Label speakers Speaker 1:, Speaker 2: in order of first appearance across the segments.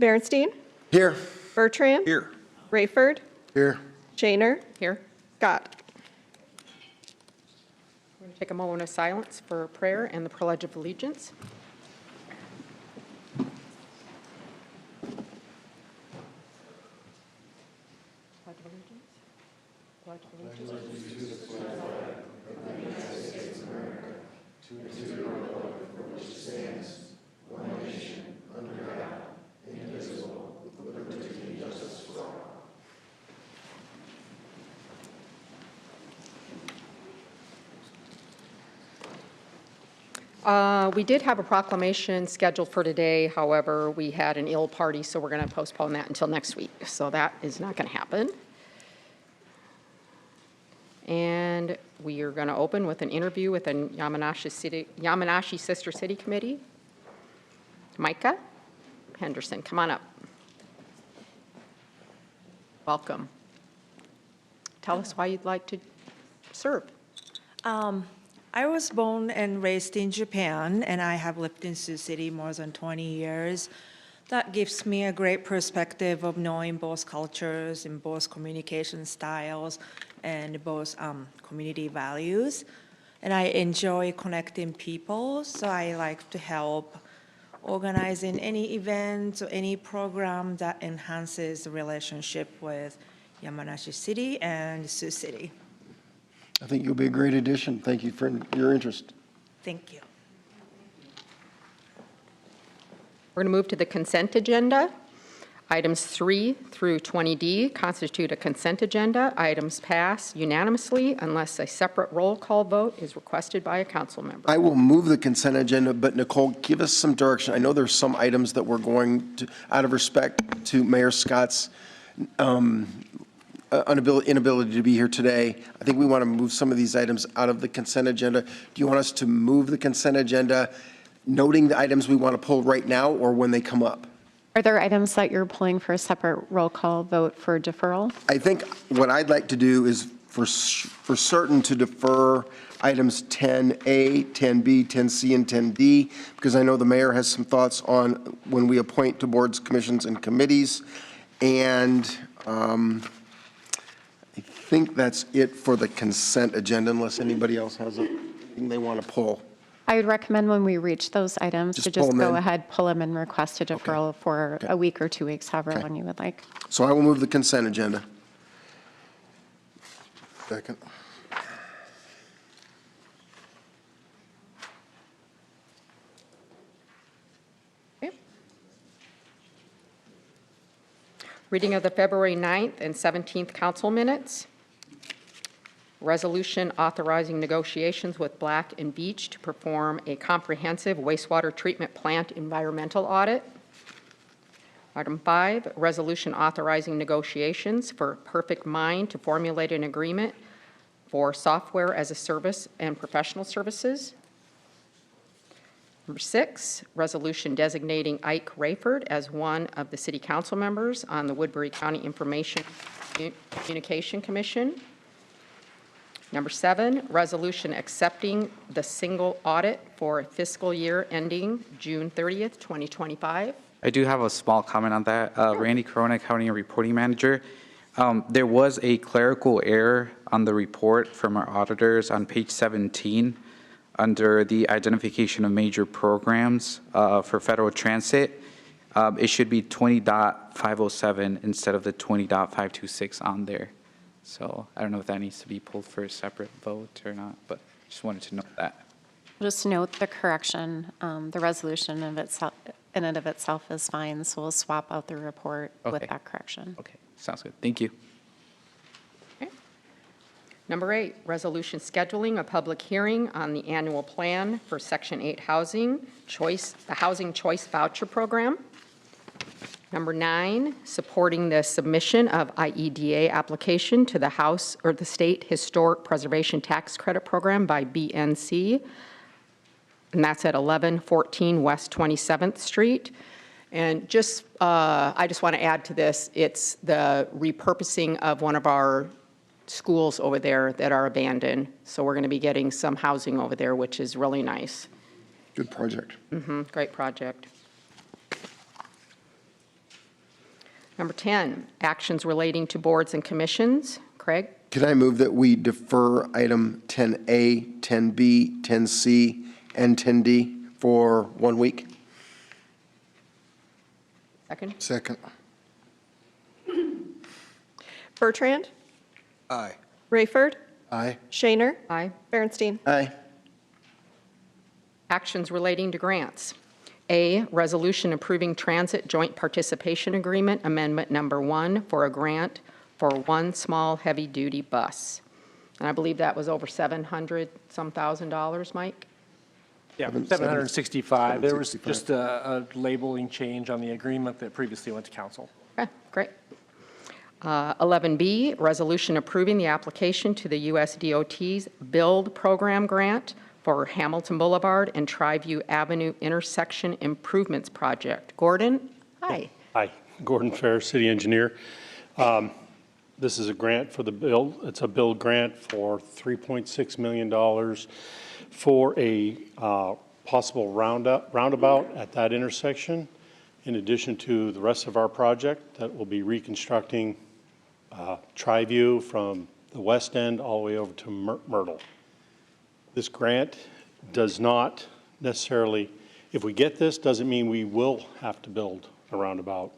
Speaker 1: Berenstein,
Speaker 2: Here.
Speaker 1: Bertram,
Speaker 2: Here.
Speaker 1: Rayford,
Speaker 2: Here.
Speaker 1: Shaner,
Speaker 3: Here.
Speaker 1: Scott.
Speaker 3: We're going to take a moment of silence for prayer and the Pledge of Allegiance. Pledge of Allegiance. Pledge of Allegiance. We did have a proclamation scheduled for today. However, we had an ill party, so we're going to postpone that until next week. So that is not going to happen. And we are going to open with an interview with the Yamanashi Sister City Committee. Micah Henderson, come on up. Welcome. Tell us why you'd like to serve.
Speaker 4: I was born and raised in Japan, and I have lived in Sioux City more than 20 years. That gives me a great perspective of knowing both cultures and both communication styles and both community values. And I enjoy connecting people, so I like to help organizing any events or any program that enhances the relationship with Yamanashi City and Sioux City.
Speaker 2: I think you'll be a great addition. Thank you for your interest.
Speaker 4: Thank you.
Speaker 3: We're going to move to the consent agenda. Items 3 through 20D constitute a consent agenda. Items pass unanimously unless a separate roll call vote is requested by a council member.
Speaker 2: I will move the consent agenda, but Nicole, give us some direction. I know there's some items that we're going to, out of respect to Mayor Scott's inability to be here today, I think we want to move some of these items out of the consent agenda. Do you want us to move the consent agenda, noting the items we want to pull right now or when they come up?
Speaker 5: Are there items that you're pulling for a separate roll call vote for deferral?
Speaker 2: I think what I'd like to do is for certain to defer items 10A, 10B, 10C, and 10D, because I know the mayor has some thoughts on when we appoint to boards, commissions, and committees. And I think that's it for the consent agenda, unless anybody else has anything they want to pull.
Speaker 5: I would recommend when we reach those items to just go ahead, pull them, and request a deferral for a week or 2 weeks, however long you would like.
Speaker 2: So I will move the consent agenda. Second.
Speaker 3: Okay. Reading of the February 9th and 17th council minutes. Resolution authorizing negotiations with Black & Beach to perform a comprehensive wastewater treatment plant environmental audit. Item 5, resolution authorizing negotiations for Perfect Mind to formulate an agreement for software as a service and professional services. Number 6, resolution designating Ike Rayford as one of the city council members on the Woodbury County Information Communication Commission. Number 7, resolution accepting the single audit for fiscal year ending June 30th, 2025.
Speaker 6: I do have a small comment on that. Randy Corona, County Reporting Manager. There was a clerical error on the report from our auditors on page 17 under the identification of major programs for federal transit. It should be 20.507 instead of the 20.526 on there. So I don't know if that needs to be pulled for a separate vote or not, but just wanted to note that.
Speaker 5: Just note the correction. The resolution of itself, in and of itself is fine, so we'll swap out the report with that correction.
Speaker 6: Okay, sounds good. Thank you.
Speaker 3: Okay. Number 8, resolution scheduling a public hearing on the annual plan for Section 8 housing choice, the Housing Choice Voucher Program. Number 9, supporting the submission of IEDA application to the House or the State Historic Preservation Tax Credit Program by BNC, and that's at 1114 West 27th Street. And just, I just want to add to this, it's the repurposing of one of our schools over there that are abandoned. So we're going to be getting some housing over there, which is really nice.
Speaker 2: Good project.
Speaker 3: Great project. Number 10, actions relating to boards and commissions. Craig?
Speaker 2: Can I move that we defer item 10A, 10B, 10C, and 10D for 1 week?
Speaker 3: Second?
Speaker 7: Second.
Speaker 1: Bertrand,
Speaker 7: Aye.
Speaker 1: Rayford,
Speaker 2: Aye.
Speaker 1: Shaner,
Speaker 3: Aye.
Speaker 1: Berenstein.
Speaker 2: Aye.
Speaker 3: Actions relating to grants. A, resolution approving transit joint participation agreement amendment number 1 for a grant for one small heavy-duty bus. And I believe that was over 700 some thousand dollars, Mike?
Speaker 8: Yeah, 765. There was
Speaker 2: 765.
Speaker 8: just a labeling change on the agreement that previously went to council.
Speaker 3: Okay, great. 11B, resolution approving the application to the U.S. DOT's Build Program Grant for Hamilton Boulevard and Triview Avenue Intersection Improvements Project. Gordon? Hi.
Speaker 9: Hi, Gordon Fair, city engineer. This is a grant for the build. It's a build grant for $3.6 million for a possible roundabout at that intersection, in addition to the rest of our project that will be reconstructing Triview from the west end all the way over to Myrtle. This grant does not necessarily, if we get this, doesn't mean we will have to build a roundabout.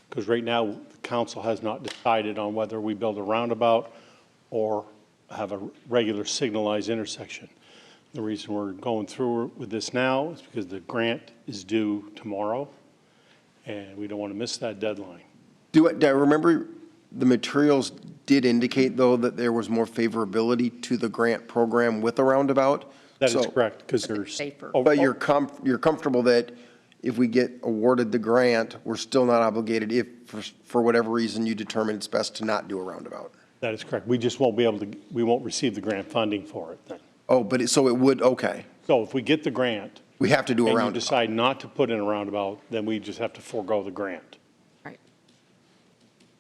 Speaker 9: Because right now, the council has not decided on whether we build a roundabout or have a regular signalized intersection. The reason we're going through with this now is because the grant is due tomorrow, and we don't want to miss that deadline.
Speaker 2: Do I remember the materials did indicate, though, that there was more favorability to the grant program with a roundabout?
Speaker 9: That is
Speaker 2: So-
Speaker 9: correct, because there's.
Speaker 3: Safer.
Speaker 2: But you're comfortable that if we get awarded the grant, we're still not obligated if, for whatever reason, you determine it's best to not do a roundabout?
Speaker 9: That is correct. We just won't be able to, we won't receive the grant funding for it then.
Speaker 2: Oh, but so it would, okay.
Speaker 9: So if we get the grant
Speaker 2: We have to do a
Speaker 9: and you
Speaker 2: roundabout.
Speaker 9: decide not to put in a roundabout, then we just have to forego the grant.
Speaker 3: Right.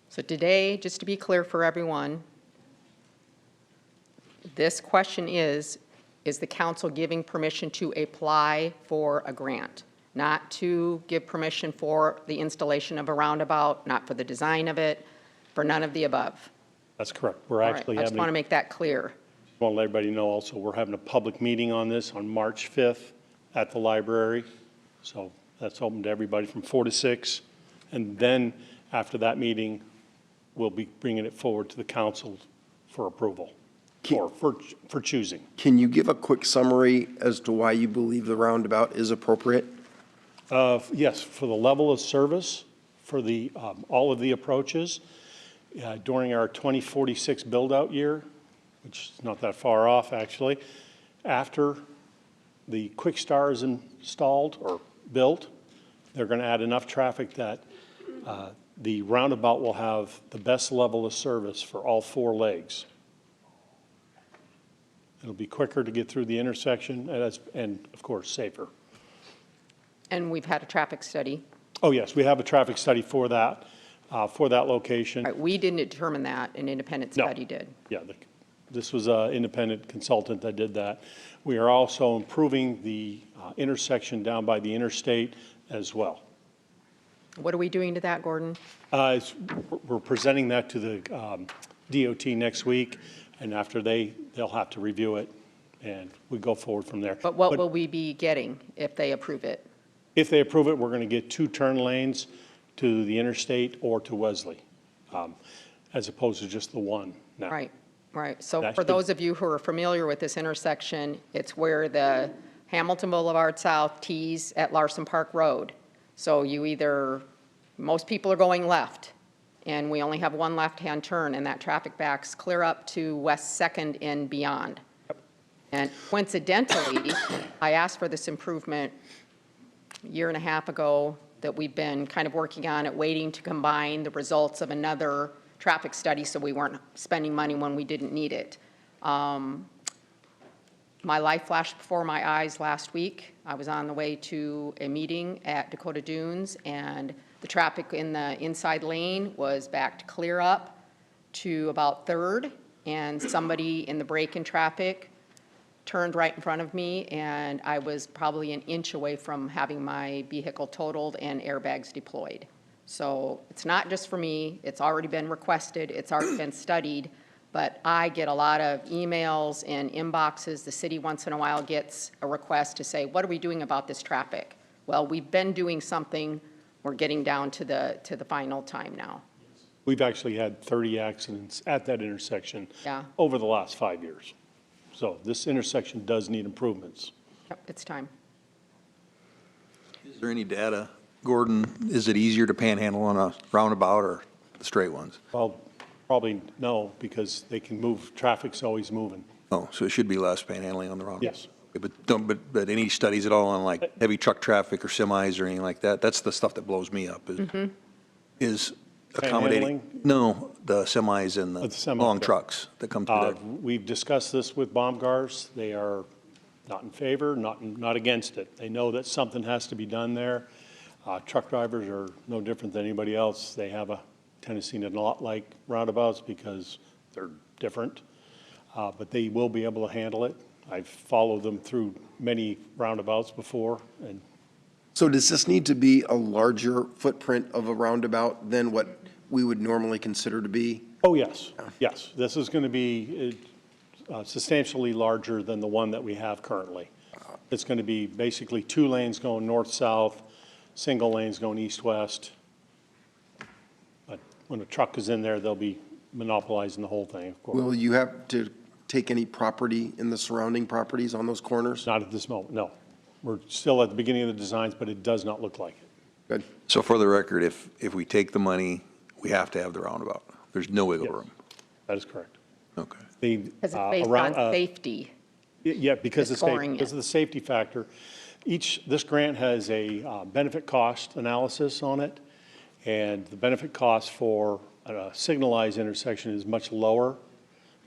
Speaker 3: So today, just to be clear for everyone, this question is the council giving permission to apply for a grant? Not to give permission for the installation of a roundabout, not for the design of it, for none of the above.
Speaker 9: That's correct. We're
Speaker 3: All right,
Speaker 9: actually
Speaker 3: I just
Speaker 9: having,
Speaker 3: want to
Speaker 9: want
Speaker 3: make that clear.
Speaker 9: to let everybody know also, we're having a public meeting on this on March 5th at the library. So that's open to everybody from 4 to 6. And then after that meeting, we'll be bringing it forward to the council for approval or for choosing.
Speaker 2: Can you give a quick summary as to why you believe the roundabout is appropriate?
Speaker 9: Yes, for the level of service, for the, all of the approaches, during our 2046 build-out year, which is not that far off, actually, after the Quick Star is installed or built, they're going to add enough traffic that the roundabout will have the best level of service for all 4 legs. It'll be quicker to get through the intersection and of course, safer.
Speaker 3: And we've had a traffic study.
Speaker 9: Oh, yes, we have a traffic study for that location.
Speaker 3: All right, we didn't determine that, an independent
Speaker 9: No.
Speaker 3: study did.
Speaker 9: Yeah, this was an independent consultant that did that. We are also improving the intersection down by the interstate as well.
Speaker 3: What are we doing to that, Gordon?
Speaker 9: We're presenting that to the DOT next week, and after they'll have to review it, and we go forward from there.
Speaker 3: But what will we be getting if they approve it?
Speaker 9: If they approve it, we're going to get 2 turn lanes to the interstate or to Wesley, as opposed to just the one now.
Speaker 3: Right, right. So
Speaker 9: That
Speaker 3: for
Speaker 9: should-
Speaker 3: those of you who are familiar with this intersection, it's where the Hamilton Boulevard South tees at Larson Park Road. So most people are going left, and we only have one left-hand turn, and that traffic backs clear up to West Second and beyond. And coincidentally, I asked for this improvement a year and a half ago that we've been kind of working on it, waiting to combine the results of another traffic study so we weren't spending money when we didn't need it. My life flashed before my eyes last week. I was on the way to a meeting at Dakota Dunes, and the traffic in the inside lane was backed clear up to about Third, and somebody in the break-in traffic turned right in front of me, and I was probably an inch away from having my vehicle totaled and airbags deployed. So it's not just for me, it's already been requested, it's already been studied, but I get a lot of emails and inboxes. The city once in a while gets a request to say, what are we doing about this traffic? Well, we've been doing something, we're getting down to the final time now.
Speaker 9: We've actually had 30 accidents at that intersection
Speaker 3: Yeah.
Speaker 9: over the last 5 years. So this intersection does need improvements.
Speaker 3: Yep, it's time.
Speaker 7: Is there any data, Gordon, is it easier to panhandle on a roundabout or the straight ones?
Speaker 9: Well, probably no, because they can move, traffic's always moving.
Speaker 7: Oh, so it should be less panhandling on the roundabout?
Speaker 9: Yes.
Speaker 7: Okay, but any studies at all on like heavy truck traffic or semis or anything like that? That's the stuff that blows me up, is accommodating.
Speaker 9: Panhandling?
Speaker 7: No, the semis and
Speaker 9: The
Speaker 7: the
Speaker 9: semi,
Speaker 7: long
Speaker 9: yeah.
Speaker 7: trucks that come through there.
Speaker 9: We've discussed this with Baumgars. They are not in favor, not against it. They know that something has to be done there. Truck drivers are no different than anybody else. They have a tendency to not like roundabouts because they're different, but they will be able to handle it. I've followed them through many roundabouts before, and
Speaker 2: So does this need to be a larger footprint of a roundabout than what we would normally consider to be?
Speaker 9: oh, yes, yes. This is going to be substantially larger than the one that we have currently. It's going to be basically 2 lanes going north-south, single lanes going east-west. But when a truck is in there, they'll be monopolizing the whole thing, of course.
Speaker 2: Will you have to take any property in the surrounding properties on those corners?
Speaker 9: Not at this moment, no. We're still at the beginning of the designs, but it does not look like it.
Speaker 2: Good.
Speaker 7: So for the record, if we take the money, we have to have the roundabout. There's no wiggle
Speaker 9: Yes.
Speaker 7: room.
Speaker 9: That is correct.
Speaker 7: Okay.
Speaker 3: Because it's based on safety.
Speaker 9: Yeah, because
Speaker 3: Scoring
Speaker 9: because
Speaker 3: it.
Speaker 9: of the safety factor. This grant has a benefit cost analysis on it, and the benefit cost for a signalized intersection is much lower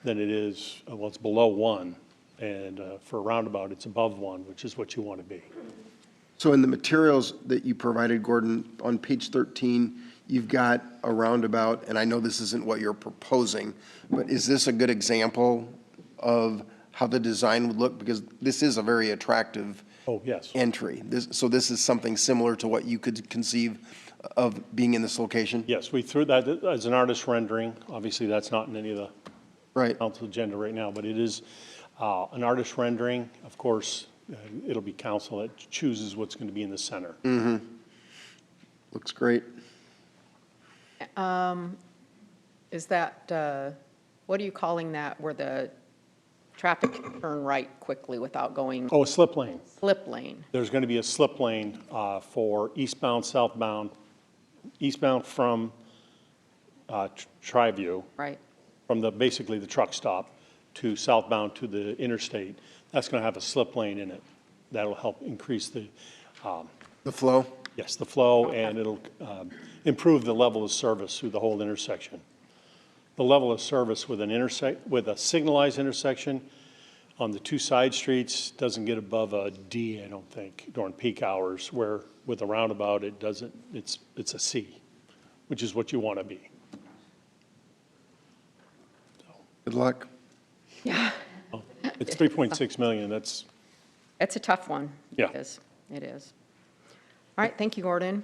Speaker 9: than it is, well, it's below 1, and for a roundabout, it's above 1, which is what you want to be.
Speaker 2: So in the materials that you provided, Gordon, on page 13, you've got a roundabout, and I know this isn't what you're proposing, but is this a good example of how the design would look? Because this is a very attractive
Speaker 9: Oh, yes.
Speaker 2: entry. So this is something similar to what you could conceive of being in this location?
Speaker 9: Yes, we threw that as an artist rendering. Obviously, that's not in any of the
Speaker 2: Right.
Speaker 9: council agenda right now, but it is an artist rendering. Of course, it'll be council that chooses what's going to be in the center.
Speaker 2: Looks great.
Speaker 3: Is that, what are you calling that, where the traffic can turn right quickly without going
Speaker 9: Oh, a slip lane.
Speaker 3: slip lane?
Speaker 9: There's going to be a slip lane for eastbound, southbound, eastbound from Triview,
Speaker 3: Right.
Speaker 9: from basically the truck stop, to southbound to the interstate. That's going to have a slip lane in it. That'll help increase the
Speaker 2: The flow?
Speaker 9: and it'll improve the level of service through the whole intersection. The level of service with a signalized intersection on the 2 side streets doesn't get above a D, I don't think, during peak hours, where with a roundabout, it doesn't, it's a C, which is what you want to be.
Speaker 2: Good luck.
Speaker 3: Yeah.
Speaker 9: It's 3.6 million, that's,
Speaker 3: It's a tough one.
Speaker 9: Yeah.
Speaker 3: It is. It is. All right, thank you, Gordon.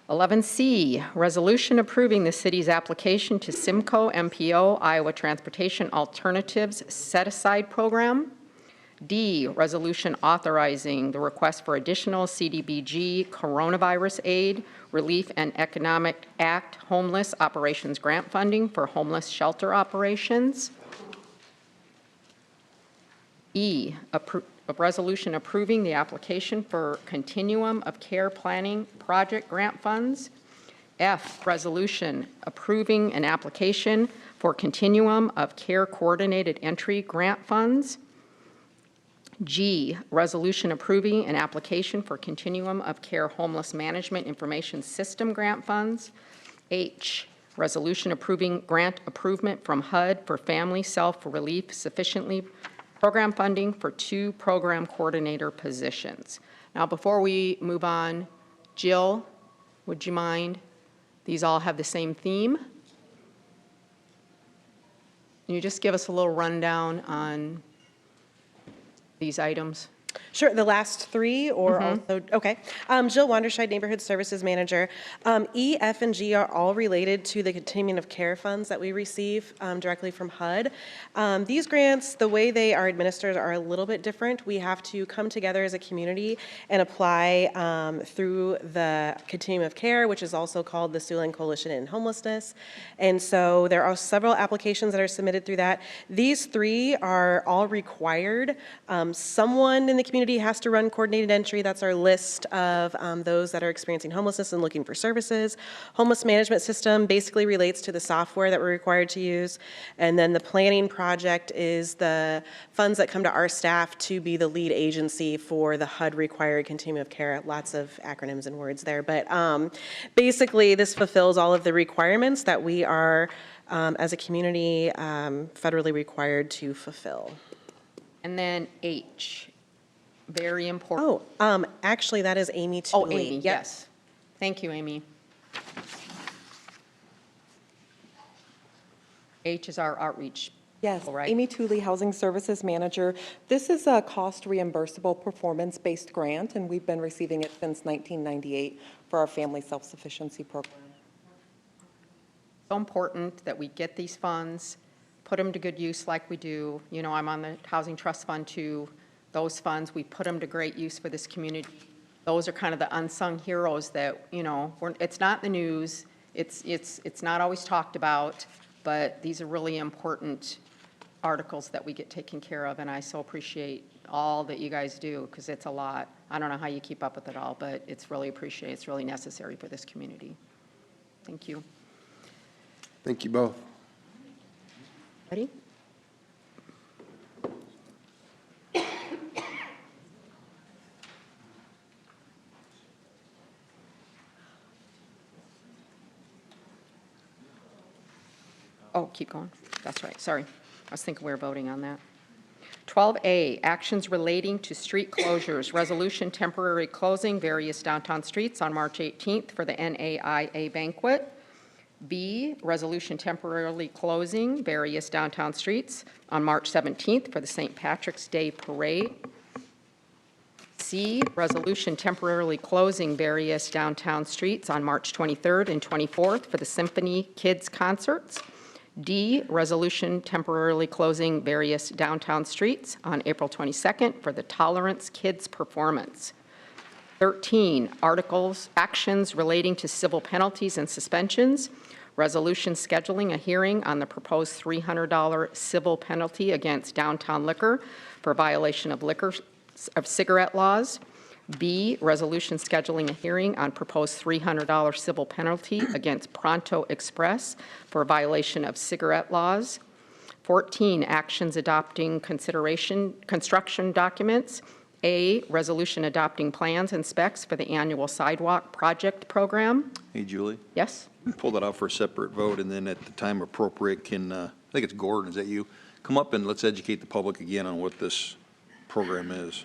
Speaker 3: 11C, resolution approving the city's application to Simcoe MPO Iowa Transportation Alternatives Set-Aside Program. D, resolution authorizing the request for additional CDBG coronavirus aid, relief, and economic act homeless operations grant funding for homeless shelter operations. E, a resolution approving the application for Continuum of Care Planning Project Grant Funds. F, resolution approving an application for Continuum of Care Coordinated Entry Grant Funds. G, resolution approving an application for Continuum of Care Homeless Management Information System Grant Funds. H, resolution approving grant approvement from HUD for Family Self-Relief Sufficiently program funding for 2 program coordinator positions. Now, before we move on, Jill, would you mind? These all have the same theme. Can you just give us a little rundown on these items?
Speaker 10: Sure, the last three or also, okay. Jill Wanderscheid, Neighborhood Services Manager. E, F, and G are all related to the continuum of care funds that we receive directly from HUD. These grants, the way they are administered are a little bit different. We have to come together as a community and apply through the continuum of care, which is also called the Siouxland Coalition in Homelessness. And so there are several applications that are submitted through that. These three are all required. Someone in the community has to run coordinated entry. That's our list of those that are experiencing homelessness and looking for services. Homeless management system basically relates to the software that we're required to use. And then the planning project is the funds that come to our staff to be the lead agency for the HUD required continuum of care. Lots of acronyms and words there. But basically, this fulfills all of the requirements that we are, as a community, federally required to fulfill.
Speaker 3: And then H, very important.
Speaker 10: Oh, actually, that is Amy
Speaker 3: Oh,
Speaker 10: Tooley.
Speaker 3: Amy,
Speaker 10: Yep.
Speaker 3: yes. Thank you, Amy. H is our outreach.
Speaker 1: Yes,
Speaker 3: All right.
Speaker 1: Amy Tooley, Housing Services Manager. This is a cost reimbursable performance-based grant, and we've been receiving it since 1998 for our family self-sufficiency program.
Speaker 3: So important that we get these funds, put them to good use like we do. You know, I'm on the Housing Trust Fund too. Those funds, we put them to great use for this community. Those are kind of the unsung heroes that, you know, it's not in the news, it's not always talked about, but these are really important articles that we get taken care of, and I so appreciate all that you guys do, because it's a lot. I don't know how you keep up with it all, but it's really appreciated. It's really necessary for this community. Thank you.
Speaker 2: Thank you both.
Speaker 3: Ready? Oh, keep going. That's right. Sorry. I was thinking we were voting on that. 12A, actions relating to street closures. Resolution temporary closing various downtown streets on March 18th for the NAIA banquet. B, resolution temporarily closing various downtown streets on March 17th for the St. Patrick's Day Parade. C, resolution temporarily closing various downtown streets on March 23rd and 24th for the Symphony Kids Concerts. D, resolution temporarily closing various downtown streets on April 22nd for the Tolerance Kids Performance. 13, articles, actions relating to civil penalties and suspensions. Resolution scheduling a hearing on the proposed $300 civil penalty against Downtown Liquor for violation of cigarette laws. B, resolution scheduling a hearing on proposed $300 civil penalty against Pronto Express for violation of cigarette laws. 14, actions adopting construction documents. A, resolution adopting plans and specs for the annual sidewalk project program.
Speaker 7: Hey, Julie,
Speaker 3: Yes?
Speaker 7: pull that out for a separate vote, and then at the time appropriate, can, I think it's Gordon, is that you? Come up and let's educate the public again on what this program is.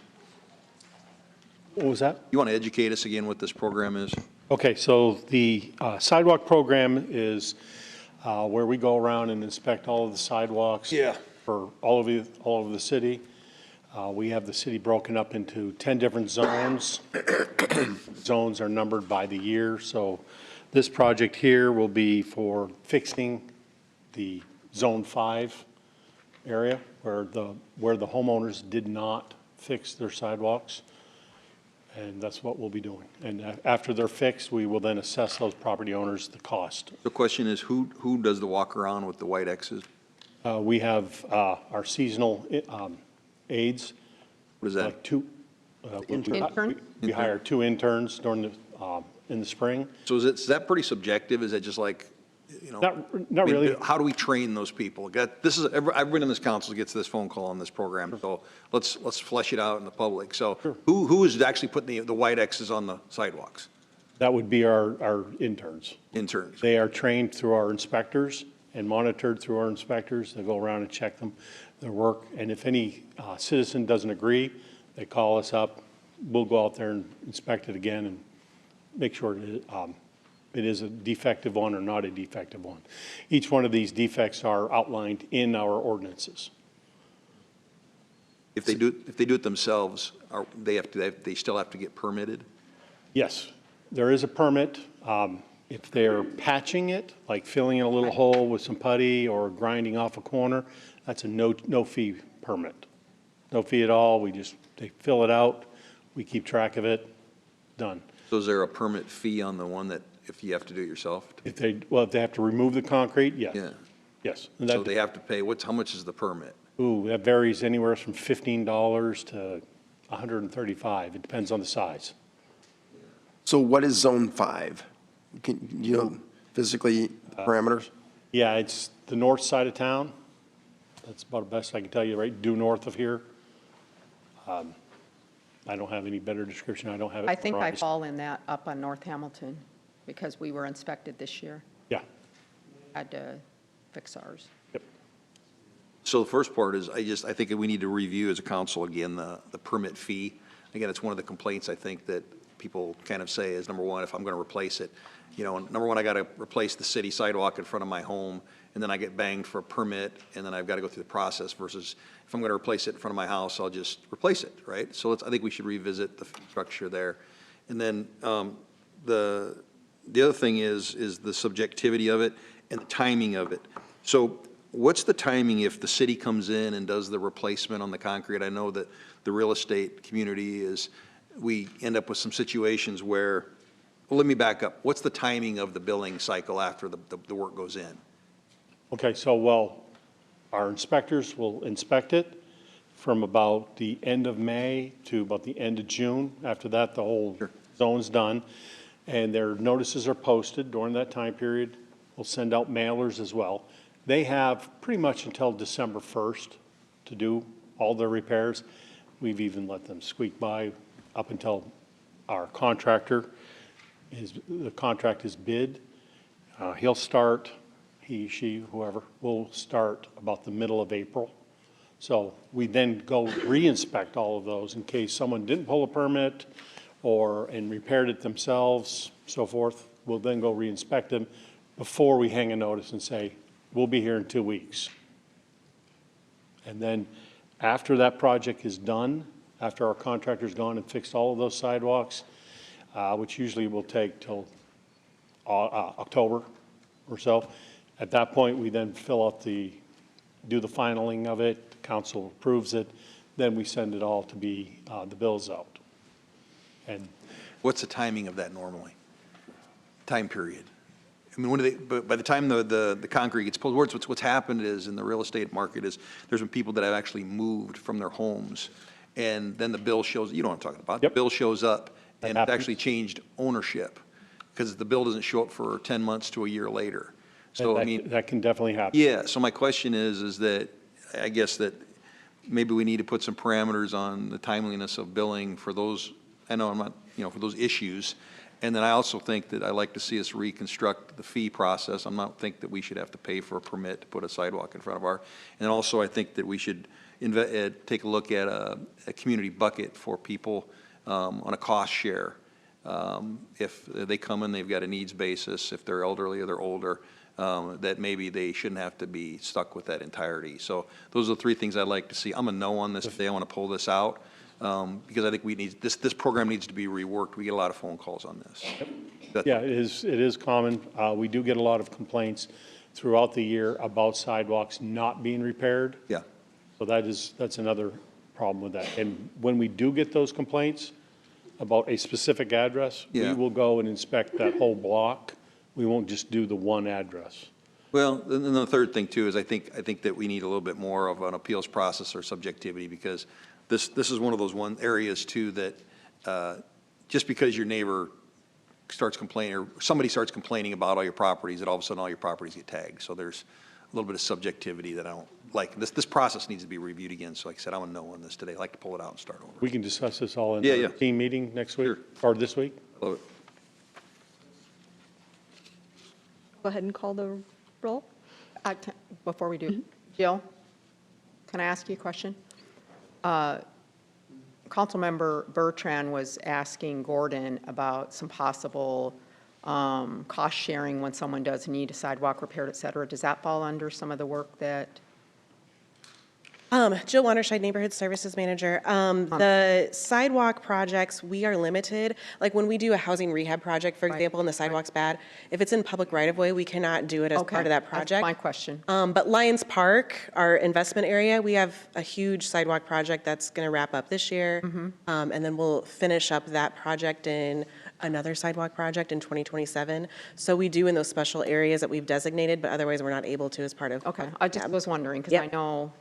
Speaker 9: What was that?
Speaker 7: You want to educate us again what this program is?
Speaker 9: Okay, so the sidewalk program is where we go around and inspect all of the sidewalks.
Speaker 7: Yeah.
Speaker 9: For all over the city. We have the city broken up into 10 different zones. Zones are numbered by the year, so this project here will be for fixing the Zone 5 area where the homeowners did not fix their sidewalks. And that's what we'll be doing. And after they're fixed, we will then assess those property owners the cost.
Speaker 7: The question is, who does the walk around with the white X's?
Speaker 9: We have our seasonal aides.
Speaker 7: What is that?
Speaker 9: Like two.
Speaker 3: Intern?
Speaker 9: We hire 2 interns during the, in the spring.
Speaker 7: So is that pretty subjective? Is that just like, you know?
Speaker 9: Not really.
Speaker 7: How do we train those people? Everyone in this council gets this phone call on this program, so let's flesh it out in the public. So who is actually putting the white X's on the sidewalks?
Speaker 9: That would be our interns.
Speaker 7: Interns.
Speaker 9: They are trained through our inspectors and monitored through our inspectors. They go around and check their work. And if any citizen doesn't agree, they call us up. We'll go out there and inspect it again and make sure it is a defective one or not a defective one. Each one of these defects are outlined in our ordinances.
Speaker 7: If they do it themselves, they still have to get permitted?
Speaker 9: Yes, there is a permit. If they're patching it, like filling in a little hole with some putty or grinding off a corner, that's a no-fee permit. No fee at all. They fill it out, we keep track of it, done.
Speaker 7: So is there a permit fee on the one that, if you have to do it yourself?
Speaker 9: If they have to remove the concrete, yes.
Speaker 7: Yeah.
Speaker 9: Yes. And
Speaker 7: So
Speaker 9: that,
Speaker 7: they have to pay, how much is the permit?
Speaker 9: that varies anywhere from $15 to $135. It depends on the size.
Speaker 2: So what is Zone 5? Can you know physically the parameters?
Speaker 9: Yeah, it's the north side of town. That's about the best I can tell you, right due north of here. I don't have any better description. I don't have it.
Speaker 3: I think I
Speaker 9: memorized.
Speaker 3: fall in that up on North Hamilton because we were inspected this year.
Speaker 9: Yeah.
Speaker 3: Had to fix ours.
Speaker 9: Yep.
Speaker 7: So the first part is, I think we need to review as a council again, the permit fee. Again, it's one of the complaints I think that people kind of say is, number one, if I'm going to replace it, number one, I got to replace the city sidewalk in front of my home, and then I get banged for a permit, and then I've got to go through the process versus if I'm going to replace it in front of my house, I'll just replace it, right? So I think we should revisit the structure there. And then the other thing is the subjectivity of it and the timing of it. So what's the timing if the city comes in and does the replacement on the concrete? I know that the real estate community we end up with some situations where, well, let me back up. What's the timing of the billing cycle after the work goes in?
Speaker 9: Okay, so, our inspectors will inspect it from about the end of May to about the end of June. After that, the whole zone's done, and their notices are posted during that time period. We'll send out mailers as well. They have pretty much until December 1st to do all their repairs. We've even let them squeak by up until our contractor, the contract is bid. He'll start, he, she, whoever, will start about the middle of April. So we then go re-inspect all of those in case someone didn't pull a permit and repaired it themselves, so forth. We'll then go re-inspect them before we hang a notice and say, we'll be here in 2 weeks. And then after that project is done, after our contractor's gone and fixed all of those sidewalks, which usually will take till October or so. At that point, we then do the finaling of it, the council approves it, then we send it all to be the bills out. And
Speaker 7: What's the timing of that normally? Time period? I mean, but by the time the concrete gets pulled, what's happened is in the real estate market is there's been people that have actually moved from their homes, and then the bill shows, you know what I'm talking about.
Speaker 9: Yep.
Speaker 7: The bill shows up,
Speaker 9: That
Speaker 7: and it's
Speaker 9: happens.
Speaker 7: actually changed ownership because the bill doesn't show up for 10 months to a year later. So, I mean.
Speaker 9: that can definitely happen.
Speaker 7: Yeah, so my question is that, I guess that maybe we need to put some parameters on the timeliness of billing for those, I know I'm not, for those issues. And then I also think that I'd like to see us reconstruct the fee process. I'm not think that we should have to pay for a permit to put a sidewalk in front of and also I think that we should take a look at a community bucket for people on a cost share. If they come in, they've got a needs basis, if they're elderly or they're older, that maybe they shouldn't have to be stuck with that entirety. So those are the three things I'd like to see. I'm a no on this today. I want to pull this out because I think this program needs to be reworked. We get a lot of phone calls on this.
Speaker 9: Yeah, it is common. We do get a lot of complaints throughout the year about sidewalks not being repaired.
Speaker 7: Yeah.
Speaker 9: So that's another problem with that. And when we do get those complaints about a specific address, we
Speaker 7: Yeah.
Speaker 9: will go and inspect that whole block. We won't just do the one address.
Speaker 7: Well, then the third thing too is I think that we need a little bit more of an appeals process or subjectivity because this is one of those areas too that just because your neighbor starts complaining or somebody starts complaining about all your properties, that all of a sudden all your properties get tagged. So there's a little bit of subjectivity that I don't like. This process needs to be reviewed again. So like I said, I'm a no on this today. I'd like to pull it out and start over.
Speaker 9: We can discuss this all in
Speaker 7: Yeah,
Speaker 9: our
Speaker 7: yeah.
Speaker 9: team meeting next week or this week.
Speaker 7: Love it.
Speaker 11: Go ahead and call the roll.
Speaker 3: Before we do, Jill, can I ask you a question? Councilmember Bertrand was asking Gordon about some possible cost sharing when someone does need a sidewalk repaired, et cetera. Does that fall under some of the work that
Speaker 10: Jill Wanderscheid, Neighborhood Services Manager. The sidewalk projects, we are limited. Like when we do a housing rehab project, for example, and the sidewalk's bad, if it's in public right-of-way, we cannot do it as part of that project.
Speaker 3: That's my question.
Speaker 10: But Lions Park, our investment area, we have a huge sidewalk project that's going to wrap up this year. And then we'll finish up that project in another sidewalk project in 2027. So we do in those special areas that we've designated, but otherwise we're not able to as part of.
Speaker 3: Okay, I just was wondering, because I know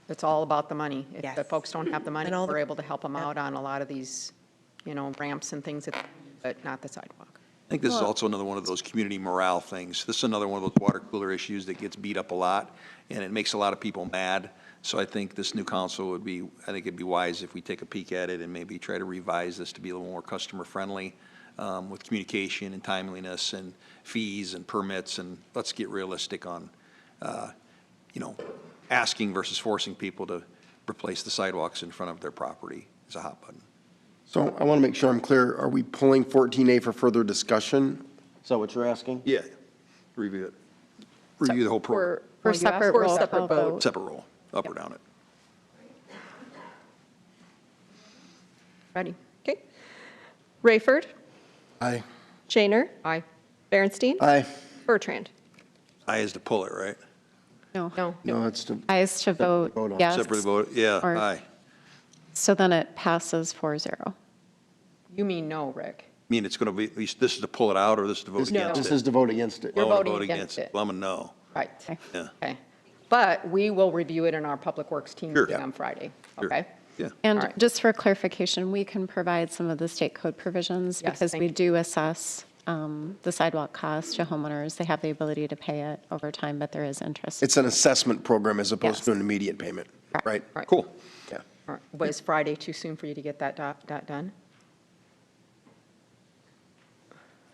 Speaker 3: it's all about the money. If the folks don't have the money,
Speaker 10: And all
Speaker 3: we're able to help them out on a lot of these, ramps and things, but not the sidewalk.
Speaker 7: I think this is also another one of those community morale things. This is another one of those water cooler issues that gets beat up a lot, and it makes a lot of people mad. So I think this new council I think it'd be wise if we take a peek at it and maybe try to revise this to be a little more customer-friendly with communication and timeliness and fees and permits, and let's get realistic on, asking versus forcing people to replace the sidewalks in front of their property is a hot button.
Speaker 2: So I want to make sure I'm clear. Are we pulling 14A for further discussion? Is that what you're asking?
Speaker 7: Yeah, review it. Review the whole program.
Speaker 5: For separate
Speaker 3: for a
Speaker 5: roll
Speaker 3: separate
Speaker 5: call
Speaker 3: vote.
Speaker 5: vote.
Speaker 7: Separate roll, up or down it.
Speaker 3: Ready?
Speaker 11: Okay. Rayford,
Speaker 2: Aye.
Speaker 11: Shaner,
Speaker 3: Aye.
Speaker 11: Berenstein,
Speaker 2: Aye.
Speaker 11: Bertrand.
Speaker 7: I is to pull it, right?
Speaker 5: No.
Speaker 2: No, it's to,
Speaker 5: Ayes to vote
Speaker 2: Vote on.
Speaker 5: yes.
Speaker 7: Separately vote, yeah,
Speaker 5: Or-
Speaker 7: aye.
Speaker 5: So then it passes 4-0.
Speaker 3: You mean no, Rick?
Speaker 7: I mean, it's going to be, at least this is to pull it out or this is to vote against it?
Speaker 2: this is to vote against it.
Speaker 3: You're
Speaker 7: Well, I'm gonna
Speaker 3: voting
Speaker 7: vote
Speaker 3: against it.
Speaker 7: Well, I'm a no.
Speaker 3: Right.
Speaker 7: Yeah.
Speaker 3: Okay. But we will review it in our Public Works team
Speaker 7: Sure.
Speaker 3: meeting on Friday.
Speaker 7: Sure.
Speaker 3: Okay?
Speaker 7: Yeah.
Speaker 3: All
Speaker 5: And
Speaker 3: right.
Speaker 5: just for clarification, we can provide some of the state code provisions
Speaker 3: Yes,
Speaker 5: because
Speaker 3: thank
Speaker 5: we
Speaker 3: you.
Speaker 5: do assess the sidewalk cost to homeowners. They have the ability to pay it over time, but there is interest.
Speaker 2: It's an assessment program as opposed
Speaker 5: Yes.
Speaker 2: to an immediate payment,
Speaker 5: Correct.
Speaker 2: right?
Speaker 3: Right.
Speaker 7: Cool.
Speaker 2: Yeah.
Speaker 3: All right. Was Friday too soon for you to get that done?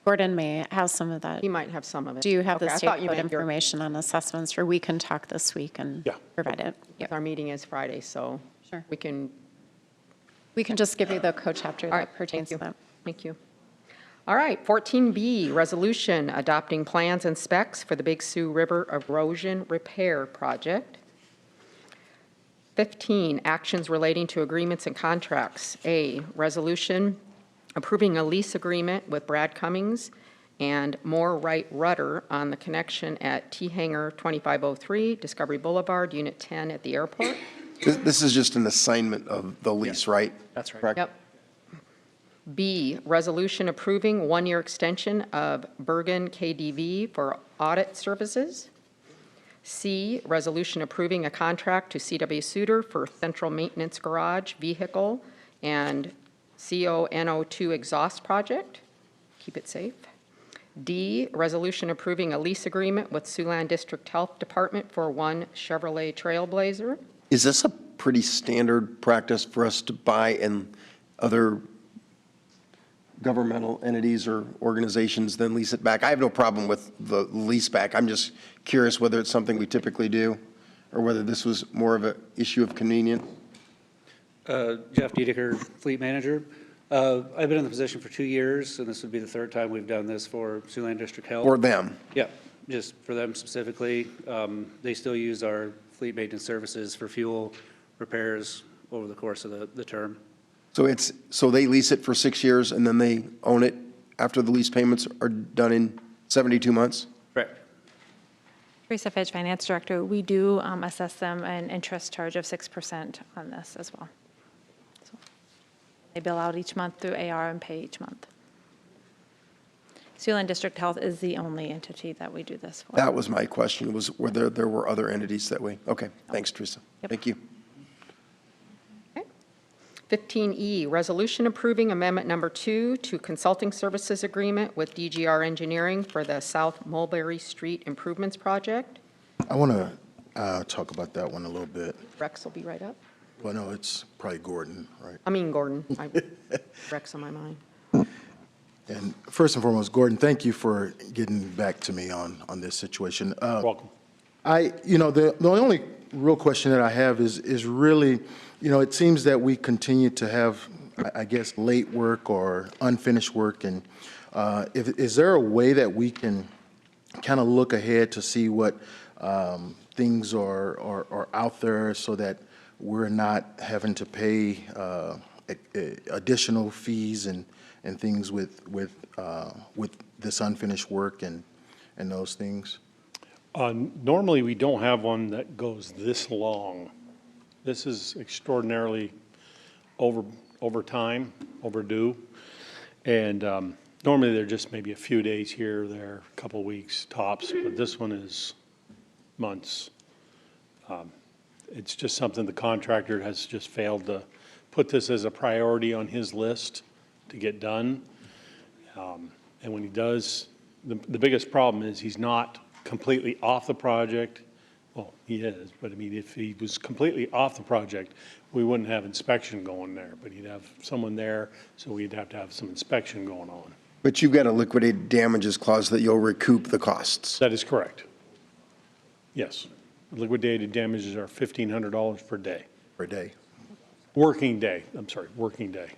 Speaker 5: Gordon may have some of that.
Speaker 3: He might have some of it.
Speaker 5: Do you have
Speaker 3: Okay,
Speaker 5: the
Speaker 3: I
Speaker 5: state
Speaker 3: thought you
Speaker 5: code
Speaker 3: meant your-
Speaker 5: information on assessments, or we can talk this week and
Speaker 9: Yeah.
Speaker 5: provide it?
Speaker 3: Our meeting is Friday, so
Speaker 5: Sure.
Speaker 3: we can.
Speaker 5: We can just give you the code chapter
Speaker 3: All right,
Speaker 5: that pertains to
Speaker 3: thank you.
Speaker 5: that.
Speaker 3: Thank you. All right, 14B, resolution adopting plans and specs for the Big Sioux River Erosion Repair Project. 15, actions relating to agreements and contracts. A, resolution approving a lease agreement with Brad Cummings and Moore Wright Rudder on the connection at T-Hanger 2503, Discovery Boulevard, Unit 10 at the airport.
Speaker 2: This is just an assignment of the lease, right?
Speaker 8: That's right.
Speaker 2: Correct?
Speaker 3: Yep. B, resolution approving one-year extension of Bergen KDV for audit services. C, resolution approving a contract to CW Suter for central maintenance garage, vehicle, and CONO2 exhaust project. Keep it safe. D, resolution approving a lease agreement with Siouxland District Health Department for one Chevrolet Trailblazer.
Speaker 2: Is this a pretty standard practice for us to buy in other governmental entities or organizations, then lease it back? I have no problem with the lease back. I'm just curious whether it's something we typically do or whether this was more of an issue of convenience.
Speaker 12: Jeff Dedeker, Fleet Manager. I've been in the position for 2 years, and this would be the third time we've done this for Siouxland District Health.
Speaker 2: Or them.
Speaker 12: Yeah, just for them specifically. They still use our fleet maintenance services for fuel repairs over the course of the term.
Speaker 2: So they lease it for 6 years and then they own it after the lease payments are done in 72 months?
Speaker 12: Correct.
Speaker 13: Teresa Fitch, Finance Director. We do assess them an interest charge of 6% on this as well. So they bill out each month through AR and pay each month. Siouxland District Health is the only entity that we do this for.
Speaker 2: That was my question, was whether there were other entities that way. Okay, thanks, Teresa.
Speaker 13: Yep.
Speaker 2: Thank you.
Speaker 3: 15E, resolution approving amendment number 2 to consulting services agreement with DGR Engineering for the South Mulberry Street Improvements Project.
Speaker 14: I want to talk about that one a little bit.
Speaker 3: Rex will be right up.
Speaker 14: Well, no, it's probably Gordon, right?
Speaker 3: I mean, Gordon. Rex on my mind.
Speaker 14: And first and foremost, Gordon, thank you for getting back to me on this situation.
Speaker 9: Welcome.
Speaker 14: The only real question that I have is really, it seems that we continue to have, I guess, late work or unfinished work. And is there a way that we can kind of look ahead to see what things are out there so that we're not having to pay additional fees and things with this unfinished work and those things?
Speaker 9: Normally, we don't have one that goes this long. This is extraordinarily overdue. And normally, they're just maybe a few days here or there, a couple of weeks tops, but this one is months. It's just something the contractor has just failed to put this as a priority on his list to get done. And when he does, the biggest problem is he's not completely off the project. Well, he is, but I mean, if he was completely off the project, we wouldn't have inspection going there, but he'd have someone there, so we'd have to have some inspection going on.
Speaker 2: But you've got a liquidated damages clause that you'll recoup the costs.
Speaker 9: That is correct. Yes. Liquidated damages are $1,500 per day.
Speaker 14: Per day?
Speaker 9: Working day, working day.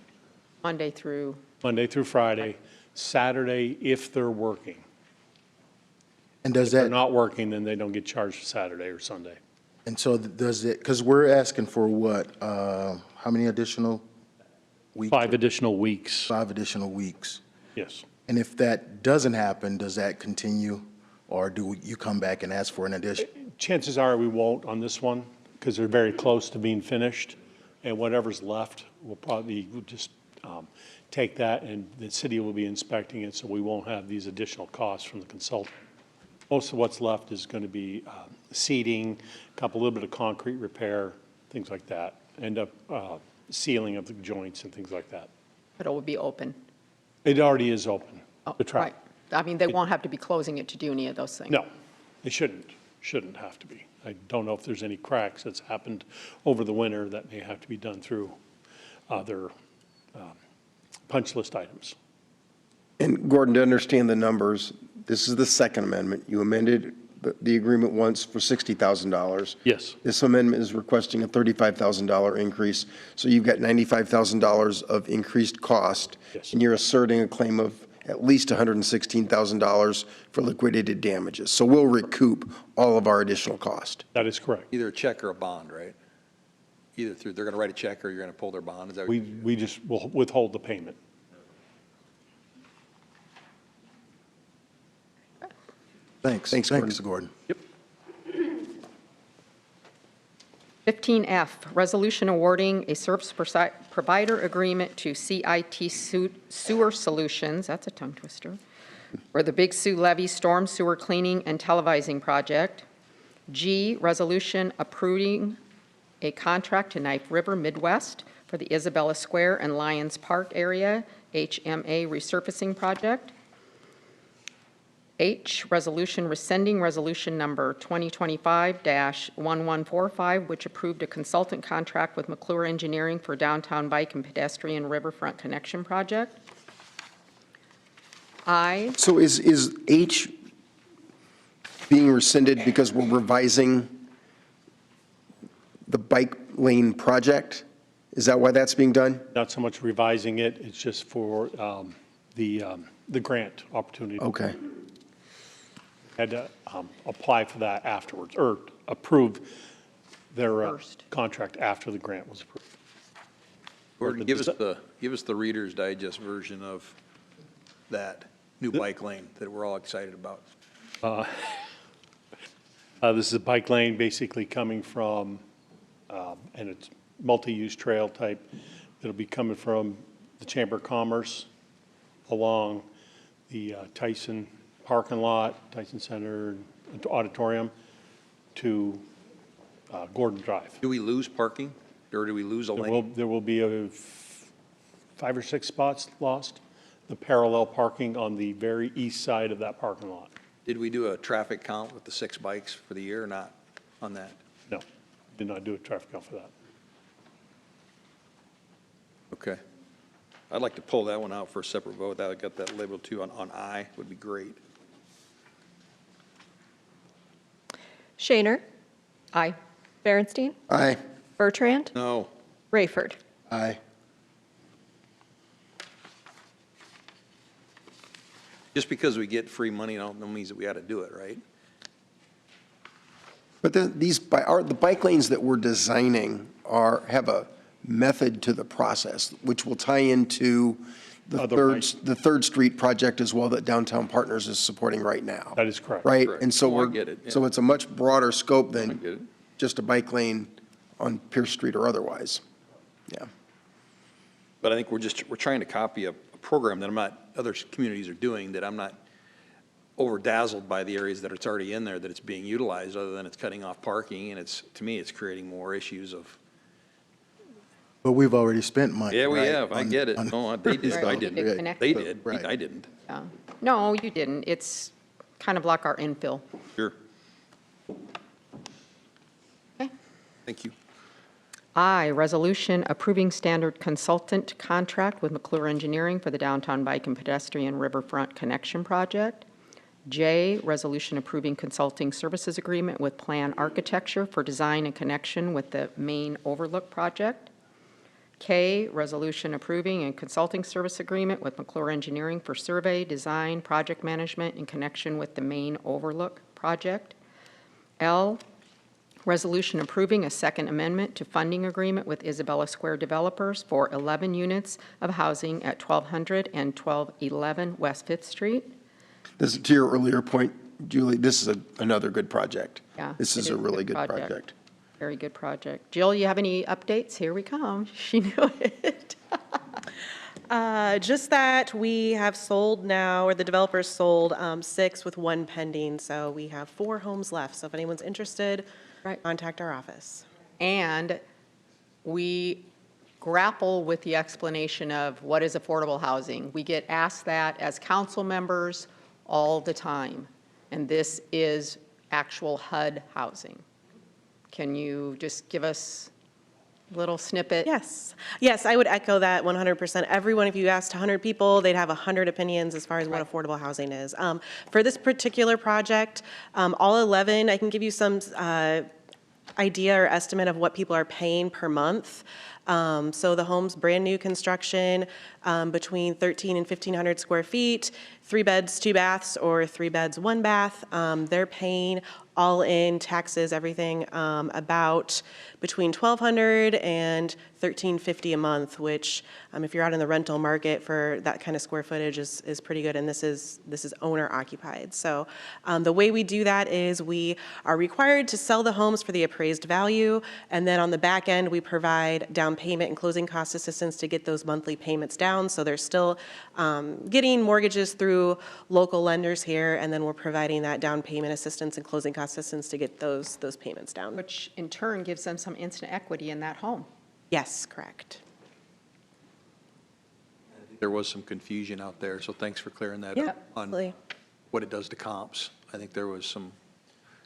Speaker 3: Monday through,
Speaker 9: Monday through Friday, Saturday if they're working.
Speaker 14: And does
Speaker 9: If they're
Speaker 14: that,
Speaker 9: not working, then they don't get charged Saturday or Sunday.
Speaker 14: and so does it, because we're asking for what, how many additional weeks?
Speaker 9: 5 additional weeks,
Speaker 14: 5 additional weeks.
Speaker 9: yes.
Speaker 14: And if that doesn't happen, does that continue? Or do you come back and ask for an addition?
Speaker 9: Chances are we won't on this one because they're very close to being finished. And whatever's left, we'll just take that and the city will be inspecting it, so we won't have these additional costs from the consultant. Most of what's left is going to be seating, a little bit of concrete repair, things like that, and sealing of the joints and things like that.
Speaker 3: but it will be open.
Speaker 9: It already is open,
Speaker 3: Oh,
Speaker 9: the track.
Speaker 3: right. I mean, they won't have to be closing it to do any of those things.
Speaker 9: No, it shouldn't have to be. I don't know if there's any cracks that's happened over the winter that may have to be done through their punch list items.
Speaker 2: And Gordon, to understand the numbers, this is the second amendment. You amended the agreement once for $60,000.
Speaker 9: Yes.
Speaker 2: This amendment is requesting a $35,000 increase. So you've got $95,000 of increased cost.
Speaker 9: Yes.
Speaker 2: And you're asserting a claim of at least $116,000 for liquidated damages. So we'll recoup all of our additional cost.
Speaker 9: That is correct.
Speaker 7: Either a check or a bond, right? Either through, they're going to write a check or you're going to pull their bond, is that what
Speaker 9: We just will withhold the payment.
Speaker 14: Thanks.
Speaker 2: Thanks,
Speaker 14: Thanks, Gordon.
Speaker 9: Yep.
Speaker 3: 15F, resolution awarding a service provider agreement to CIT Sewer Solutions, that's a tongue twister, for the Big Sioux Levee Storm Sewer Cleaning and Televising Project. G, resolution approving a contract to Knife River Midwest for the Isabella Square and Lions Park area HMA resurfacing project. H, resolution rescinding resolution number 2025-1145, which approved a consultant contract with McClure Engineering for downtown bike and pedestrian riverfront connection project. I,
Speaker 2: So is H being rescinded because we're revising the bike lane project? Is that why that's being done?
Speaker 9: Not so much revising it, it's just for the grant opportunity.
Speaker 2: Okay.
Speaker 9: Had to apply for that afterwards, or approve their
Speaker 3: First.
Speaker 9: contract after the grant was approved.
Speaker 7: Gordon, give us the Reader's Digest version of that new bike lane that we're all excited about.
Speaker 9: This is a bike lane basically coming from, and it's multi-use trail type. It'll be coming from the Chamber of Commerce along the Tyson parking lot, Tyson Center, and Auditorium to Gordon Drive.
Speaker 7: Do we lose parking, or do we lose a lane?
Speaker 9: There will be 5 or 6 spots lost. The parallel parking on the very east side of that parking lot.
Speaker 7: Did we do a traffic count with the 6 bikes for the year or not on that?
Speaker 9: No, did not do a traffic count for that.
Speaker 7: Okay. I'd like to pull that one out for a separate vote. That I got that labeled too on I would be great.
Speaker 11: Shaner,
Speaker 3: aye.
Speaker 11: Berenstein,
Speaker 2: Aye.
Speaker 11: Bertrand,
Speaker 7: No.
Speaker 11: Rayford.
Speaker 2: Aye.
Speaker 7: Just because we get free money, don't means that we ought to do it, right?
Speaker 2: But the bike lanes that we're designing have a method to the process, which will tie into the Third Street project as well that Downtown Partners is supporting right now.
Speaker 9: That is correct.
Speaker 2: Right?
Speaker 7: Correct.
Speaker 2: And so
Speaker 7: Oh, I get it, yeah.
Speaker 2: so it's a much broader scope
Speaker 7: I get
Speaker 2: than
Speaker 7: it.
Speaker 2: just a bike lane on Pierce Street or otherwise. Yeah.
Speaker 7: But I think we're trying to copy a program that other communities are doing, that I'm not over-dazzled by the areas that it's already in there, that it's being utilized, other than it's cutting off parking, and to me, it's creating more issues of.
Speaker 14: But we've already spent money.
Speaker 7: Yeah, we
Speaker 14: right,
Speaker 7: have, I
Speaker 14: on-
Speaker 7: get it.
Speaker 14: on-
Speaker 7: No, they did, I
Speaker 3: Right.
Speaker 7: didn't.
Speaker 3: Connect.
Speaker 7: They did,
Speaker 14: Right.
Speaker 7: I didn't.
Speaker 3: Yeah. No, you didn't. It's kind of like our infill.
Speaker 7: Sure.
Speaker 3: Okay.
Speaker 7: Thank you.
Speaker 3: I, resolution approving standard consultant contract with McClure Engineering for the Downtown Bike and Pedestrian Riverfront Connection Project. J, resolution approving consulting services agreement with Plan Architecture for design and connection with the Main Overlook Project. K, resolution approving a consulting service agreement with McClure Engineering for survey, design, project management in connection with the Main Overlook Project. L, resolution approving a second amendment to funding agreement with Isabella Square Developers for 11 units of housing at 1200 and 1211 West Fifth Street.
Speaker 2: This, to your earlier point, Julie, this is another good project.
Speaker 3: Yeah,
Speaker 2: This
Speaker 3: it
Speaker 2: is a really good project.
Speaker 3: Very good project. Jill, you have any updates? Here we come. She knew it.
Speaker 10: Just that we have sold now, or the developers sold 6 with 1 pending, so we have 4 homes left. So if anyone's interested, contact our office.
Speaker 3: And we grapple with the explanation of what is affordable housing. We get asked that as council members all the time, and this is actual HUD housing. Can you just give us a little snippet?
Speaker 10: Yes. Yes, I would echo that 100%. Everyone, if you asked 100 people, they'd have 100 opinions as far as what affordable housing is. For this particular project, all 11, I can give you some idea or estimate of what people are paying per month. So the home's brand new construction, between 13 and 1,500 square feet, 3 beds, 2 baths, or 3 beds, 1 bath. They're paying all in taxes, everything, about between $1,200 and $1,350 a month, which if you're out in the rental market for that kind of square footage is pretty good, and this is owner occupied. So the way we do that is we are required to sell the homes for the appraised value, and then on the back end, we provide down payment and closing cost assistance to get those monthly payments down. So they're still getting mortgages through local lenders here, and then we're providing that down payment assistance and closing cost assistance to get those payments down.
Speaker 3: Which in turn gives them some instant equity in that home.
Speaker 10: Yes, correct.
Speaker 7: There was some confusion out there, so thanks for clearing that
Speaker 10: Yeah,
Speaker 7: up on
Speaker 10: absolutely.
Speaker 7: what it does to comps. I think there was some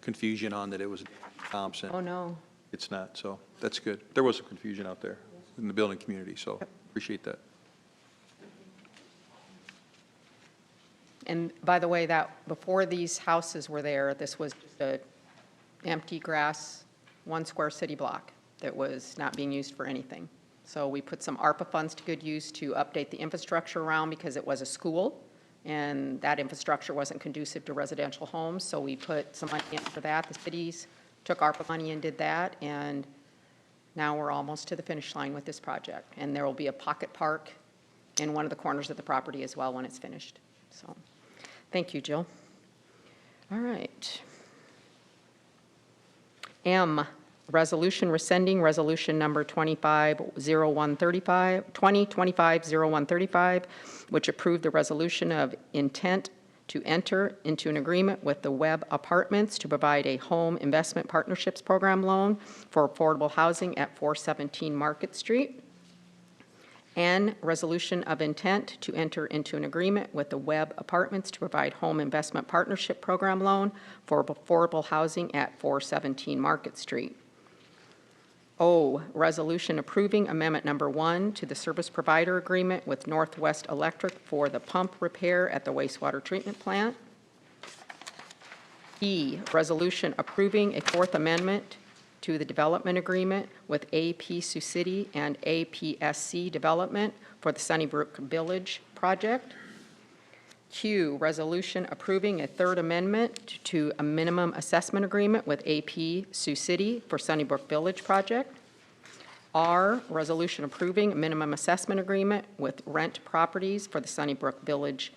Speaker 7: confusion on that it was comps,
Speaker 3: Oh,
Speaker 7: and
Speaker 3: no.
Speaker 7: it's not, so that's good. There was some confusion out there in the building community, so appreciate that.
Speaker 3: And by the way, that before these houses were there, this was just a empty grass, 1 square city block that was not being used for anything. So we put some ARPA funds to good use to update the infrastructure around because it was a school, and that infrastructure wasn't conducive to residential homes. So we put some money in for that. The cities took ARPA money and did that, and now we're almost to the finish line with this project. And there will be a pocket park in one of the corners of the property as well when it's finished. So, thank you, Jill. All right. M, resolution rescinding resolution number 2025-0135, which approved the resolution of intent to enter into an agreement with the Webb Apartments to provide a home investment partnerships program loan for affordable housing at 417 Market Street. N, resolution of intent to enter into an agreement with the Webb Apartments to provide home investment partnership program loan for affordable housing at 417 Market Street. O, resolution approving amendment number 1 to the service provider agreement with Northwest Electric for the pump repair at the wastewater treatment plant. E, resolution approving a 4th amendment to the development agreement with AP Sioux City and APSC Development for the Sunnybrook Village project. Q, resolution approving a third amendment to a minimum assessment agreement with AP Sioux City for Sunnybrook Village project. R, resolution approving a minimum assessment agreement with Rent Properties for the Sunnybrook Village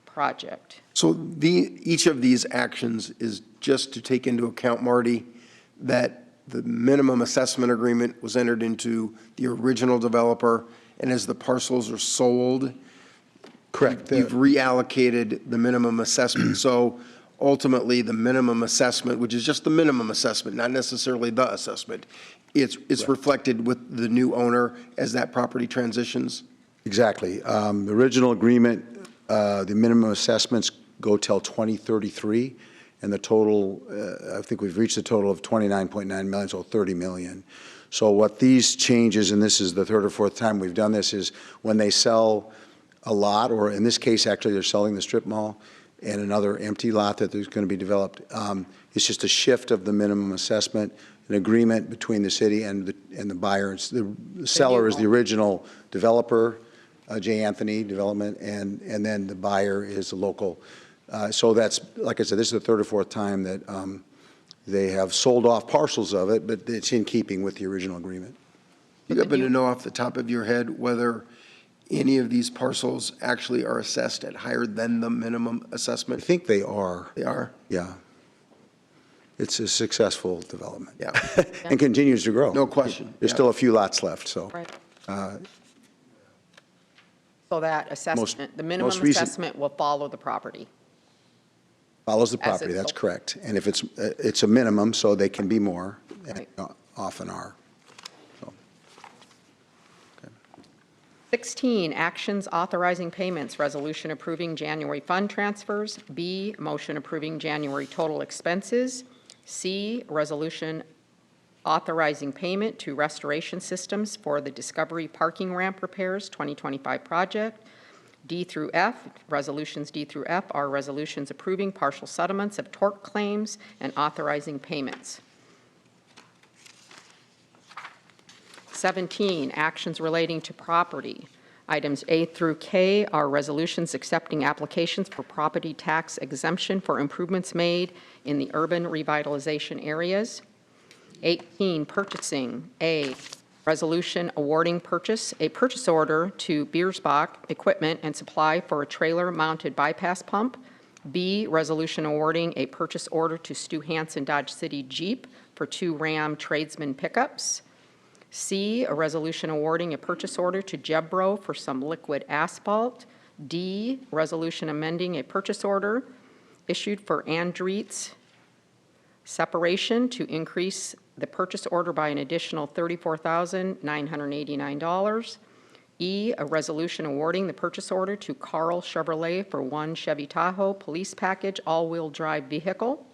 Speaker 3: project.
Speaker 2: So each of these actions is just to take into account, Marty, that the minimum assessment agreement was entered into the original developer, and as the parcels are sold,
Speaker 14: Correct.
Speaker 2: you've reallocated the minimum assessment. So ultimately, the minimum assessment, which is just the minimum assessment, not necessarily the assessment, it's reflected with the new owner as that property transitions?
Speaker 15: Exactly. The original agreement, the minimum assessments go till 2033, and the total, I think we've reached a total of 29.9 million, so 30 million. So what these changes, and this is the third or fourth time we've done this, is when they sell a lot, or in this case, actually, they're selling the strip mall and another empty lot that there's going to be developed. It's just a shift of the minimum assessment, an agreement between the city and the buyer. The seller is the original developer, J. Anthony Development, and then the buyer is the local. So that's, like I said, this is the third or fourth time that they have sold off parcels of it, but it's in keeping with the original agreement.
Speaker 2: Do you happen to know off the top of your head whether any of these parcels actually are assessed at higher than the minimum
Speaker 15: I
Speaker 2: assessment?
Speaker 15: think they are.
Speaker 2: They are?
Speaker 15: Yeah. It's a successful development.
Speaker 2: Yeah.
Speaker 15: And continues to grow.
Speaker 2: No question.
Speaker 15: There's
Speaker 2: Yeah.
Speaker 15: still a few lots left, so.
Speaker 3: Right.
Speaker 15: uh,
Speaker 3: So that assessment, the minimum
Speaker 15: most recent-
Speaker 3: assessment will follow the property.
Speaker 15: Follows the
Speaker 3: As
Speaker 15: property,
Speaker 3: it's
Speaker 15: that's
Speaker 3: sold.
Speaker 15: correct. And if it's a minimum, so they can be more, and
Speaker 3: Right.
Speaker 15: often are. So,
Speaker 3: 16, actions authorizing payments, resolution approving January fund transfers. B, motion approving January total expenses. C, resolution authorizing payment to Restoration Systems for the Discovery Parking Ramp Repairs 2025 project. D through F, resolutions D through F are resolutions approving partial settlements of tort claims and authorizing payments. 17, actions relating to property. Items A through K are resolutions accepting applications for property tax exemption for improvements made in the urban revitalization areas. 18, purchasing. A, resolution awarding a purchase order to Biersbach Equipment and Supply for a trailer-mounted bypass pump. B, resolution awarding a purchase order to Stu Hansen Dodge City Jeep for 2 Ram tradesman pickups. C, a resolution awarding a purchase order to Jebro for some liquid asphalt. D, resolution amending a purchase order issued for Andreets Separation to increase the purchase order by an additional $34,989. E, a resolution awarding the purchase order to Carl Chevrolet for 1 Chevy Tahoe police package all-wheel drive vehicle.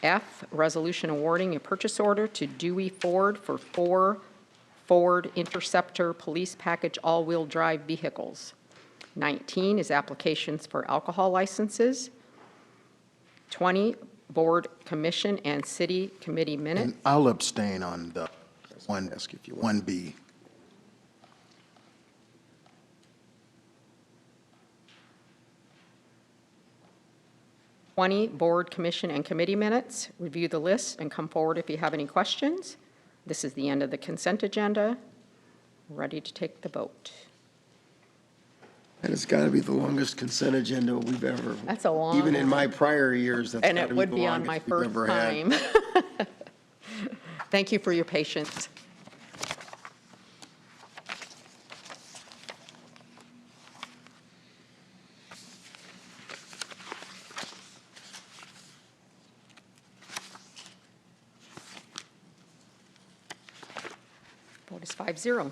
Speaker 3: F, resolution awarding a purchase order to Dewey Ford for 4 Ford Interceptor police package all-wheel drive vehicles. 19 is applications for alcohol licenses. 20, board, commission, and city committee minutes.
Speaker 14: And I'll abstain on the 1B.
Speaker 3: 20, board, commission, and committee minutes. Review the list and come forward if you have any questions. This is the end of the consent agenda. Ready to take the vote.
Speaker 2: That has got to be the longest consent agenda we've ever.
Speaker 3: That's a long
Speaker 2: Even in
Speaker 3: one.
Speaker 2: my prior years, that's
Speaker 3: And
Speaker 2: got
Speaker 3: it
Speaker 2: to be
Speaker 3: would
Speaker 2: the
Speaker 3: be on my
Speaker 2: longest we've
Speaker 3: first
Speaker 2: ever had.
Speaker 3: time. Thank you for your patience. Vote is 5-0,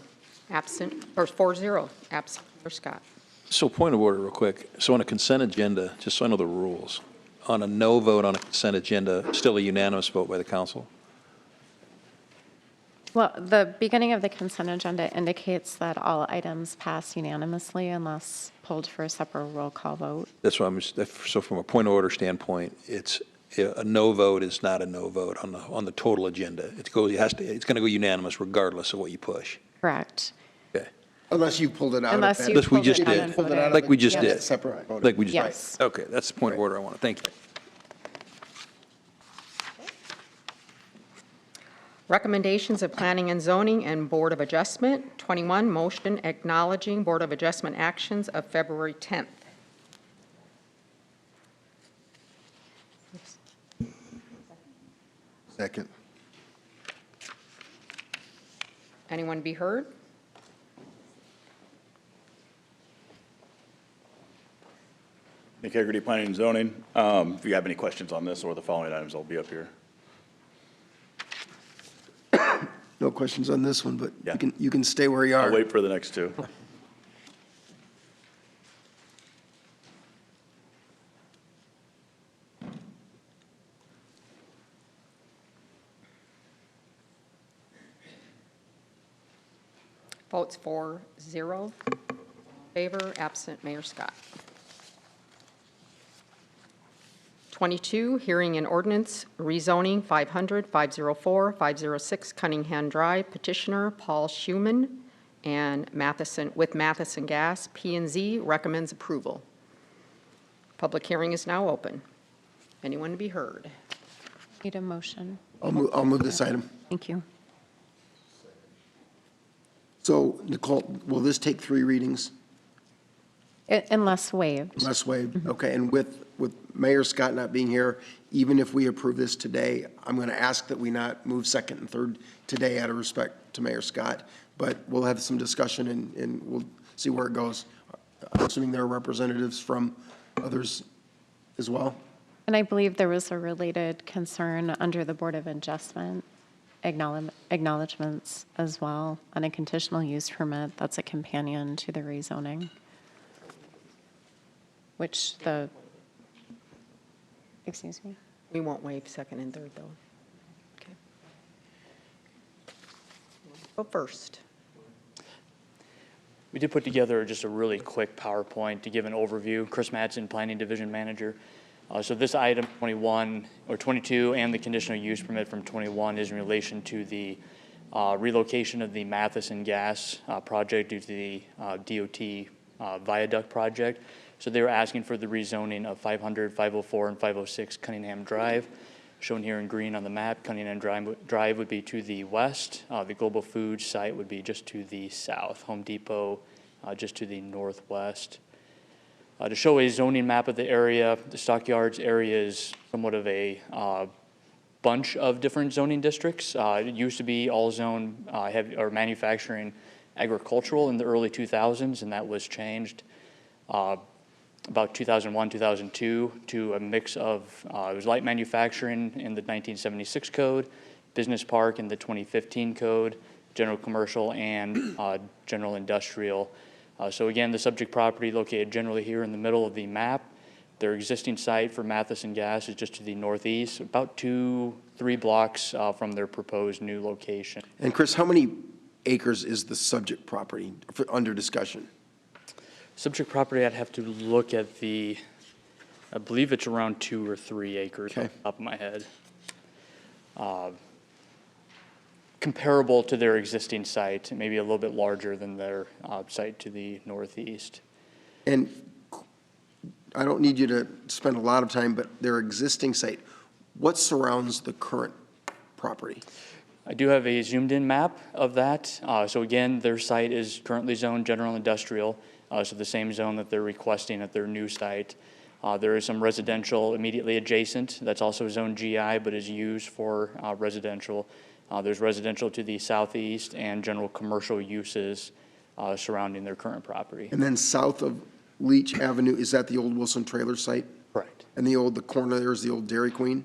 Speaker 3: absent, or 4-0, absent for Scott.
Speaker 7: So point of order real quick. So on a consent agenda, just so I know the rules, on a no vote on a consent agenda, still a unanimous vote by the council?
Speaker 5: Well, the beginning of the consent agenda indicates that all items pass unanimously unless pulled for a separate roll call vote.
Speaker 7: That's what so from a point of order standpoint, it's, a no vote is not a no vote on the total agenda. It's going to go unanimous regardless of what you push.
Speaker 5: Correct.
Speaker 7: Okay.
Speaker 2: Unless you pulled it out. of
Speaker 5: Unless
Speaker 2: that.
Speaker 5: you
Speaker 7: Unless we
Speaker 5: pulled it
Speaker 7: just
Speaker 5: down
Speaker 7: did.
Speaker 5: and
Speaker 2: Pulled it
Speaker 5: voted.
Speaker 2: out of
Speaker 7: Like
Speaker 2: the-
Speaker 7: we just
Speaker 2: yeah,
Speaker 7: did.
Speaker 2: Separate.
Speaker 7: Like we just.
Speaker 5: Yes.
Speaker 7: Okay, that's the point of order I want. Thank you.
Speaker 3: Recommendations of Planning and Zoning and Board of Adjustment. 21, motion acknowledging Board of Adjustment actions of February 10th.
Speaker 2: Second.
Speaker 3: Anyone be heard?
Speaker 16: Integrity Planning and Zoning. If you have any questions on this or the following items, I'll be up here.
Speaker 2: No questions on this one, but
Speaker 16: Yeah.
Speaker 2: you can stay where you
Speaker 16: I'll
Speaker 2: are.
Speaker 16: wait for the next two.
Speaker 3: Votes 4-0. Favor, absent Mayor Scott. 22, hearing and ordinance rezoning 500, 504, 506 Cunningham Drive, petitioner Paul Schuman and Matheson, with Matheson Gas. P&Z recommends approval. Public hearing is now open. Anyone to be heard?
Speaker 5: Need a motion.
Speaker 2: I'll move this item.
Speaker 5: Thank you.
Speaker 2: So Nicole, will this take 3 readings?
Speaker 5: Unless waived.
Speaker 2: Less waived? Okay, and with Mayor Scott not being here, even if we approve this today, I'm going to ask that we not move second and third today out of respect to Mayor Scott, but we'll have some discussion and we'll see where it goes. I'm assuming there are representatives from others as well?
Speaker 5: And I believe there was a related concern under the Board of Adjustment acknowledgements as well on a conditional use permit that's a companion to the rezoning, which the, excuse me?
Speaker 3: We won't waive second and third, though. Okay. Go first.
Speaker 17: We did put together just a really quick PowerPoint to give an overview. Chris Madsen, Planning Division Manager. So this item 21 or 22 and the conditional use permit from 21 is in relation to the relocation of the Matheson Gas project due to the DOT viaduct project. So they were asking for the rezoning of 500, 504, and 506 Cunningham Drive. Shown here in green on the map, Cunningham Drive would be to the west. The Global Foods site would be just to the south. Home Depot just to the northwest. To show a zoning map of the area, the Stockyards area is somewhat of a bunch of different zoning districts. It used to be all zone or manufacturing agricultural in the early 2000s, and that was changed about 2001, 2002 to a mix of, it was light manufacturing in the 1976 code, business park in the 2015 code, general commercial, and general industrial. So again, the subject property located generally here in the middle of the map. Their existing site for Matheson Gas is just to the northeast, about 2-3 blocks from their proposed new location.
Speaker 2: And Chris, how many acres is the subject property under discussion?
Speaker 17: Subject property, I'd have to look at the, I believe it's around 2 or 3 acres off the top of my head. Comparable to their existing site, maybe a little bit larger than their site to the northeast.
Speaker 2: And I don't need you to spend a lot of time, but their existing site, what surrounds the current property?
Speaker 17: I do have a zoomed-in map of that. So again, their site is currently zoned general industrial, so the same zone that they're requesting at their new site. There is some residential immediately adjacent that's also zoned GI, but is used for residential. There's residential to the southeast and general commercial uses surrounding their current property.
Speaker 2: And then south of Leach Avenue, is that the old Wilson Trailer site?
Speaker 17: Correct.
Speaker 2: And the corner there is the old Dairy Queen?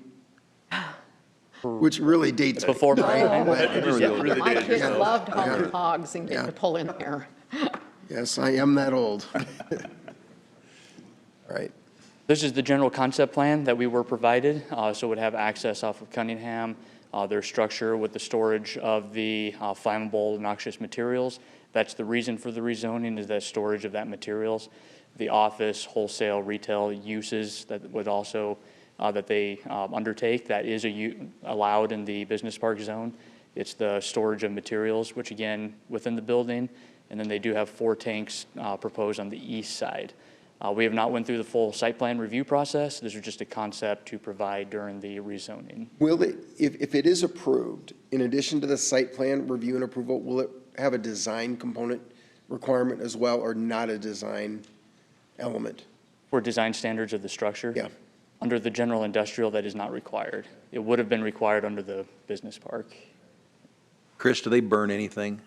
Speaker 2: Which really dates.
Speaker 17: Before my time.
Speaker 3: My kids loved hauling hogs and getting to pull in there.
Speaker 2: Yes, I am that old. All right.
Speaker 17: This is the general concept plan that we were provided, so it would have access off of Cunningham, their structure with the storage of the flammable noxious materials. That's the reason for the rezoning, is that storage of that materials. The office, wholesale, retail uses that would also, that they undertake, that is allowed in the business park zone. It's the storage of materials, which again, within the building, And then they do have 4 tanks proposed on the east side. We have not went through the full site plan review process. This was just a concept to provide during the rezoning.
Speaker 2: Will it, if it is approved, in addition to the site plan review and approval, will it have a design component requirement as well, or not a design element?
Speaker 17: For design standards of the structure?
Speaker 2: Yeah.
Speaker 17: Under the general industrial, that is not required. It would have been required under the business park.
Speaker 7: Chris, do they burn anything?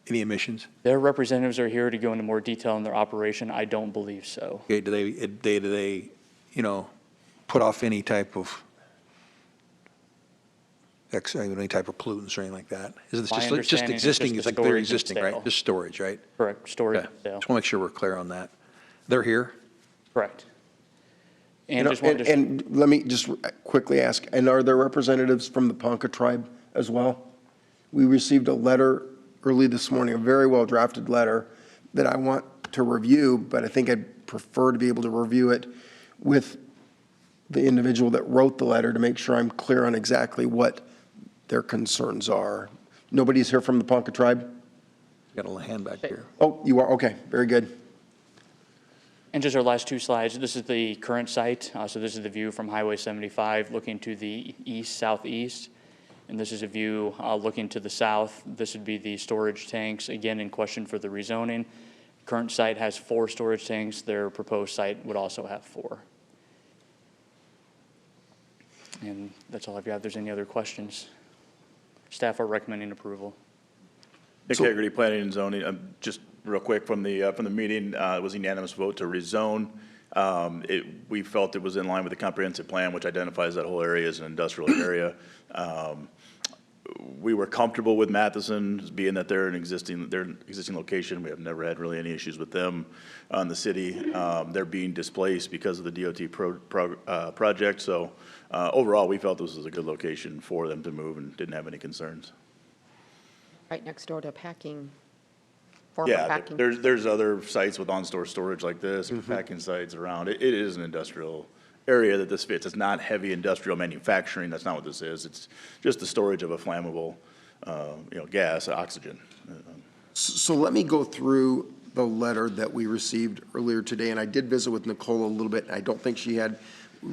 Speaker 7: Any emissions?
Speaker 17: Their representatives are here to go into more detail on their operation. I don't believe so.
Speaker 7: Okay, do they, you know, put off any type of any type of pollutants or anything like that? Is it
Speaker 17: My
Speaker 7: just
Speaker 17: understanding is
Speaker 7: existing?
Speaker 17: just
Speaker 7: It's
Speaker 17: the
Speaker 7: like they're
Speaker 17: storage and
Speaker 7: existing, right?
Speaker 17: sale.
Speaker 7: Just storage, right?
Speaker 17: Correct, storage
Speaker 7: Okay.
Speaker 17: and sale.
Speaker 7: Just want to make sure we're clear on that. They're here?
Speaker 17: Correct.
Speaker 2: You
Speaker 17: And
Speaker 2: know,
Speaker 17: just wanted to.
Speaker 2: and let me just quickly ask, and are there representatives from the Ponca tribe as well? We received a letter early this morning, a very well-drafted letter that I want to review, but I think I'd prefer to be able to review it with the individual that wrote the letter to make sure I'm clear on exactly what their concerns are. Nobody's here from the Ponca tribe?
Speaker 7: Got a hand back here.
Speaker 2: Oh, you are, okay, very good.
Speaker 17: And just our last 2 slides, this is the current site. So this is the view from Highway 75 looking to the east, southeast. And this is a view looking to the south. This would be the storage tanks, again, in question for the rezoning. Current site has 4 storage tanks. Their proposed site would also have 4. And that's all I've got. If there's any other questions, staff are recommending approval.
Speaker 16: Integrity Planning and Zoning, just real quick from the meeting, it was a unanimous vote to rezone. We felt it was in line with the comprehensive plan, which identifies that whole area as an industrial area. We were comfortable with Matheson, being that they're an existing location. We have never had really any issues with them on the city. They're being displaced because of the DOT project. So overall, we felt this was a good location for them to move and didn't have any concerns.
Speaker 3: Right next door to packing, former
Speaker 16: Yeah,
Speaker 3: packing.
Speaker 16: there's other sites with on-store storage like this, or packing sites around. It is an industrial area that this fits. It's not heavy industrial manufacturing. That's not what this is. It's just the storage of a flammable, gas, oxygen.
Speaker 2: So let me go through the letter that we received earlier today, and I did visit with Nicole a little bit. I don't think she had,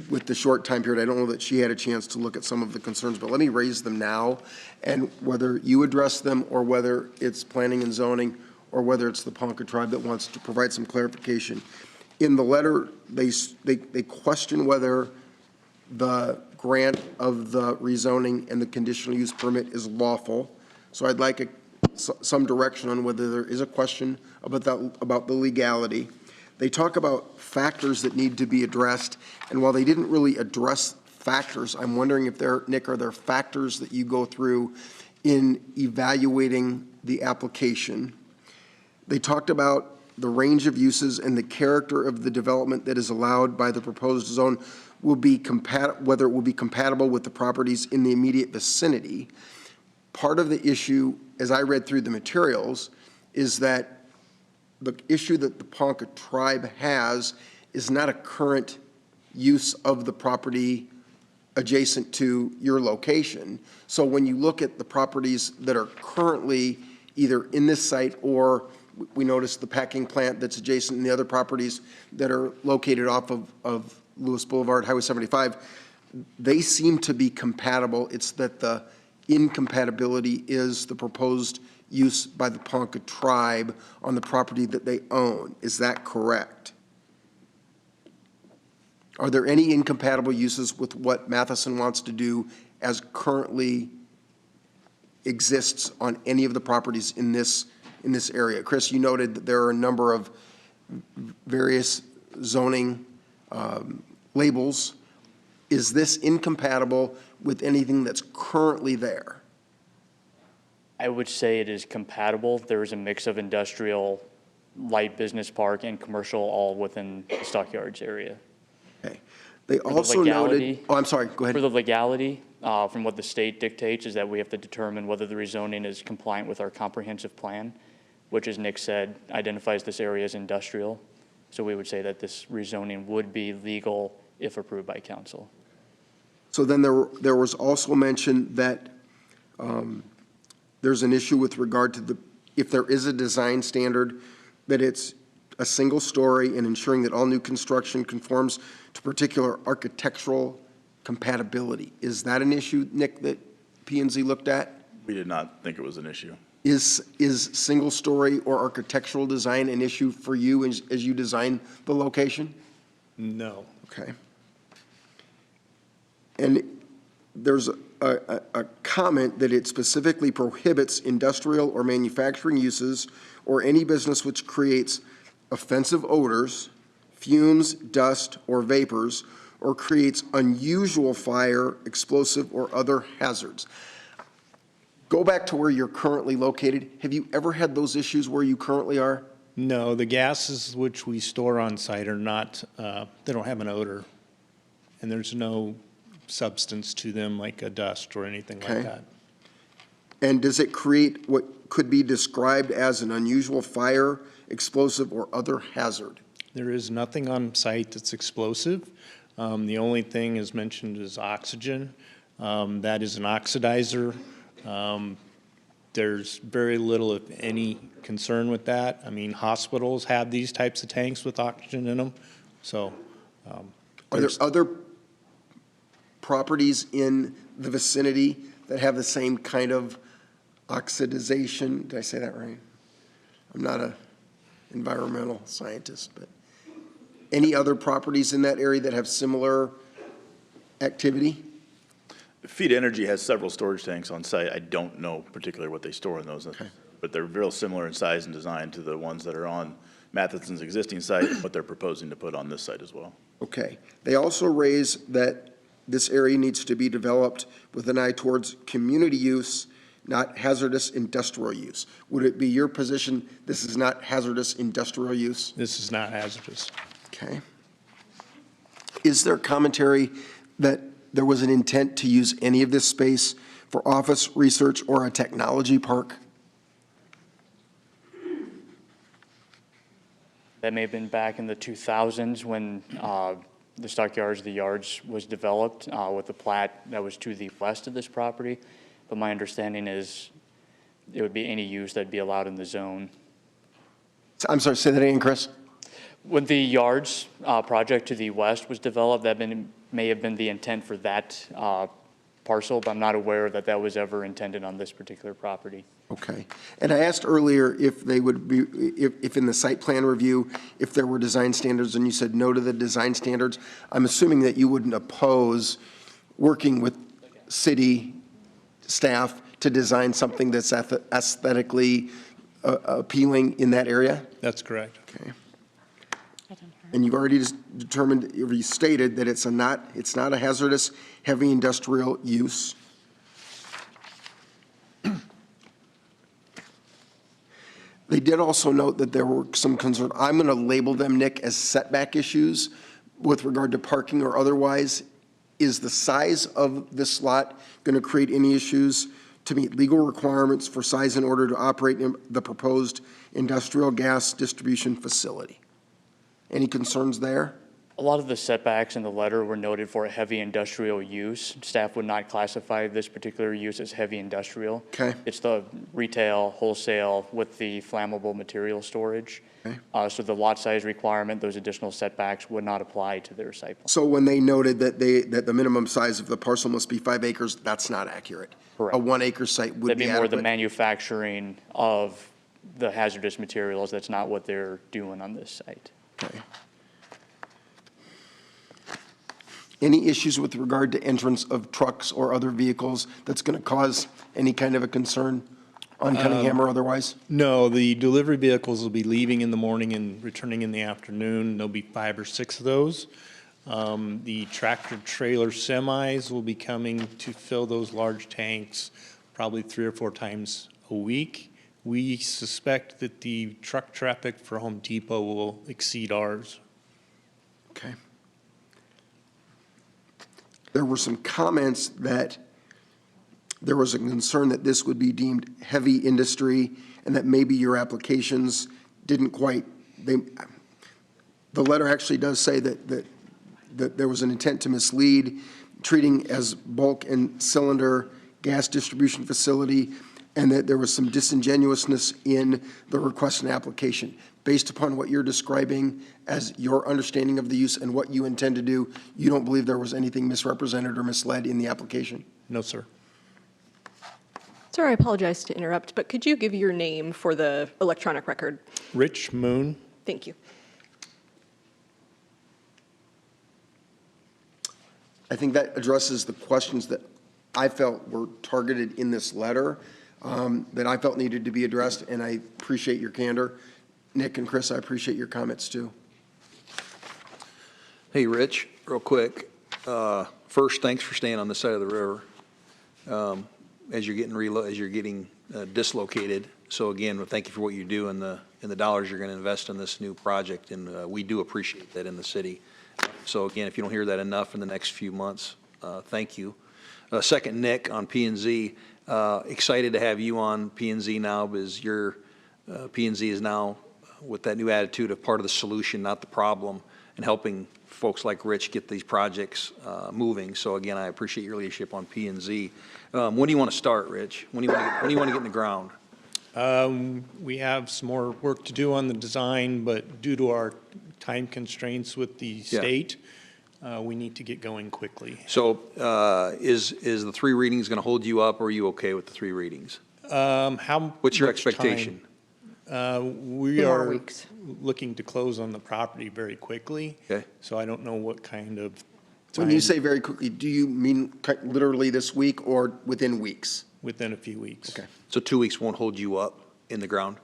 Speaker 2: with the short time period, I don't know that she had a chance to look at some of the concerns, but let me raise them now, and whether you address them or whether it's planning and zoning or whether it's the Ponca tribe that wants to provide some clarification. In the letter, they question whether the grant of the rezoning and the conditional use permit is lawful. So I'd like some direction on whether there is a question about the legality. They talk about factors that need to be addressed, and while they didn't really address factors, I'm wondering if Nick, are there factors that you go through in evaluating the application? They talked about the range of uses and the character of the development that is allowed by the proposed zone will be whether it will be compatible with the properties in the immediate vicinity. Part of the issue, as I read through the materials, is that the issue that the Ponca tribe has is not a current use of the property adjacent to your location. So when you look at the properties that are currently either in this site, or we noticed the packing plant that's adjacent and the other properties that are located off of Lewis Boulevard, Highway 75, they seem to be compatible. It's that the incompatibility is the proposed use by the Ponca tribe on the property that they own. Is that correct? Are there any incompatible uses with what Matheson wants to do as currently exists on any of the properties in this area? Chris, you noted that there are a number of various zoning labels. Is this incompatible with anything that's currently there?
Speaker 17: I would say it is compatible. There is a mix of industrial, light business park, and commercial all within the Stockyards area.
Speaker 2: Okay. They also noted, oh, I'm sorry, go ahead.
Speaker 17: For the legality, from what the state dictates, is that we have to determine whether the rezoning is compliant with our comprehensive plan, which, as Nick said, identifies this area as industrial. So we would say that this rezoning would be legal if approved by council.
Speaker 2: So then there was also mention that there's an issue with regard to if there is a design standard, that it's a single story and ensuring that all new construction conforms to particular architectural compatibility. Is that an issue, Nick, that P&Z looked at?
Speaker 16: We did not think it was an issue.
Speaker 2: Is single story or architectural design an issue for you as you design the location?
Speaker 8: No.
Speaker 2: Okay. And there's a comment that it specifically prohibits industrial or manufacturing uses or any business which creates offensive odors, fumes, dust, or vapors, or creates unusual fire, explosive, or other hazards. Go back to where you're currently located. Have you ever had those issues where you currently are?
Speaker 18: No, the gases which we store on site are not, they don't have an odor, and there's no substance to them like a dust or anything like that.
Speaker 2: And does it create what could be described as an unusual fire, explosive, or other hazard?
Speaker 18: There is nothing on site that's explosive. The only thing is mentioned is oxygen. That is an oxidizer. There's very little, if any, concern with that. I mean, hospitals have these types of tanks with oxygen in them, so.
Speaker 2: Are there other properties in the vicinity that have the same kind of oxidization? Did I say that right? I'm not an environmental scientist, but any other properties in that area that have similar activity?
Speaker 16: Feed Energy has several storage tanks on site. I don't know particularly what they store in those, but they're real similar in size and design to the ones that are on Matheson's existing site, what they're proposing to put on this site as well.
Speaker 2: Okay. They also raise that this area needs to be developed with an eye towards community use, not hazardous industrial use. Would it be your position this is not hazardous industrial use?
Speaker 18: This is not hazardous.
Speaker 2: Okay. Is there commentary that there was an intent to use any of this space for office, research, or a technology park?
Speaker 17: That may have been back in the 2000s when the Stockyards, the Yards was developed with the plat that was to the west of this property. But my understanding is it would be any use that'd be allowed in the zone.
Speaker 2: I'm sorry, say that again, Chris.
Speaker 17: When the Yards project to the west was developed, that may have been the intent for that parcel, but I'm not aware that that was ever intended on this particular property.
Speaker 2: Okay. And I asked earlier if they would be, if in the site plan review, if there were design standards, and you said no to the design standards. I'm assuming that you wouldn't oppose working with city staff to design something that's aesthetically appealing in that area?
Speaker 18: That's correct.
Speaker 2: Okay. And you've already determined, or you stated that it's not a hazardous heavy industrial use. They did also note that there were some concerns. I'm going to label them, Nick, as setback issues with regard to parking or otherwise. Is the size of this lot going to create any issues to meet legal requirements for size in order to operate in the proposed industrial gas distribution facility? Any concerns there?
Speaker 17: A lot of the setbacks in the letter were noted for a heavy industrial use. Staff would not classify this particular use as heavy industrial.
Speaker 2: Okay.
Speaker 17: It's the retail, wholesale with the flammable material storage.
Speaker 2: Okay.
Speaker 17: So the lot size requirement, those additional setbacks would not apply to their site plan.
Speaker 2: So when they noted that the minimum size of the parcel must be 5 acres, that's not accurate?
Speaker 17: Correct.
Speaker 2: A 1 acre site would
Speaker 17: That'd
Speaker 2: be
Speaker 17: be more the
Speaker 2: adequate?
Speaker 17: manufacturing of the hazardous materials. That's not what they're doing on this site.
Speaker 2: Okay. Any issues with regard to entrance of trucks or other vehicles that's going to cause any kind of a concern on Cunningham or otherwise?
Speaker 18: No, the delivery vehicles will be leaving in the morning and returning in the afternoon. There'll be 5 or 6 of those. The tractor trailer semis will be coming to fill those large tanks probably 3 or 4 times a week. We suspect that the truck traffic for Home Depot will exceed ours.
Speaker 2: Okay. There were some comments that there was a concern that this would be deemed heavy industry and that maybe your applications didn't quite, the letter actually does say that there was an intent to mislead, treating as bulk and cylinder gas distribution facility. and that there was some disingenuousness in the request and application. Based upon what you're describing as your understanding of the use and what you intend to do, you don't believe there was anything misrepresented or misled in the application?
Speaker 18: No, sir.
Speaker 11: Sir, I apologize to interrupt, but could you give your name for the electronic record?
Speaker 18: Rich Moon.
Speaker 11: Thank you.
Speaker 2: I think that addresses the questions that I felt were targeted in this letter, that I felt needed to be addressed, and I appreciate your candor. Nick and Chris, I appreciate your comments too.
Speaker 7: Hey, Rich, real quick. First, thanks for staying on this side of the river as you're getting dislocated. So again, thank you for what you do and the dollars you're going to invest in this new project, and we do appreciate that in the city. So again, if you don't hear that enough in the next few months, thank you. Second, Nick, on P&Z, excited to have you on P&Z now, because your P&Z is now, with that new attitude, of part of the solution, not the problem, and helping folks like Rich get these projects moving. So again, I appreciate your leadership on P&Z. When do you want to start, Rich? When do you want to get in the ground?
Speaker 18: We have some more work to do on the design, but due to our time constraints with the state, we need to get going quickly.
Speaker 7: So is the 3 readings going to hold you up, or are you okay with the 3 readings? What's your expectation?
Speaker 18: We are looking to close on the property very quickly.
Speaker 2: Okay.
Speaker 18: So I don't know what kind of
Speaker 2: When you say very quickly, do you mean literally this week or within weeks?
Speaker 18: Within a few weeks.
Speaker 2: Okay.
Speaker 7: So 2 weeks won't hold you up in the ground?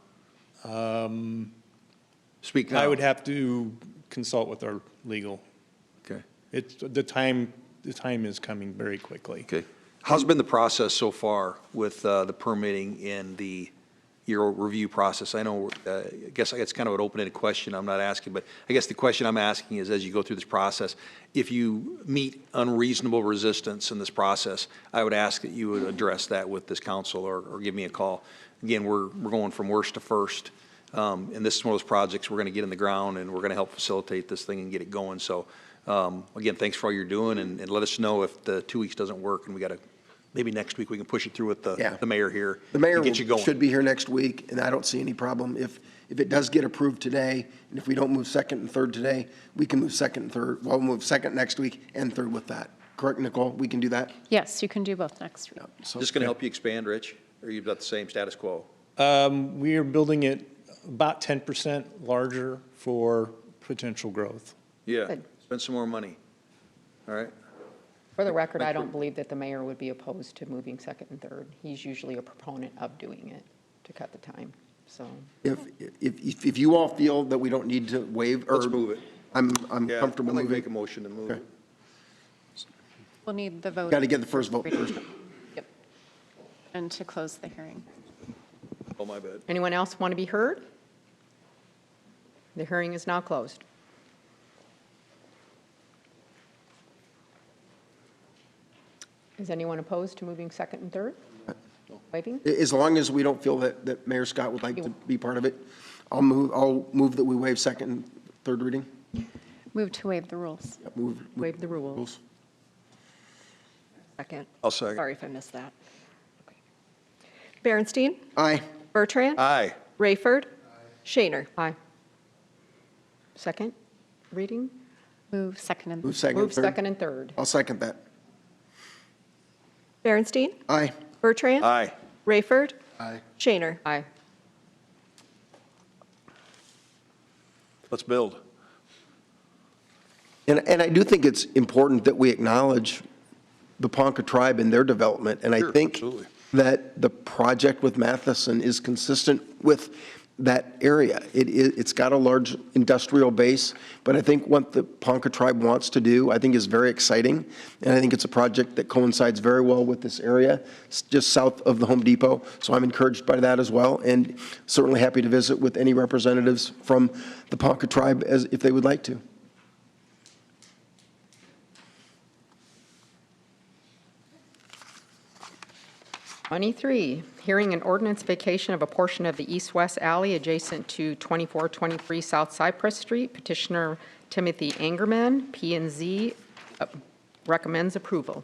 Speaker 7: Speak now.
Speaker 18: I would have to consult with our legal.
Speaker 7: Okay.
Speaker 18: The time is coming very quickly.
Speaker 7: Okay. How's been the process so far with the permitting and your review process? I know, I guess it's kind of an open-ended question I'm not asking, but I guess the question I'm asking is, as you go through this process, if you meet unreasonable resistance in this process, I would ask that you would address that with this council or give me a call. Again, we're going from worst to first, and this is one of those projects we're going to get in the ground, and we're going to help facilitate this thing and get it going. So, again, thanks for all you're doing, and let us know if the 2 weeks doesn't work, and we got to, maybe next week we can push it through with the mayor here.
Speaker 2: The mayor
Speaker 7: and get you going.
Speaker 2: should be here next week, and I don't see any problem. If it does get approved today, and if we don't move second and third today, we can move second and third. Well, we'll move second next week and third with that. Correct, Nicole? We can do that?
Speaker 5: Yes, you can do both next week.
Speaker 2: So,
Speaker 7: Is this going to help you expand, Rich, or you've got the same status quo?
Speaker 18: We are building it about 10% larger for potential growth.
Speaker 7: Yeah,
Speaker 3: Good.
Speaker 7: spend some more money. All right?
Speaker 3: For the record, I don't believe that the mayor would be opposed to moving second and third. He's usually a proponent of doing it to cut the time, so.
Speaker 2: If you all feel that we don't need to waive, or.
Speaker 7: Let's move it.
Speaker 2: I'm comfortable
Speaker 7: I'd like to
Speaker 2: moving.
Speaker 7: make a motion to move
Speaker 2: Okay.
Speaker 7: it.
Speaker 5: We'll need the vote.
Speaker 2: Got to get the first vote first.
Speaker 3: Yep.
Speaker 5: And to close the hearing.
Speaker 7: Oh, my bad.
Speaker 3: Anyone else want to be heard? The hearing is now closed. Is anyone opposed to moving second and third? Waiving?
Speaker 2: As long as we don't feel that Mayor Scott would like to be part of it, I'll move that we waive second and third reading.
Speaker 5: Move to waive the rules.
Speaker 3: Waive the rules.
Speaker 11: Second.
Speaker 7: I'll second.
Speaker 11: Sorry if I missed that. Berenstein?
Speaker 2: Aye.
Speaker 11: Bertrand?
Speaker 7: Aye.
Speaker 11: Rayford? Shaner?
Speaker 3: Aye. Second reading?
Speaker 5: Move second and
Speaker 2: Move second
Speaker 3: Move
Speaker 2: and third.
Speaker 3: second and third.
Speaker 2: I'll second that.
Speaker 11: Berenstein?
Speaker 2: Aye.
Speaker 11: Bertrand?
Speaker 7: Aye.
Speaker 11: Rayford?
Speaker 14: Aye.
Speaker 11: Shaner?
Speaker 3: Aye.
Speaker 7: Let's build.
Speaker 2: And I do think it's important that we acknowledge the Ponca tribe and their development. And I
Speaker 7: Sure,
Speaker 2: think
Speaker 7: absolutely.
Speaker 2: that the project with Matheson is consistent with that area. It's got a large industrial base, but I think what the Ponca tribe wants to do, I think is very exciting. And I think it's a project that coincides very well with this area, it's just south of the Home Depot. So I'm encouraged by that as well, and certainly happy to visit with any representatives from the Ponca tribe if they would like to.
Speaker 3: '23, hearing an ordinance vacation of a portion of the east-west alley adjacent to 2423 South Cypress Street. Petitioner Timothy Angerman, P&Z, recommends approval.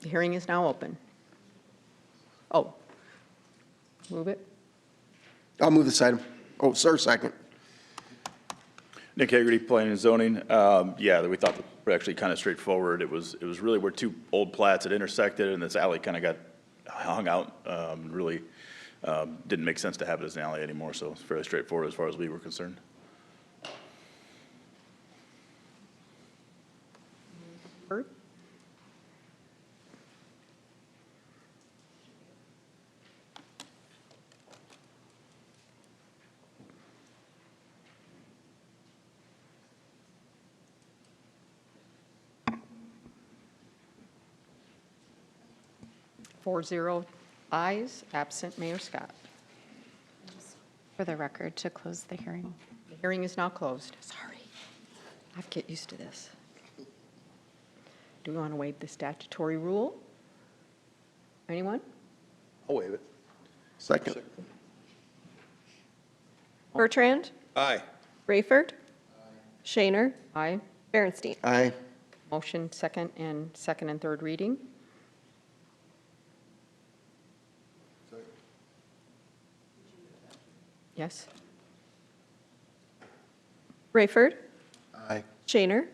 Speaker 3: The hearing is now open. Oh, move it.
Speaker 2: I'll move this item. Oh, sir, second.
Speaker 16: Nick Hagerty, Planning and Zoning. Yeah, we thought that were actually kind of straightforward. It was really where two old plats had intersected and this alley kind of got hung out. Really didn't make sense to have it as an alley anymore, so it's fairly straightforward as far as we were concerned.
Speaker 3: Bert? Four zero ayes, absent Mayor Scott.
Speaker 5: For the record, to close the hearing.
Speaker 3: The hearing is now closed. Sorry. I have to get used to this. Do we want to waive the statutory rule? Anyone?
Speaker 7: I'll waive it.
Speaker 2: Second.
Speaker 11: Bertrand.
Speaker 7: Aye.
Speaker 11: Rayford. Shaner.
Speaker 3: Aye.
Speaker 11: Berenstein.
Speaker 2: Aye.
Speaker 3: Motion second and third reading. Yes.
Speaker 11: Rayford.
Speaker 2: Aye.
Speaker 11: Shaner.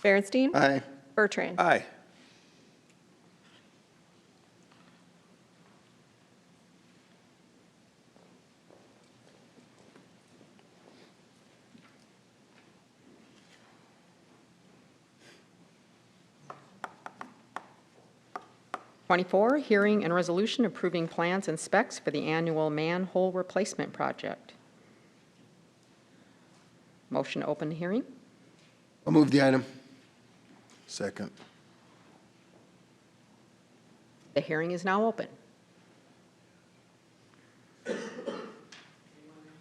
Speaker 11: Berenstein.
Speaker 2: Aye.
Speaker 11: Bertrand.
Speaker 7: Aye.
Speaker 3: '24, hearing and resolution approving plans and specs for the annual manhole replacement project. Motion to open the hearing.
Speaker 2: I'll move the item. Second.
Speaker 3: The hearing is now open.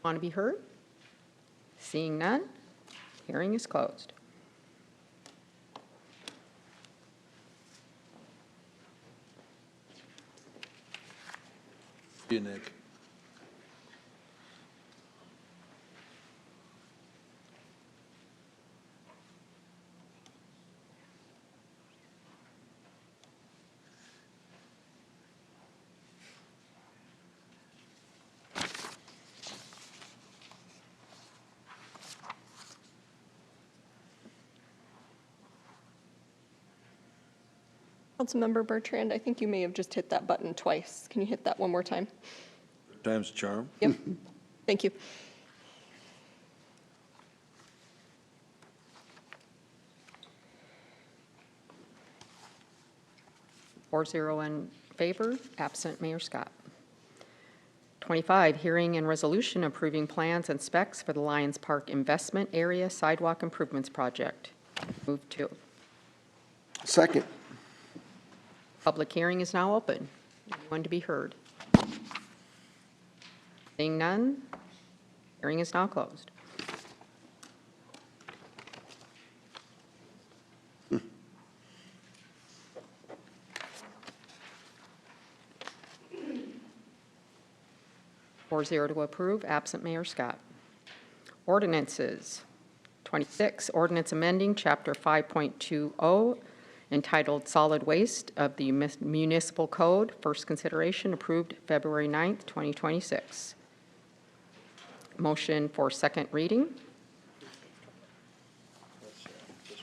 Speaker 3: Want to be heard? Seeing none, hearing is closed.
Speaker 7: See you, Nick.
Speaker 11: Councilmember Bertrand, I think you may have just hit that button twice. Can you hit that one more time?
Speaker 7: Time's a charm.
Speaker 11: Yep. Thank you.
Speaker 3: Four zero in favor, absent Mayor Scott. 25, hearing and resolution approving plans and specs for the Lions Park Investment Area Sidewalk Improvements Project. Move to.
Speaker 2: Second.
Speaker 3: Public hearing is now open. Anyone to be heard? Seeing none, hearing is now closed. Four zero to approve, absent Mayor Scott. Ordinances. 26, ordinance amending Chapter 5.20 entitled Solid Waste of the Municipal Code. First consideration approved February 9th, 2026. Motion for second reading.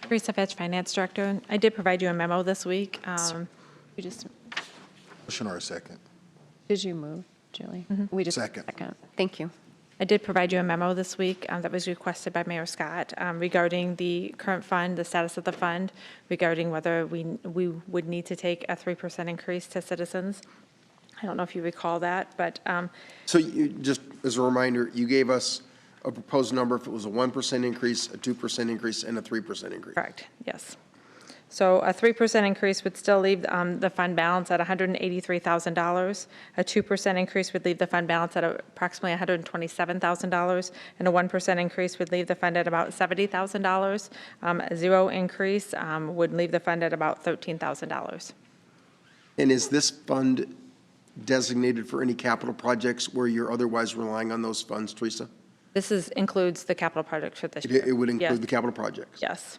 Speaker 13: Teresa Fitch, Finance Director. I did provide you a memo this week. You just,
Speaker 14: Motion or a second?
Speaker 5: Did you move, Julie? We just
Speaker 14: Second.
Speaker 5: Thank you.
Speaker 13: I did provide you a memo this week that was requested by Mayor Scott regarding the current fund, the status of the fund, regarding whether we would need to take a 3% increase to citizens. I don't know if you recall that, but
Speaker 2: So you, just as a reminder, you gave us a proposed number if it was a 1% increase, a 2% increase, and a 3% increase.
Speaker 13: correct, yes. So a 3% increase would still leave the fund balance at $183,000. A 2% increase would leave the fund balance at approximately $127,000, and a 1% increase would leave the fund at about $70,000. A 0 increase would leave the fund at about $13,000.
Speaker 2: And is this fund designated for any capital projects where you're otherwise relying on those funds, Teresa?
Speaker 13: This includes the capital project for this year.
Speaker 2: It would
Speaker 13: Yes.
Speaker 2: include the capital projects?
Speaker 13: Yes.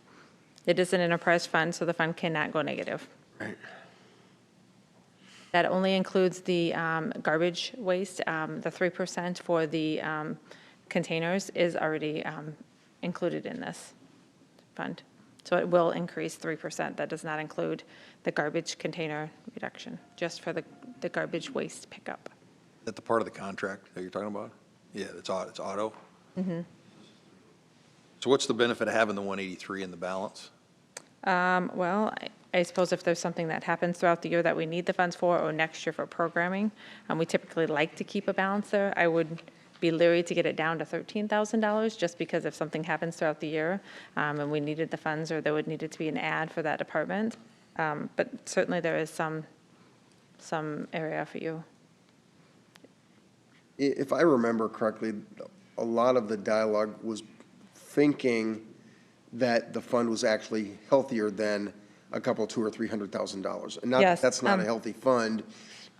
Speaker 13: It is an enterprise fund, so the fund cannot go negative.
Speaker 2: Right.
Speaker 13: That only includes the garbage waste. The 3% for the containers is already included in this fund. So it will increase 3%. That does not include the garbage container reduction, just for the garbage waste pickup.
Speaker 7: Is that the part of the contract that you're talking about? Yeah, it's auto.
Speaker 13: Mm-hmm.
Speaker 7: So what's the benefit of having the 183 in the balance?
Speaker 13: Well, I suppose if there's something that happens throughout the year that we need the funds for, or next year for programming, we typically like to keep a balance there. I would be leery to get it down to $13,000, just because if something happens throughout the year, and we needed the funds, or there would needed to be an ad for that department. But certainly there is some area for you.
Speaker 2: If I remember correctly, a lot of the dialogue was thinking that the fund was actually healthier than a couple, $200,000 or $300,000. And not,
Speaker 13: Yes,
Speaker 2: that's not a healthy fund,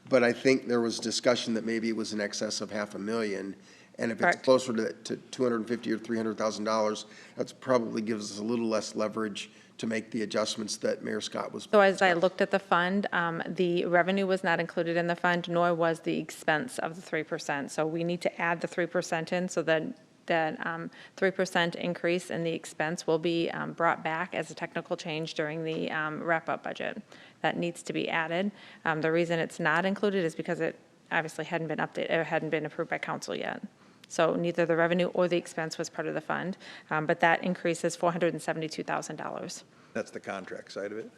Speaker 2: but I think there was discussion that maybe it was in excess of $500,000. And if it's
Speaker 13: Correct.
Speaker 2: closer to $250,000 or $300,000, that's probably gives us a little less leverage to make the adjustments that Mayor Scott was.
Speaker 13: So as I looked at the fund, the revenue was not included in the fund, nor was the expense of the 3%. So we need to add the 3% in, so that 3% increase in the expense will be brought back as a technical change during the wrap-up budget. That needs to be added. The reason it's not included is because it obviously hadn't been updated, or hadn't been approved by council yet. So neither the revenue or the expense was part of the fund, but that increase is $472,000.
Speaker 7: That's the contract side of it?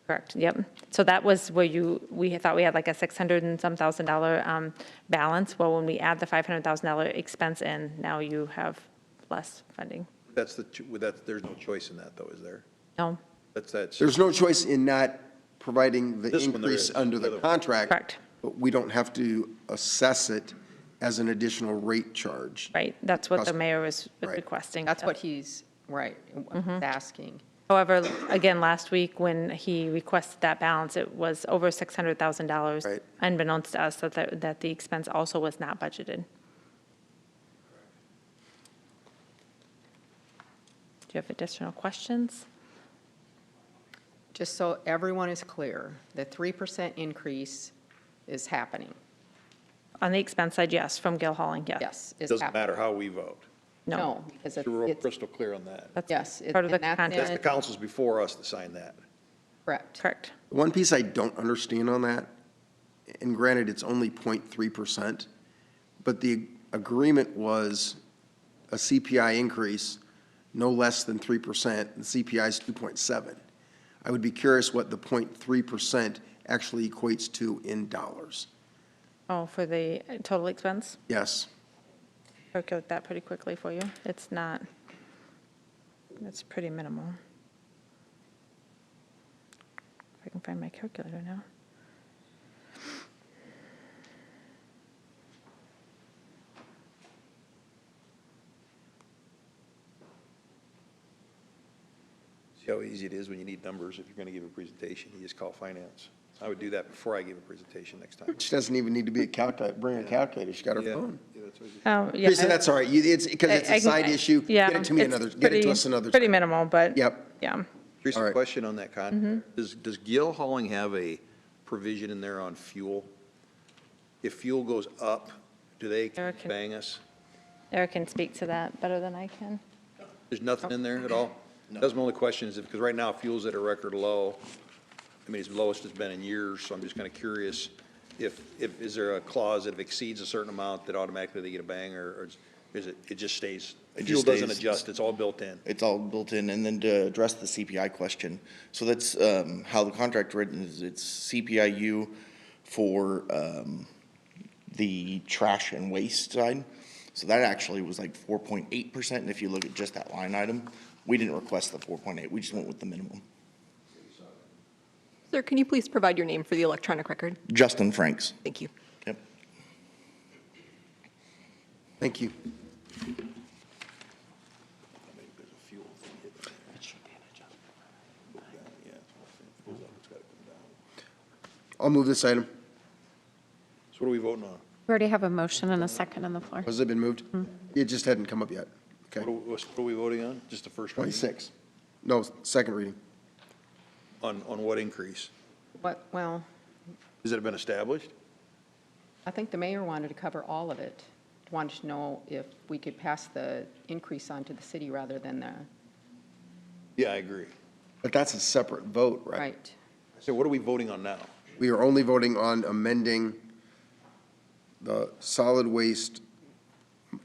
Speaker 13: Correct, yep. So that was where we thought we had like a $600 and some thousand balance. Well, when we add the $500,000 expense in, now you have less funding.
Speaker 7: There's no choice in that, though, is there?
Speaker 13: No.
Speaker 2: There's no choice in not providing the
Speaker 7: This one there
Speaker 2: increase
Speaker 7: is.
Speaker 2: under the contract.
Speaker 13: Correct.
Speaker 2: But we don't have to assess it as an additional rate charge.
Speaker 13: Right, that's what the mayor was
Speaker 2: Right.
Speaker 13: requesting.
Speaker 3: That's what he's, right, asking.
Speaker 13: However, again, last week, when he requested that balance, it was over $600,000,
Speaker 2: Right.
Speaker 13: unbeknownst to us, that the expense also was not budgeted. Do you have additional questions?
Speaker 3: Just so everyone is clear, the 3% increase is happening.
Speaker 13: On the expense side, yes, from Gil Hauling, yes.
Speaker 3: Yes, it's
Speaker 7: Doesn't
Speaker 3: happening.
Speaker 7: matter how we vote.
Speaker 3: No, because
Speaker 7: You're real
Speaker 3: it's,
Speaker 7: crystal clear on that.
Speaker 13: That's
Speaker 3: yes.
Speaker 13: part of the
Speaker 3: and that's
Speaker 13: contract.
Speaker 7: That's the councils before us that signed that.
Speaker 3: Correct.
Speaker 13: Correct.
Speaker 2: One piece I don't understand on that, and granted, it's only 0.3%, but the agreement was a CPI increase no less than 3%, and CPI is 2.7. I would be curious what the 0.3% actually equates to in dollars.
Speaker 13: Oh, for the total expense?
Speaker 2: Yes.
Speaker 13: Calculate that pretty quickly for you. It's not, it's pretty minimal. If I can find my calculator now.
Speaker 7: See how easy it is when you need numbers, if you're going to give a presentation, you just call finance. I would do that before I give a presentation next time.
Speaker 2: She doesn't even need to be a calculator, bring a calculator, she's got her
Speaker 7: Yeah.
Speaker 2: phone.
Speaker 7: Yeah, that's what you-
Speaker 13: Oh, yeah.
Speaker 2: Teresa, that's all right, it's, because it's
Speaker 13: I
Speaker 2: a
Speaker 13: can-
Speaker 2: side issue,
Speaker 13: yeah,
Speaker 2: get it to me
Speaker 13: it's
Speaker 2: another, get it to us another.
Speaker 13: Pretty minimal, but.
Speaker 2: Yep.
Speaker 13: Yeah.
Speaker 7: Teresa,
Speaker 2: All right.
Speaker 7: question on that contract. Does Gil Hauling have a provision in there on fuel? If fuel goes up, do they
Speaker 13: Eric can-
Speaker 7: bang us?
Speaker 13: Eric can speak to that better than I can.
Speaker 7: There's nothing in there at all? That's my only question, is because right now fuel's at a record low. I mean, it's the lowest it's been in years, so I'm just kind of curious is there a clause that if it exceeds a certain amount that automatically they get a bang, or is it just stays?
Speaker 19: It
Speaker 7: Fuel
Speaker 19: just
Speaker 7: doesn't
Speaker 19: stays.
Speaker 7: adjust, it's all built in.
Speaker 19: It's all built in. And then to address the CPI question, so that's how the contract written is, it's CPIU for the trash and waste side. So that actually was like 4.8%, and if you look at just that line item, we didn't request the 4.8, we just went with the minimum.
Speaker 11: Sir, can you please provide your name for the electronic record?
Speaker 19: Justin Franks.
Speaker 11: Thank you.
Speaker 19: Yep.
Speaker 2: Thank you. I'll move this item.
Speaker 7: So what are we voting on?
Speaker 5: We already have a motion and a second on the floor.
Speaker 2: Has it been moved? It just hadn't come up yet. Okay.
Speaker 7: What are we voting on? Just the first reading?
Speaker 2: 26. No, second reading.
Speaker 7: On what increase?
Speaker 3: Well,
Speaker 7: Has it been established?
Speaker 3: I think the mayor wanted to cover all of it, wanted to know if we could pass the increase on to the city rather than the,
Speaker 7: Yeah, I agree.
Speaker 2: But that's a separate vote, right?
Speaker 3: right.
Speaker 7: So what are we voting on now?
Speaker 2: We are only voting on amending the solid waste,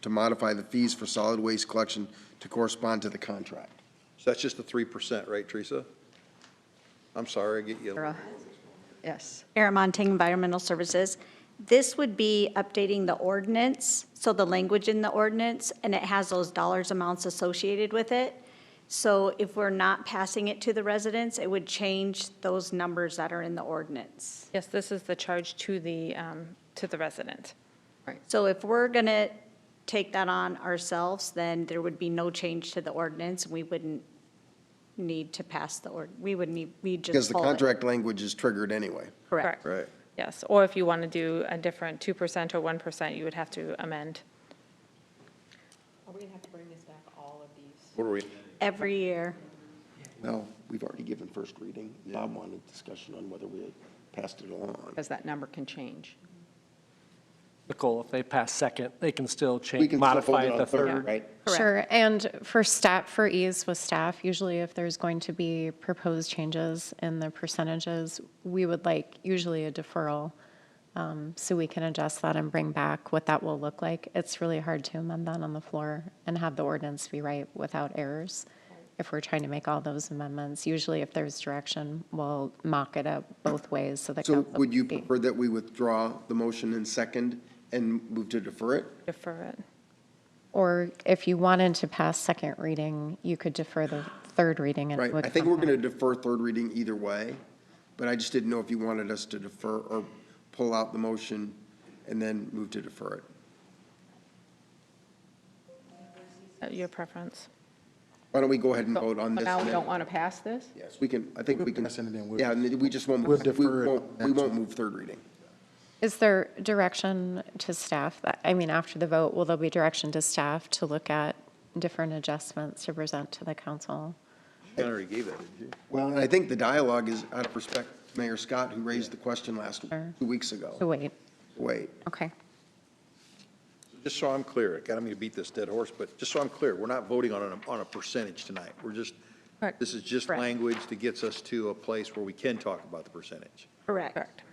Speaker 2: to modify the fees for solid waste collection to correspond to the contract.
Speaker 7: So that's just the 3%, right, Teresa? I'm sorry, I get you.
Speaker 3: Yes.
Speaker 20: Montang Environmental Services. This would be updating the ordinance, so the language in the ordinance, and it has those dollars amounts associated with it. So if we're not passing it to the residents, it would change those numbers that are in the ordinance.
Speaker 13: Yes, this is the charge to the resident.
Speaker 20: So if we're going to take that on ourselves, then there would be no change to the ordinance. We wouldn't need to pass we would need, we just
Speaker 2: Because the
Speaker 20: pull it.
Speaker 2: contract language is triggered anyway.
Speaker 20: Correct.
Speaker 2: Right.
Speaker 13: Yes, or if you want to do a different 2% or 1%, you would have to amend.
Speaker 11: Are we going to have to bring this back, all of these?
Speaker 7: What are we?
Speaker 20: Every year.
Speaker 2: Well, we've already given first reading. Bob wanted discussion on whether we had passed it along.
Speaker 3: Because that number can change.
Speaker 8: Nicole, if they pass second, they can still
Speaker 2: We
Speaker 8: change,
Speaker 2: can still
Speaker 8: modify
Speaker 2: hold it
Speaker 8: it
Speaker 2: on
Speaker 8: to
Speaker 2: third,
Speaker 8: third.
Speaker 2: right?
Speaker 5: Sure, and for staff, for ease with staff, usually if there's going to be proposed changes in the percentages, we would like usually a deferral, so we can adjust that and bring back what that will look like. It's really hard to amend that on the floor and have the ordinance be right without errors if we're trying to make all those amendments. Usually if there's direction, we'll mock it up both ways so that.
Speaker 2: So would you prefer that we withdraw the motion in second and move to defer it?
Speaker 13: Defer it.
Speaker 5: Or if you wanted to pass second reading, you could defer the third reading. And it
Speaker 2: Right,
Speaker 5: would
Speaker 2: I think
Speaker 5: come
Speaker 2: we're going
Speaker 5: back.
Speaker 2: to defer third reading either way, but I just didn't know if you wanted us to defer or pull out the motion and then move to defer it.
Speaker 13: Your preference.
Speaker 2: Why don't we go ahead and vote on
Speaker 3: So
Speaker 2: this?
Speaker 3: now we
Speaker 2: and then-
Speaker 3: don't want to pass this?
Speaker 2: Yes, we can, I think we can,
Speaker 14: Pass it and then we'll-
Speaker 2: yeah, and we just won't,
Speaker 14: We'll
Speaker 2: we
Speaker 14: defer it
Speaker 2: won't, we
Speaker 14: next
Speaker 2: won't
Speaker 14: one.
Speaker 2: move third reading.
Speaker 5: Is there direction to staff, I mean, after the vote, will there be direction to staff to look at different adjustments to present to the council?
Speaker 7: I already gave that, did you?
Speaker 2: Well, and I think the dialogue is out of respect, Mayor Scott, who raised the question
Speaker 5: Sure.
Speaker 2: 2 weeks ago.
Speaker 5: To wait,
Speaker 2: Wait,
Speaker 5: okay.
Speaker 7: Just so I'm clear, I don't mean to beat this dead horse, but just so I'm clear, we're not voting on a percentage tonight. We're just,
Speaker 13: Correct.
Speaker 7: this is just
Speaker 13: Correct.
Speaker 7: language that gets us to a place where we can talk about the percentage.
Speaker 20: Correct.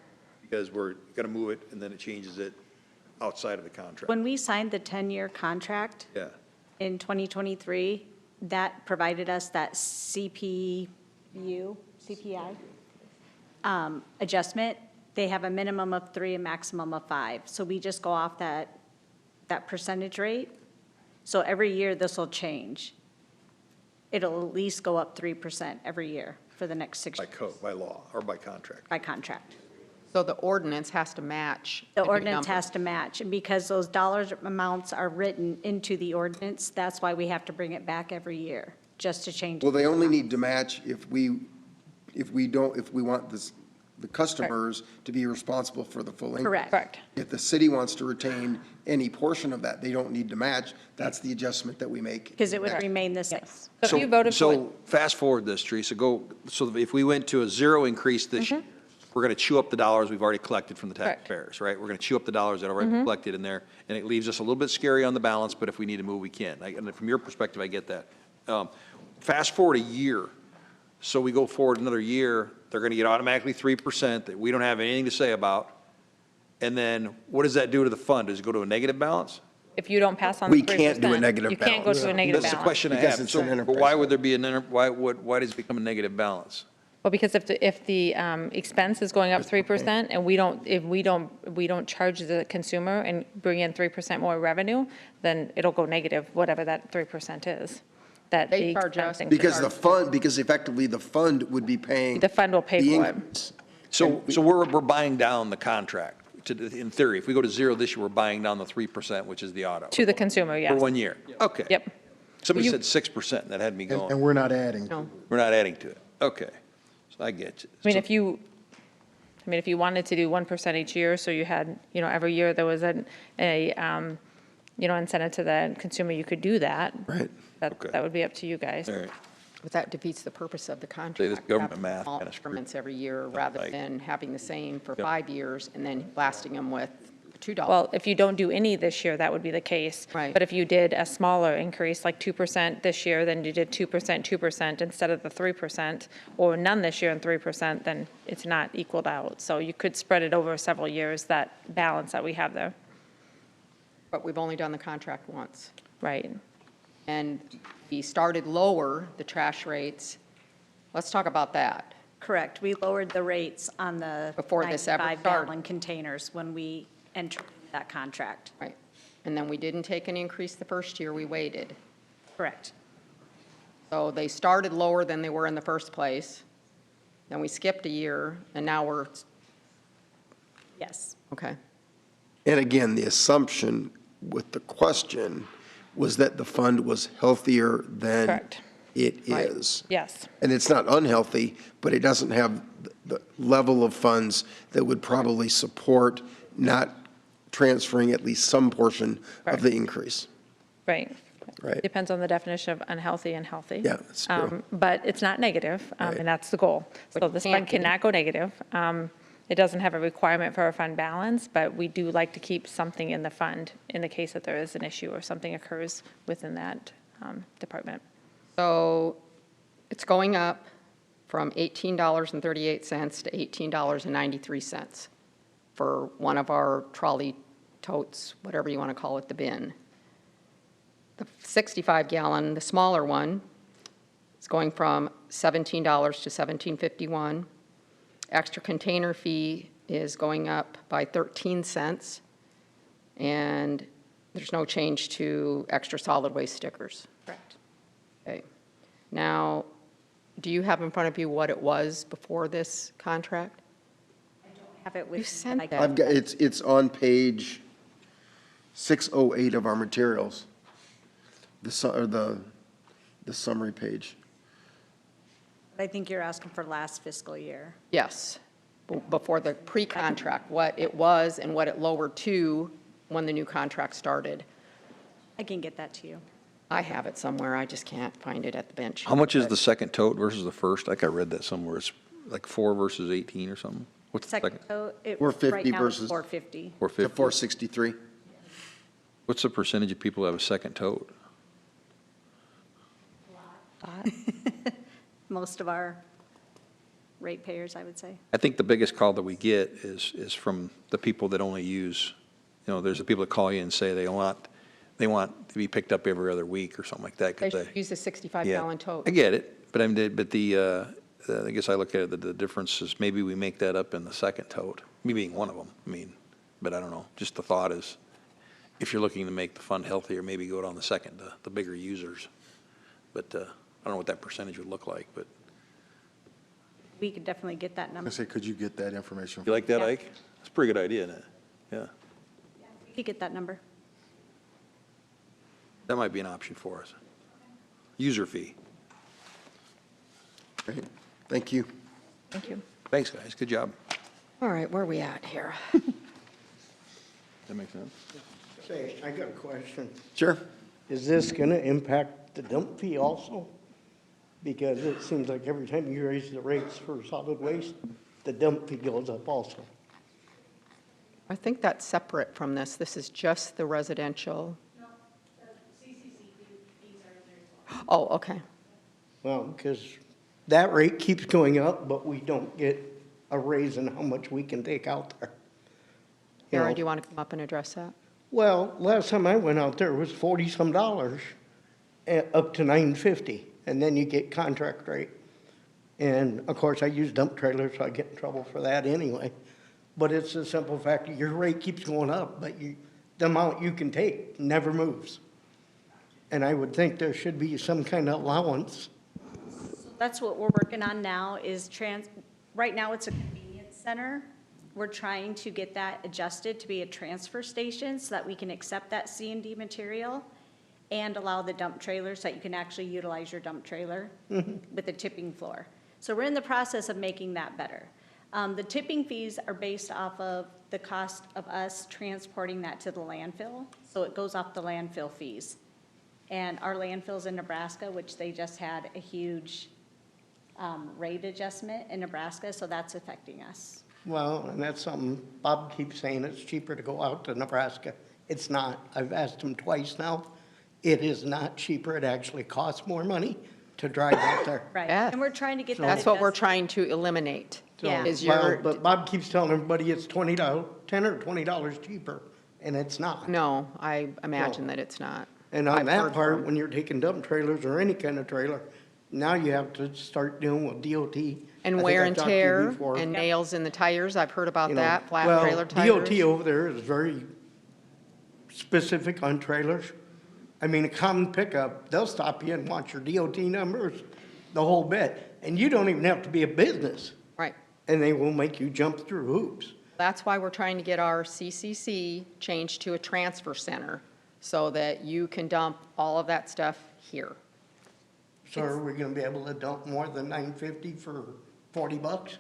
Speaker 7: Because we're going to move it, and then it changes it outside of the contract.
Speaker 20: When we signed the 10-year contract
Speaker 7: Yeah.
Speaker 20: in 2023, that provided us that CPI adjustment. They have a minimum of 3, a maximum of 5. So we just go off that percentage rate. So every year, this will change. It'll at least go up 3% every year for the next 6
Speaker 7: By
Speaker 20: years
Speaker 7: code, by law, or by contract.
Speaker 20: by contract.
Speaker 3: So the ordinance has to match.
Speaker 20: The
Speaker 3: new
Speaker 20: ordinance
Speaker 3: number.
Speaker 20: has to match, and because those dollar amounts are written into the ordinance, that's why we have to bring it back every year, just to change.
Speaker 2: well, they only need to match if we want the customers to be responsible for the full increase.
Speaker 20: Correct.
Speaker 2: If the city wants to retain any portion of that, they don't need to match. That's the adjustment that we make.
Speaker 20: Because it would remain the same.
Speaker 13: So if you voted for
Speaker 7: So fast forward this, Teresa, so if we went to a zero increase this year, we're going to chew up the dollars we've already collected from the
Speaker 13: Correct.
Speaker 7: taxpayers, right? We're going to chew up the dollars that are already collected in there, and it leaves us a little bit scary on the balance, but if we need to move, we can. And from your perspective, I get that. Fast forward a year, so we go forward another year, they're going to get automatically 3% that we don't have anything to say about. And then what does that do to the fund? Does it go to a negative balance?
Speaker 13: if you don't pass on the
Speaker 2: We
Speaker 13: 3%.
Speaker 2: can't do a negative
Speaker 13: You can't go
Speaker 2: balance.
Speaker 13: to a negative
Speaker 7: That's
Speaker 13: balance.
Speaker 7: the question I
Speaker 2: Because
Speaker 7: have.
Speaker 2: it's
Speaker 7: So,
Speaker 2: an
Speaker 7: but
Speaker 2: enterprise
Speaker 7: why would there be why does it become a negative balance?
Speaker 13: Well, because if the expense is going up 3% and if we don't charge the consumer and bring in 3% more revenue, then it'll go negative, whatever that 3% is. That
Speaker 3: They
Speaker 13: the
Speaker 3: charge
Speaker 13: expense
Speaker 3: us.
Speaker 13: increase.
Speaker 2: Because effectively the fund would be paying.
Speaker 13: The fund will pay
Speaker 2: the
Speaker 13: for it.
Speaker 2: increase.
Speaker 7: So we're buying down the contract. In theory, if we go to zero this year, we're buying down the 3%, which is the auto.
Speaker 13: To the consumer, yes.
Speaker 7: For 1 year. Okay.
Speaker 13: Yep.
Speaker 7: Somebody
Speaker 13: You-
Speaker 7: said 6%, and that had me
Speaker 14: And
Speaker 7: going.
Speaker 14: we're not adding.
Speaker 13: No.
Speaker 7: We're not adding to it. Okay. So I get you.
Speaker 13: I mean,
Speaker 7: So-
Speaker 13: if you wanted to do 1% each year, so you had, every year there was a incentive to the consumer, you could do that.
Speaker 2: Right.
Speaker 13: That would be up to you guys.
Speaker 7: All right.
Speaker 3: But that defeats the purpose of the contract.
Speaker 7: This government
Speaker 3: having
Speaker 7: math
Speaker 3: small
Speaker 7: kinda screws
Speaker 3: increments every year rather
Speaker 7: like-
Speaker 3: than having the same for
Speaker 7: Yep.
Speaker 3: 5 years and then blasting them with $2.
Speaker 13: Well, if you don't do any this year, that would be the case.
Speaker 3: Right.
Speaker 13: But if you did a smaller increase, like 2% this year, then you did 2% instead of the 3%, or none this year and 3%, then it's not equaled out. So you could spread it over several years, that balance that we have there.
Speaker 3: But we've only done the contract once.
Speaker 13: Right.
Speaker 3: And we started lower the trash rates. Let's talk about that.
Speaker 20: Correct. We lowered the rates on the
Speaker 3: Before this ever started.
Speaker 20: 95-gallon containers when we entered that contract.
Speaker 3: Right. And then we didn't take an increase the first year, we waited.
Speaker 20: Correct.
Speaker 3: So they started lower than they were in the first place. Then we skipped a year, and now we're,
Speaker 20: Yes.
Speaker 3: okay.
Speaker 2: And again, the assumption with the question was that the fund was healthier than
Speaker 13: Correct.
Speaker 2: it
Speaker 3: Right.
Speaker 2: is.
Speaker 13: Yes.
Speaker 2: And it's not unhealthy, but it doesn't have the level of funds that would probably support not transferring at least some portion of the increase.
Speaker 13: Right.
Speaker 2: Right.
Speaker 13: Depends on the definition of unhealthy and healthy.
Speaker 2: Yeah, that's true.
Speaker 13: But it's not negative,
Speaker 2: Right.
Speaker 13: and that's the goal. So this
Speaker 3: can't
Speaker 13: fund
Speaker 3: be.
Speaker 13: cannot go negative. It doesn't have a requirement for a fund balance, but we do like to keep something in the fund in the case that there is an issue or something occurs within that department.
Speaker 3: So it's going up from $18.38 to $18.93 for one of our trolley totes, whatever you want to call it, the bin. The 65-gallon, the smaller one, is going from $17 to $17.51. Extra container fee is going up by 13 cents, and there's no change to extra solid waste stickers.
Speaker 20: Correct.
Speaker 3: Okay. Now, do you have in front of you what it was before this contract?
Speaker 20: Have it with.
Speaker 3: You sent
Speaker 20: I-
Speaker 3: that.
Speaker 2: I've got, it's on page 608 of our materials, the summary page.
Speaker 20: I think you're asking for last fiscal year.
Speaker 3: Yes, before the pre-contract, what it was and what it lowered to when the new contract started.
Speaker 20: I can get that to you.
Speaker 3: I have it somewhere, I just can't find it at the bench.
Speaker 7: How much is
Speaker 3: But
Speaker 7: the second tote versus the first? I think I read that somewhere. It's like 4 versus 18 or something. What's the
Speaker 20: Second,
Speaker 7: second?
Speaker 20: so it,
Speaker 2: 450
Speaker 20: right now it's
Speaker 2: versus-
Speaker 20: 450.
Speaker 2: To
Speaker 7: 450.
Speaker 2: 463.
Speaker 7: What's the percentage of people who have a second tote?
Speaker 20: Most of our ratepayers, I would say.
Speaker 7: I think the biggest call that we get is from the people that only use, there's the people that call you and say they want to be picked up every other week or something like that. 'cause
Speaker 3: They should use a 65-gallon
Speaker 7: Yeah,
Speaker 3: tote.
Speaker 7: I get it, but I guess I look at it, the difference is maybe we make that up in the second tote, me being one of them, but I don't know. Just the thought is, if you're looking to make the fund healthier, maybe go down the second, the bigger users. But I don't know what that percentage would look like, but.
Speaker 20: We could definitely get that
Speaker 14: I
Speaker 20: number.
Speaker 14: say, could you get that information?
Speaker 7: You like that,
Speaker 20: Yeah.
Speaker 7: Ike? That's a pretty good idea, isn't it? Yeah,
Speaker 20: We could get that number.
Speaker 7: that might be an option for us. User fee.
Speaker 2: Great, thank you.
Speaker 3: Thank you.
Speaker 7: Thanks, guys, good job.
Speaker 3: All right, where are we at here?
Speaker 7: That makes sense?
Speaker 21: Say, I got a question.
Speaker 2: Sure.
Speaker 21: Is this going to impact the dump fee also? Because it seems like every time you raise the rates for solid waste, the dump fee goes up also.
Speaker 3: I think that's separate from this. This is just the residential. Oh, okay.
Speaker 21: Well, because that rate keeps going up, but we don't get a raise in how much we can take out there. You
Speaker 3: Aaron,
Speaker 21: know,
Speaker 3: do you want to come up and address that?
Speaker 21: Well, last time I went out there, it was $40-some, up to $9.50, and then you get contract rate. And of course, I use dump trailers, so I get in trouble for that anyway. But it's a simple fact, your rate keeps going up, but the amount you can take never moves. And I would think there should be some kind of allowance.
Speaker 20: That's what we're working on now is right now it's a convenience center. We're trying to get that adjusted to be a transfer station so that we can accept that C&D material and allow the dump trailers so that you can actually utilize your dump trailer with the tipping floor. So we're in the process of making that better. The tipping fees are based off of the cost of us transporting that to the landfill. So it goes off the landfill fees. And our landfills in Nebraska, which they just had a huge rate adjustment in Nebraska, so that's affecting us.
Speaker 21: Well, and that's something Bob keeps saying, it's cheaper to go out to Nebraska. It's not. I've asked him twice now. It is not cheaper. It actually costs more money to drive out there.
Speaker 20: Right,
Speaker 3: Yeah.
Speaker 20: and we're trying to get that
Speaker 3: That's what we're
Speaker 20: adjusted.
Speaker 3: trying to eliminate.
Speaker 21: So,
Speaker 20: Yeah.
Speaker 3: Is
Speaker 21: well,
Speaker 3: your,
Speaker 21: but Bob keeps telling everybody it's $10 or $20 cheaper, and it's not.
Speaker 3: no, I imagine that it's not.
Speaker 21: And on
Speaker 3: I've
Speaker 21: that
Speaker 3: heard
Speaker 21: part,
Speaker 3: from-
Speaker 21: when you're taking dump trailers or any kind of trailer, now you have to start dealing with DOT. I
Speaker 3: And
Speaker 21: think
Speaker 3: wear
Speaker 21: I
Speaker 3: and
Speaker 21: talked to you
Speaker 3: tear
Speaker 21: before.
Speaker 3: and nails in the tires, I've heard about
Speaker 21: You know,
Speaker 3: that, flat
Speaker 21: well,
Speaker 3: trailer tires.
Speaker 21: DOT over there is very specific on trailers. I mean, a common pickup, they'll stop you and want your DOT numbers, the whole bit. And you don't even have to be a business,
Speaker 3: Right.
Speaker 21: and they will make you jump through hoops.
Speaker 3: That's why we're trying to get our CCC changed to a transfer center so that you can dump all of that stuff here.
Speaker 21: So are we gonna be able to dump more than $9.50 for $40?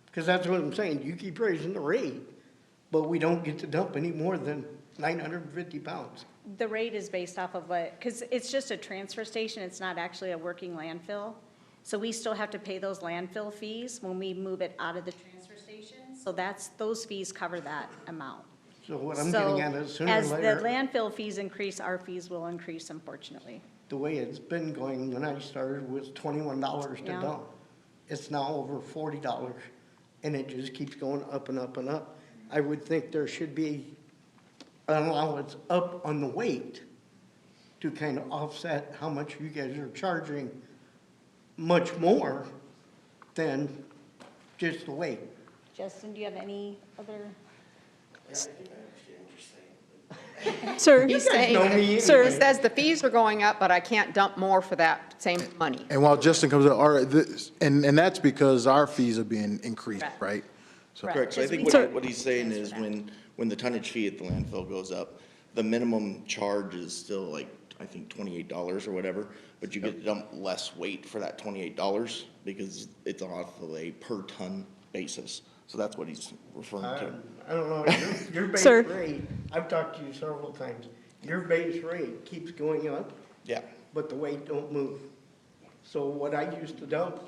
Speaker 21: Because that's what I'm saying, you keep raising the rate, but we don't get to dump any more than 950 pounds.
Speaker 20: The rate is based off of what, because it's just a transfer station, it's not actually a working landfill. So we still have to pay those landfill fees when we move it out of the transfer station. So those fees cover that amount.
Speaker 21: So what I'm getting at is sooner or
Speaker 20: As the
Speaker 21: later,
Speaker 20: landfill fees increase, our fees will increase, unfortunately.
Speaker 21: the way it's been going when I started was $21 to
Speaker 20: Yeah.
Speaker 21: dump. It's now over $40, and it just keeps going up and up and up. I would think there should be an allowance up on the weight to kind of offset how much you guys are charging, much more than just the weight.
Speaker 20: Justin, do you have any other?
Speaker 11: Sir,
Speaker 3: He's
Speaker 21: know me
Speaker 3: saying,
Speaker 21: anyway.
Speaker 3: he says the fees are going up, but I can't dump more for that same money.
Speaker 14: And while Justin comes up, all right, and that's because our fees are being increased,
Speaker 20: Correct.
Speaker 14: right? So
Speaker 19: Correct, so I think
Speaker 11: Sir-
Speaker 19: what he's saying is when the tonnage fee at the landfill goes up, the minimum charge is still like, I think $28 or whatever, but you get to dump less weight for that $28 because it's off of a per ton basis. So that's what he's referring to.
Speaker 21: I don't know, your base
Speaker 11: Sir.
Speaker 21: rate, I've talked to you several times, your base rate keeps going up,
Speaker 19: Yeah,
Speaker 21: but the weight don't move. So what I used to dump,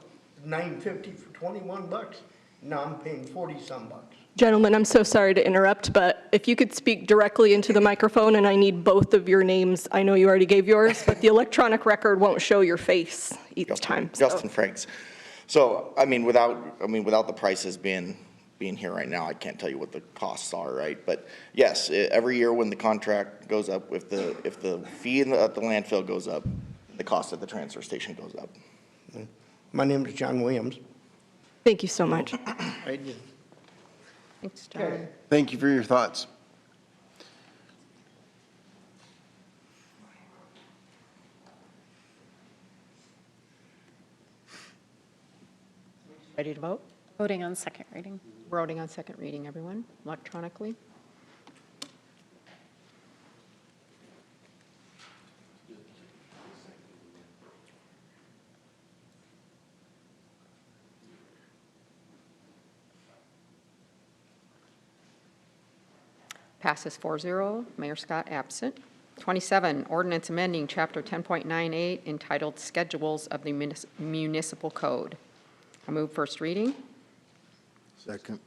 Speaker 21: $9.50 for $21, now I'm paying 40-some bucks.
Speaker 11: Gentlemen, I'm so sorry to interrupt, but if you could speak directly into the microphone, and I need both of your names. I know you already gave yours, but the electronic record won't show your face each time. so-
Speaker 19: Justin Franks. So, I mean, without the prices being here right now, I can't tell you what the costs are, right? But yes, every year when the contract goes up, if the fee at the landfill goes up, the cost at the transfer station goes up.
Speaker 21: My name is John Williams.
Speaker 11: Thank you so much.
Speaker 21: I did.
Speaker 3: Thanks, John.
Speaker 2: Thank you for your thoughts.
Speaker 3: Ready to vote?
Speaker 5: Voting on second reading.
Speaker 3: Voting on second reading, everyone, electronically. Passes 4-0, Mayor Scott absent. 27, ordinance amending Chapter 10.98 entitled Schedules of the Municipal Code. I move first reading.
Speaker 14: Second.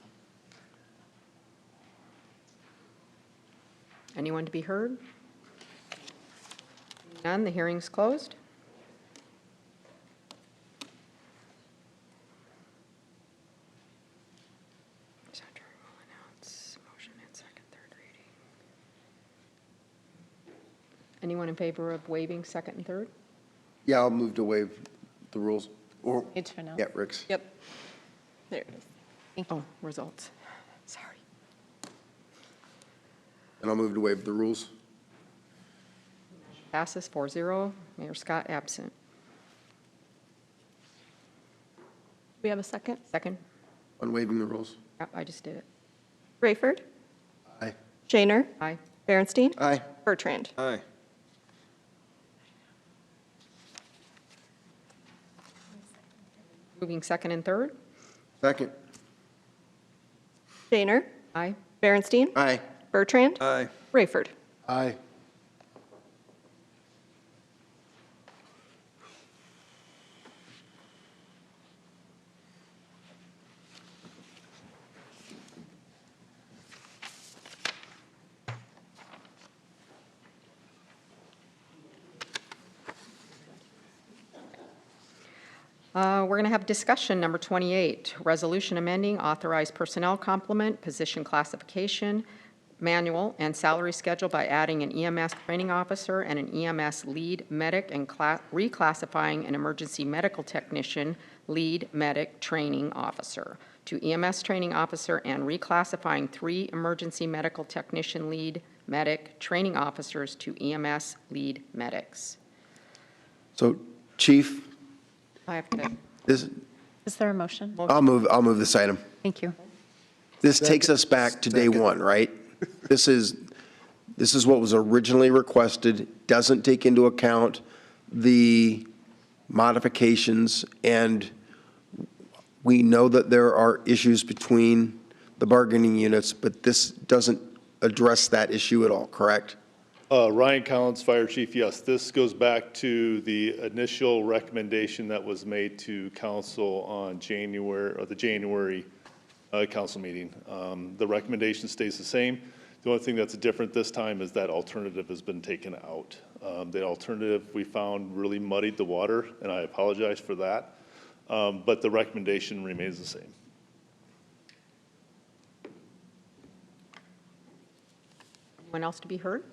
Speaker 3: Anyone to be heard? None, the hearing's closed. Motion and second, third reading. Anyone in favor of waiving second and third?
Speaker 2: Yeah, I'll move to waive the rules. Or,
Speaker 5: Page for now.
Speaker 2: yeah, Rick's.
Speaker 11: Yep. There it is.
Speaker 3: Oh, results. Sorry.
Speaker 2: And I'll move to waive the rules.
Speaker 3: Passes 4-0, Mayor Scott absent.
Speaker 11: We have a second.
Speaker 3: Second?
Speaker 2: On waiving the rules.
Speaker 3: Yep, I just did it.
Speaker 11: Rayford,
Speaker 2: Aye.
Speaker 11: Shaner,
Speaker 3: Aye.
Speaker 11: Berenstein,
Speaker 2: Aye.
Speaker 11: Bertrand.
Speaker 7: Aye.
Speaker 3: Moving second and third?
Speaker 2: Second.
Speaker 11: Shaner,
Speaker 3: Aye.
Speaker 11: Berenstein,
Speaker 2: Aye.
Speaker 11: Bertrand,
Speaker 7: Aye.
Speaker 11: Rayford.
Speaker 14: Aye.
Speaker 3: We're going to have discussion, number 28, resolution amending authorized personnel complement, position classification, manual, and salary schedule by adding an EMS training officer and an EMS lead medic and reclassifying an emergency medical technician lead medic training officer to EMS training officer and reclassifying 3 emergency medical technician lead medic training officers to EMS lead medics.
Speaker 2: So, Chief,
Speaker 3: I have to.
Speaker 2: this,
Speaker 5: Is there a motion?
Speaker 2: I'll move this item.
Speaker 5: Thank you.
Speaker 2: This takes us back to day one, right? This is what was originally requested, doesn't take into account the modifications, and we know that there are issues between the bargaining units, but this doesn't address that issue at all, correct?
Speaker 4: Ryan Collins, Fire Chief, yes, this goes back to the initial recommendation that was made to council on the January council meeting. The recommendation stays the same. The only thing that's different this time is that alternative has been taken out. The alternative we found really muddied the water, and I apologize for that, but the recommendation remains the same.
Speaker 3: Anyone else to be heard?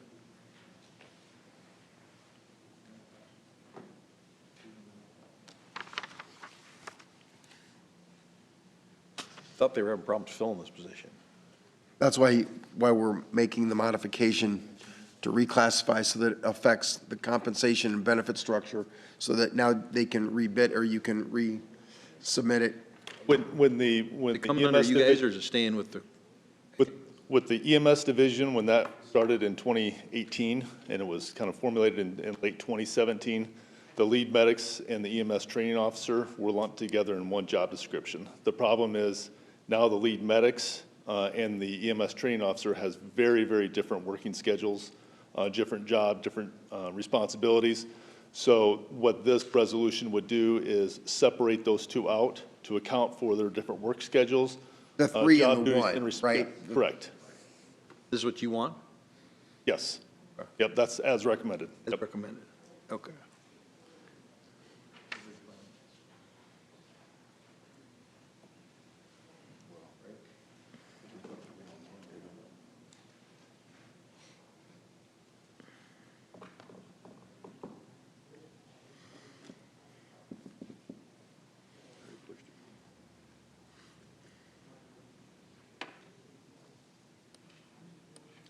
Speaker 7: Thought they were having problems filling this position.
Speaker 2: That's why we're making the modification to reclassify so that it affects the compensation and benefit structure, so that now they can rebid or you can resubmit it.
Speaker 4: When the
Speaker 7: Coming under you guys, or is it staying with the?
Speaker 4: With the EMS division, when that started in 2018, and it was kind of formulated in late 2017, the lead medics and the EMS training officer were lumped together in one job description. The problem is now the lead medics and the EMS training officer has very, very different working schedules, different job, different responsibilities. So what this resolution would do is separate those two out to account for their different work schedules.
Speaker 2: The 3 and the 1, right?
Speaker 4: Yeah, correct.
Speaker 7: This is what you want?
Speaker 4: Yes. Yep, that's as recommended.
Speaker 7: As recommended. Okay.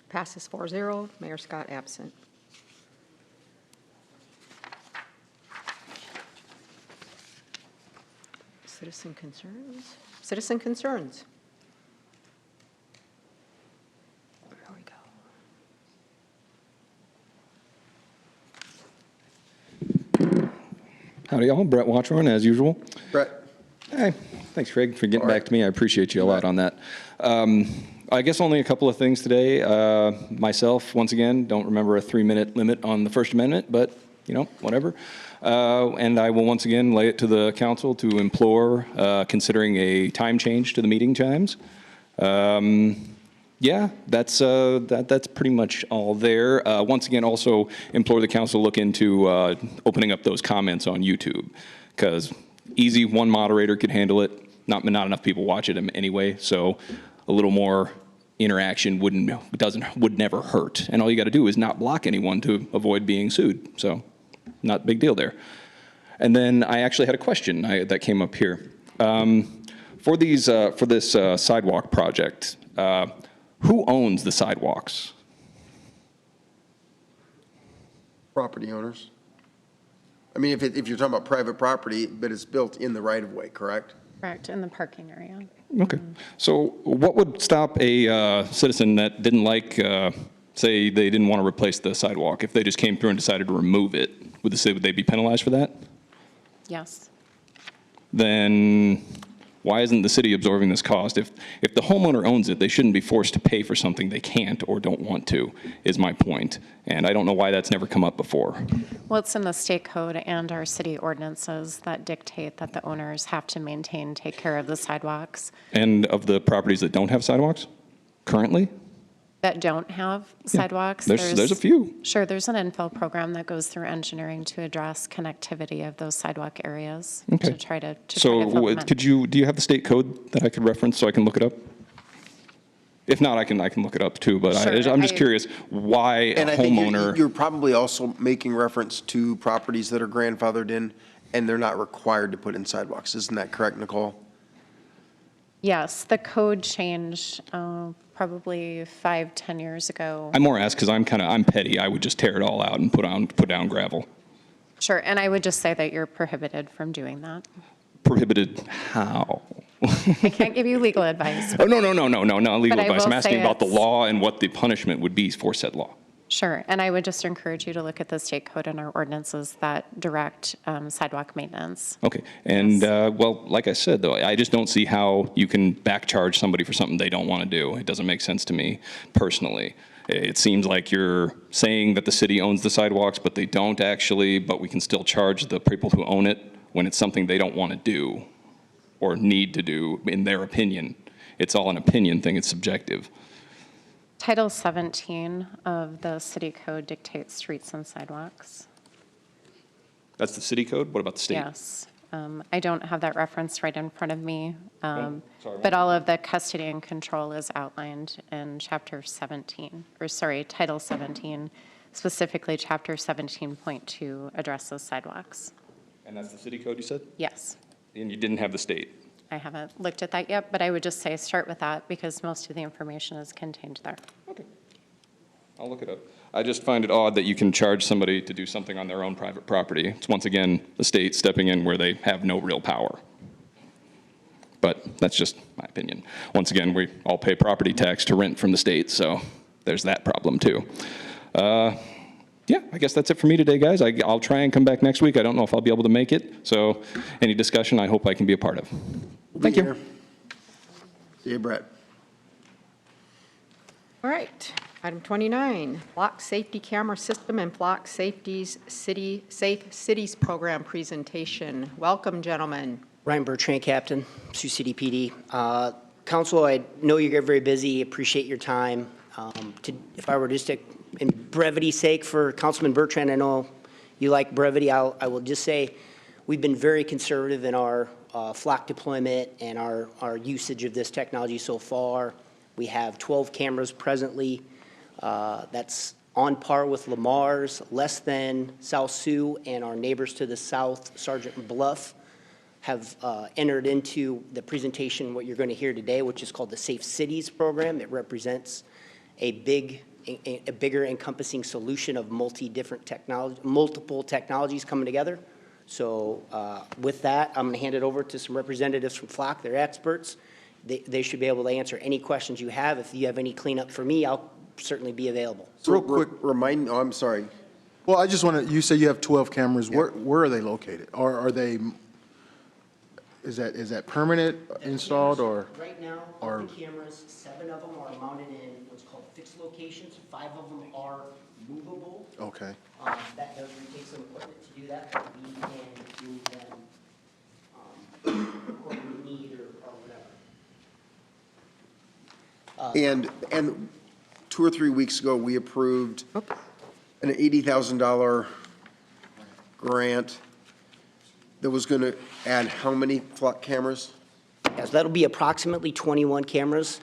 Speaker 3: Passes 4-0. Mayor Scott absent. Citizen concerns? Citizen concerns. There we go.
Speaker 22: Howdy, y'all. Brett Watchorn, as usual.
Speaker 2: Brett.
Speaker 22: Hey, thanks, Craig, for getting back to me. I appreciate you a lot on that. I guess only a couple of things today. Myself, once again, don't remember a 3-minute limit on the First Amendment, but, whatever. And I will once again lay it to the council to implore considering a time change to the meeting times. Yeah, that's pretty much all there. Once again, also implore the council to look into opening up those comments on YouTube, because easy, one moderator could handle it. Not enough people watch it anyway, so a little more interaction would never hurt. And all you got to do is not block anyone to avoid being sued. So, not a big deal there. And then I actually had a question that came up here for this sidewalk project. Who owns the sidewalks?
Speaker 2: Property owners. I mean, if you're talking about private property, but it's built in the right-of-way, correct?
Speaker 5: Correct, in the parking area.
Speaker 22: Okay. So what would stop a citizen that didn't like, say they didn't want to replace the sidewalk, if they just came through and decided to remove it? Would they be penalized for that?
Speaker 5: Yes.
Speaker 22: Then why isn't the city absorbing this cost? If the homeowner owns it, they shouldn't be forced to pay for something they can't or don't want to, is my point. And I don't know why that's never come up before.
Speaker 5: Well, it's in the state code and our city ordinances that dictate that the owners have to take care of the sidewalks.
Speaker 22: And of the properties that don't have sidewalks currently?
Speaker 5: that don't have sidewalks.
Speaker 22: There's a few.
Speaker 5: Sure, there's an infill program that goes through engineering to address connectivity of those sidewalk areas.
Speaker 22: Okay.
Speaker 5: To try to
Speaker 22: So
Speaker 5: fill them in.
Speaker 22: do you have the state code that I could reference so I can look it up? If not, I can look it up too, but
Speaker 5: Sure,
Speaker 22: I'm just curious why
Speaker 2: And
Speaker 22: a
Speaker 2: I think
Speaker 22: homeowner.
Speaker 2: you're probably also making reference to properties that are grandfathered in and they're not required to put in sidewalks. Isn't that correct, Nicole?
Speaker 5: Yes, the code changed probably 5-10 years ago.
Speaker 22: I more ask because I'm petty. I would just tear it all out and put down gravel.
Speaker 5: Sure, and I would just say that you're prohibited from doing that.
Speaker 22: Prohibited how?
Speaker 5: I can't give you legal advice.
Speaker 22: Oh, no, not legal
Speaker 5: But I
Speaker 22: advice. I'm
Speaker 5: will
Speaker 22: asking
Speaker 5: say
Speaker 22: about the
Speaker 5: it's-
Speaker 22: law and what the punishment would be for said law.
Speaker 5: Sure, and I would just encourage you to look at the state code and our ordinances that direct sidewalk maintenance.
Speaker 22: Okay, and well, like I said, though, I just don't see how you can back charge somebody for something they don't want to do. It doesn't make sense to me personally. It seems like you're saying that the city owns the sidewalks, but they don't actually, but we can still charge the people who own it when it's something they don't want to do or need to do, in their opinion. It's all an opinion thing, it's subjective.
Speaker 5: Title 17 of the city code dictates streets and sidewalks.
Speaker 22: That's the city code? What about the state?
Speaker 5: Yes. I don't have that reference right in front of me,
Speaker 22: sorry.
Speaker 5: but all of the custody and control is outlined in Chapter 17, or sorry, Title 17, specifically Chapter 17.2 addresses sidewalks.
Speaker 22: And that's the city code, you said?
Speaker 5: Yes.
Speaker 22: And you didn't have the state?
Speaker 5: I haven't looked at that yet, but I would just say start with that because most of the information is contained there.
Speaker 22: Okay. I'll look it up. I just find it odd that you can charge somebody to do something on their own private property. It's once again the state stepping in where they have no real power. But that's just my opinion. Once again, we all pay property tax to rent from the state, so there's that problem too. Yeah, I guess that's it for me today, guys. I'll try and come back next week. I don't know if I'll be able to make it, so any discussion I hope I can be a part of. Thank you.
Speaker 2: See you, Brett.
Speaker 3: All right, item 29, Flock Safety Camera System and Flock Safety's Safe Cities Program presentation. Welcome, gentlemen.
Speaker 1: Ryan Bertrand, Captain, Sioux City PD. Council, I know you get very busy, appreciate your time. If I were just to, in brevity's sake for Councilman Bertrand, I know you like brevity, I will just say we've been very conservative in our flock deployment and our usage of this technology so far. We have 12 cameras presently. That's on par with Lamar's, less than South Sioux, and our neighbors to the south, Sergeant Bluff, have entered into the presentation, what you're going to hear today, which is called the Safe Cities Program. It represents a bigger encompassing solution of multiple technologies coming together. So with that, I'm going to hand it over to some representatives from Flock. They're experts. They should be able to answer any questions you have. If you have any cleanup for me, I'll certainly be available.
Speaker 2: So real quick, I'm sorry.
Speaker 14: Well, I just want to, you say you have 12 cameras. Yeah. Where are they located? Or are they, is that permanent installed or?
Speaker 1: Right now, the cameras, 7 of them are mounted in what's called fixed locations. 5 of them are movable.
Speaker 14: Okay.
Speaker 1: That does take some equipment to do that, but we can move them according to need or whatever.
Speaker 2: And 2 or 3 weeks ago, we approved an $80,000 grant that was going to add how many flock cameras?
Speaker 1: Yes, that'll be approximately 21 cameras.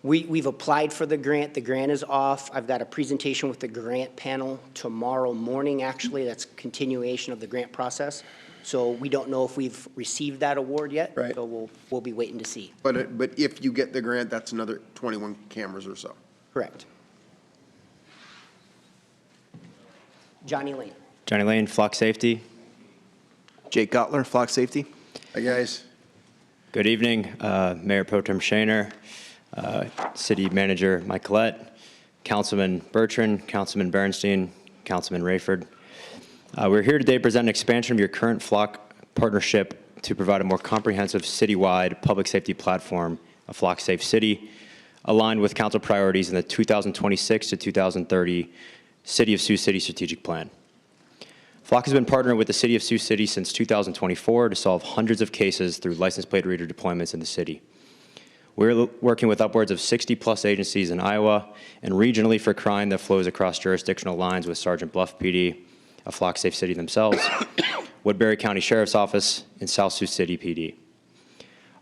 Speaker 1: We've applied for the grant. The grant is off. I've got a presentation with the grant panel tomorrow morning, actually. That's continuation of the grant process. So we don't know if we've received that award yet.
Speaker 2: Right.
Speaker 1: So we'll be waiting to see.
Speaker 2: But if you get the grant, that's another 21 cameras or so.
Speaker 1: Correct. Johnny Lane.
Speaker 6: Johnny Lane, Flock Safety.
Speaker 23: Jake Gottler, Flock Safety.
Speaker 2: Hi, guys.
Speaker 6: Good evening, Mayor Pro Tem Shaner, City Manager Mike Collette, Councilman Bertrand, Councilman Bernstein, Councilman Rayford. We're here today to present an expansion of your current Flock partnership to provide a more comprehensive citywide public safety platform, a Flock Safe City, aligned with council priorities in the 2026 to 2030 City of Sioux City Strategic Plan. Flock has been partnering with the City of Sioux City since 2024 to solve hundreds of cases through license plate reader deployments in the city. We're working with upwards of 60-plus agencies in Iowa and regionally for crime that flows across jurisdictional lines with Sergeant Bluff PD, a Flock Safe City themselves, Woodbury County Sheriff's Office, and South Sioux City PD.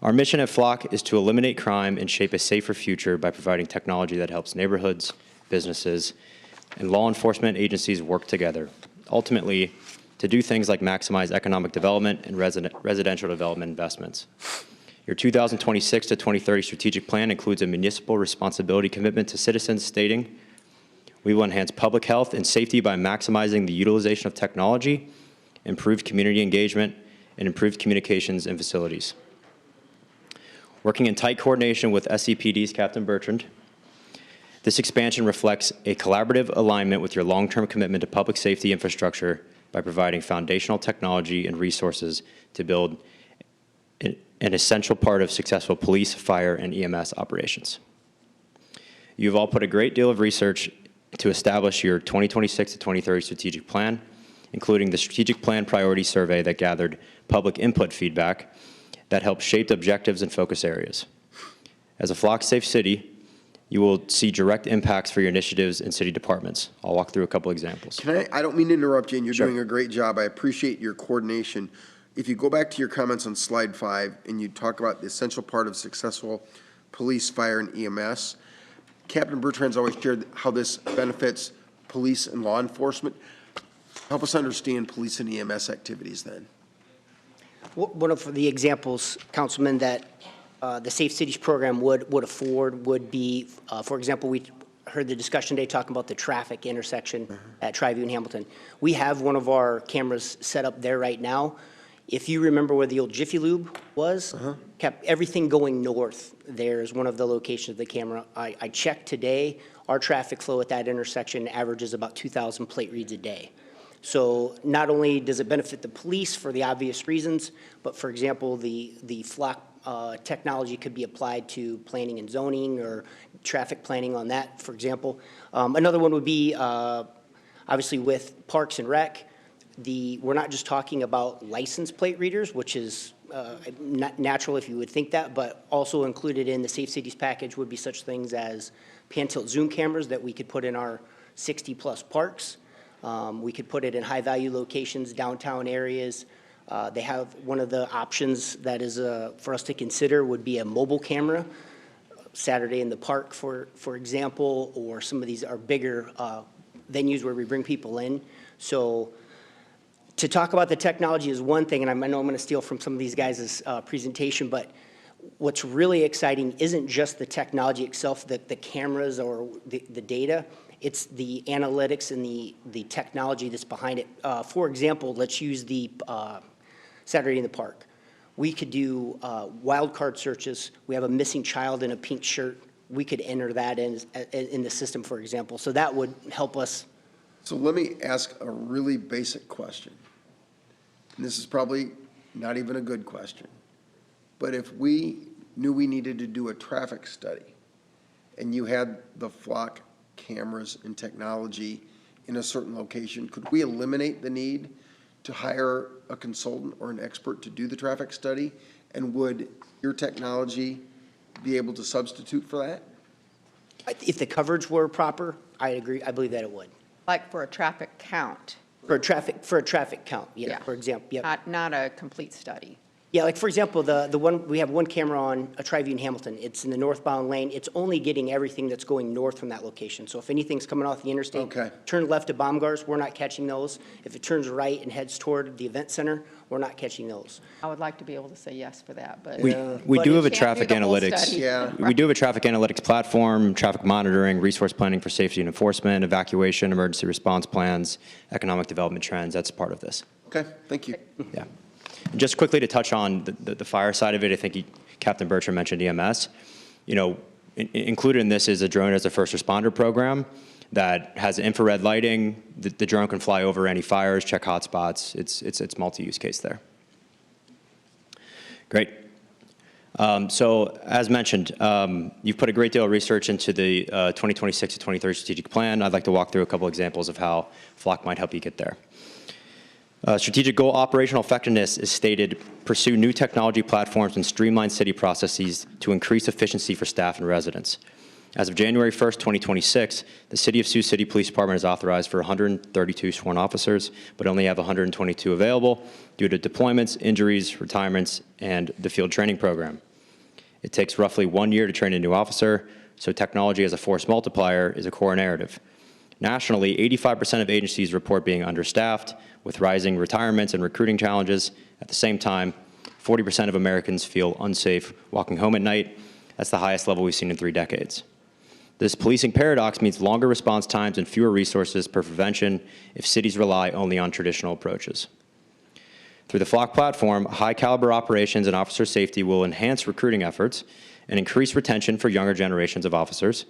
Speaker 6: Our mission at Flock is to eliminate crime and shape a safer future by providing technology that helps neighborhoods, businesses, and law enforcement agencies work together, ultimately to do things like maximize economic development and residential development investments. Your 2026 to 2030 strategic plan includes a municipal responsibility commitment to citizens stating, we will enhance public health and safety by maximizing the utilization of technology, improved community engagement, and improved communications and facilities. Working in tight coordination with SCPD's Captain Bertrand, this expansion reflects a collaborative alignment with your long-term commitment to public safety infrastructure by providing foundational technology and resources to build an essential part of successful police, fire, and EMS operations. You've all put a great deal of research to establish your 2026 to 2030 strategic plan, including the strategic plan priority survey that gathered public input feedback that helped shape objectives and focus areas. As a Flock Safe City, you will see direct impacts for your initiatives in city departments. I'll walk through a couple examples.
Speaker 2: I don't mean to interrupt you, and you're
Speaker 6: Sure.
Speaker 2: doing a great job. I appreciate your coordination. If you go back to your comments on slide 5, and you talk about the essential part of successful police, fire, and EMS, Captain Bertrand's always shared how this benefits police and law enforcement. Help us understand police and EMS activities then.
Speaker 1: One of the examples, Councilman, that the Safe Cities program would afford would be, for example, we heard the discussion today talking about the traffic intersection at Triview and Hamilton. We have one of our cameras set up there right now. If you remember where the old Jiffy Lube was, kept everything going north. There's one of the locations of the camera. I checked today, our traffic flow at that intersection averages about 2,000 plate reads a day. So not only does it benefit the police for the obvious reasons, but for example, the Flock technology could be applied to planning and zoning or traffic planning on that, for example. Another one would be, obviously with Parks and Rec, we're not just talking about license plate readers, which is not natural if you would think that, but also included in the Safe Cities package would be such things as pan-tilt zoom cameras that we could put in our 60-plus parks. We could put it in high-value locations, downtown areas. They have one of the options that is for us to consider would be a mobile camera, Saturday in the park, for example, or some of these are bigger venues where we bring people in. So to talk about the technology is one thing, and I know I'm going to steal from some of these guys' presentation, but what's really exciting isn't just the technology itself, the cameras or the data. It's the analytics and the technology that's behind it. For example, let's use the Saturday in the Park. We could do wildcard searches. We have a missing child in a pink shirt. We could enter that in the system, for example. So that would help us.
Speaker 2: So let me ask a really basic question. And this is probably not even a good question. But if we knew we needed to do a traffic study and you had the Flock cameras and technology in a certain location, could we eliminate the need to hire a consultant or an expert to do the traffic study? And would your technology be able to substitute for that?
Speaker 1: If the coverage were proper, I agree. I believe that it would.
Speaker 3: Like for a traffic count?
Speaker 1: For a traffic count, yeah. For example, yeah.
Speaker 3: Not a complete study.
Speaker 1: Yeah, like for example, the one, we have one camera on a Triview in Hamilton. It's in the northbound lane. It's only getting everything that's going north from that location. So if anything's coming off the interstate, turn left to Baumgars, we're not catching those. If it turns right and heads toward the event center, we're not catching those.
Speaker 3: I would like to be able to say yes for that, but.
Speaker 6: We do have a traffic analytics. We do have a traffic analytics platform, traffic monitoring, resource planning for safety and enforcement, evacuation, emergency response plans, economic development trends. That's part of this.
Speaker 2: Okay, thank you.
Speaker 6: Yeah. Just quickly to touch on the fire side of it, I think Captain Bertrand mentioned EMS. You know, included in this is a drone as a first responder program that has infrared lighting. The drone can fly over any fires, check hotspots. It's multi-use case there. Great. So as mentioned, you've put a great deal of research into the 2026 to 2030 strategic plan. I'd like to walk through a couple examples of how Flock might help you get there. Strategic goal operational effectiveness is stated, pursue new technology platforms and streamline city processes to increase efficiency for staff and residents. As of January 1st, 2026, the City of Sioux City Police Department is authorized for 132 sworn officers, but only have 122 available due to deployments, injuries, retirements, and the field training program. It takes roughly 1 year to train a new officer, so technology as a force multiplier is a core narrative. Nationally, 85% of agencies report being understaffed, with rising retirements and recruiting challenges. At the same time, 40% of Americans feel unsafe walking home at night. That's the highest level we've seen in 3 decades. This policing paradox means longer response times and fewer resources per prevention if cities rely only on traditional approaches. Through the Flock platform, high-caliber operations and officer safety will enhance recruiting efforts and increase retention for younger generations of officers.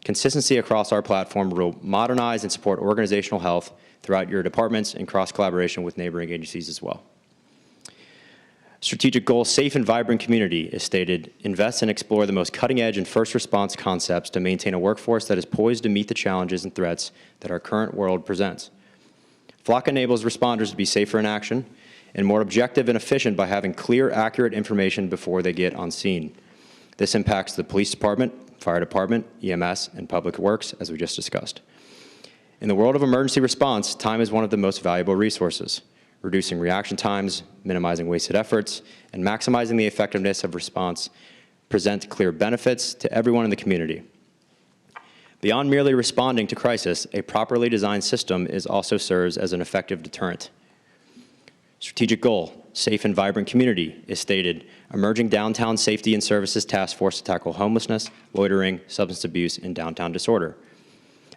Speaker 6: Consistency across our platform will modernize and support organizational health throughout your departments in cross-collaboration with neighboring agencies as well. Strategic goal, safe and vibrant community, is stated, invest and explore the most cutting-edge and first response concepts to maintain a workforce that is poised to meet the challenges and threats that our current world presents. Flock enables responders to be safer in action and more objective and efficient by having clear, accurate information before they get on scene. This impacts the police department, fire department, EMS, and public works, as we just discussed. In the world of emergency response, time is one of the most valuable resources. Reducing reaction times, minimizing wasted efforts, and maximizing the effectiveness of response present clear benefits to everyone in the community. Beyond merely responding to crisis, a properly designed system also serves as an effective deterrent. Strategic goal, safe and vibrant community, is stated, emerging downtown safety and services task force to tackle homelessness, loitering, substance abuse, and downtown disorder.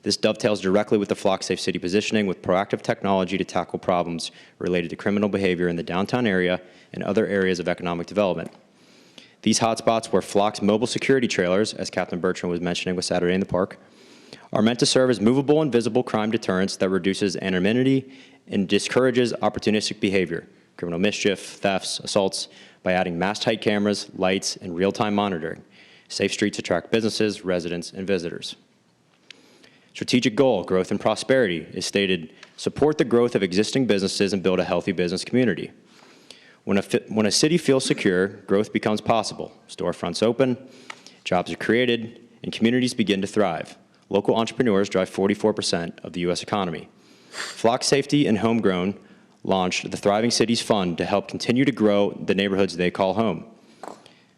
Speaker 6: This dovetails directly with the Flock Safe City positioning with proactive technology to tackle problems related to criminal behavior in the downtown area and other areas of economic development. These hotspots where Flock's mobile security trailers, as Captain Bertrand was mentioning with Saturday in the Park, are meant to serve as movable and visible crime deterrents that reduces anonymity and discourages opportunistic behavior, criminal mischief, thefts, assaults, by adding mast-height cameras, lights, and real-time monitoring. Safe streets attract businesses, residents, and visitors. Strategic goal, growth and prosperity, is stated, support the growth of existing businesses and build a healthy business community. When a city feels secure, growth becomes possible. Storefronts open, jobs are created, and communities begin to thrive. Local entrepreneurs drive 44% of the U.S. economy. Flock Safety and Homegrown launched the Thriving Cities Fund to help continue to grow the neighborhoods they call home.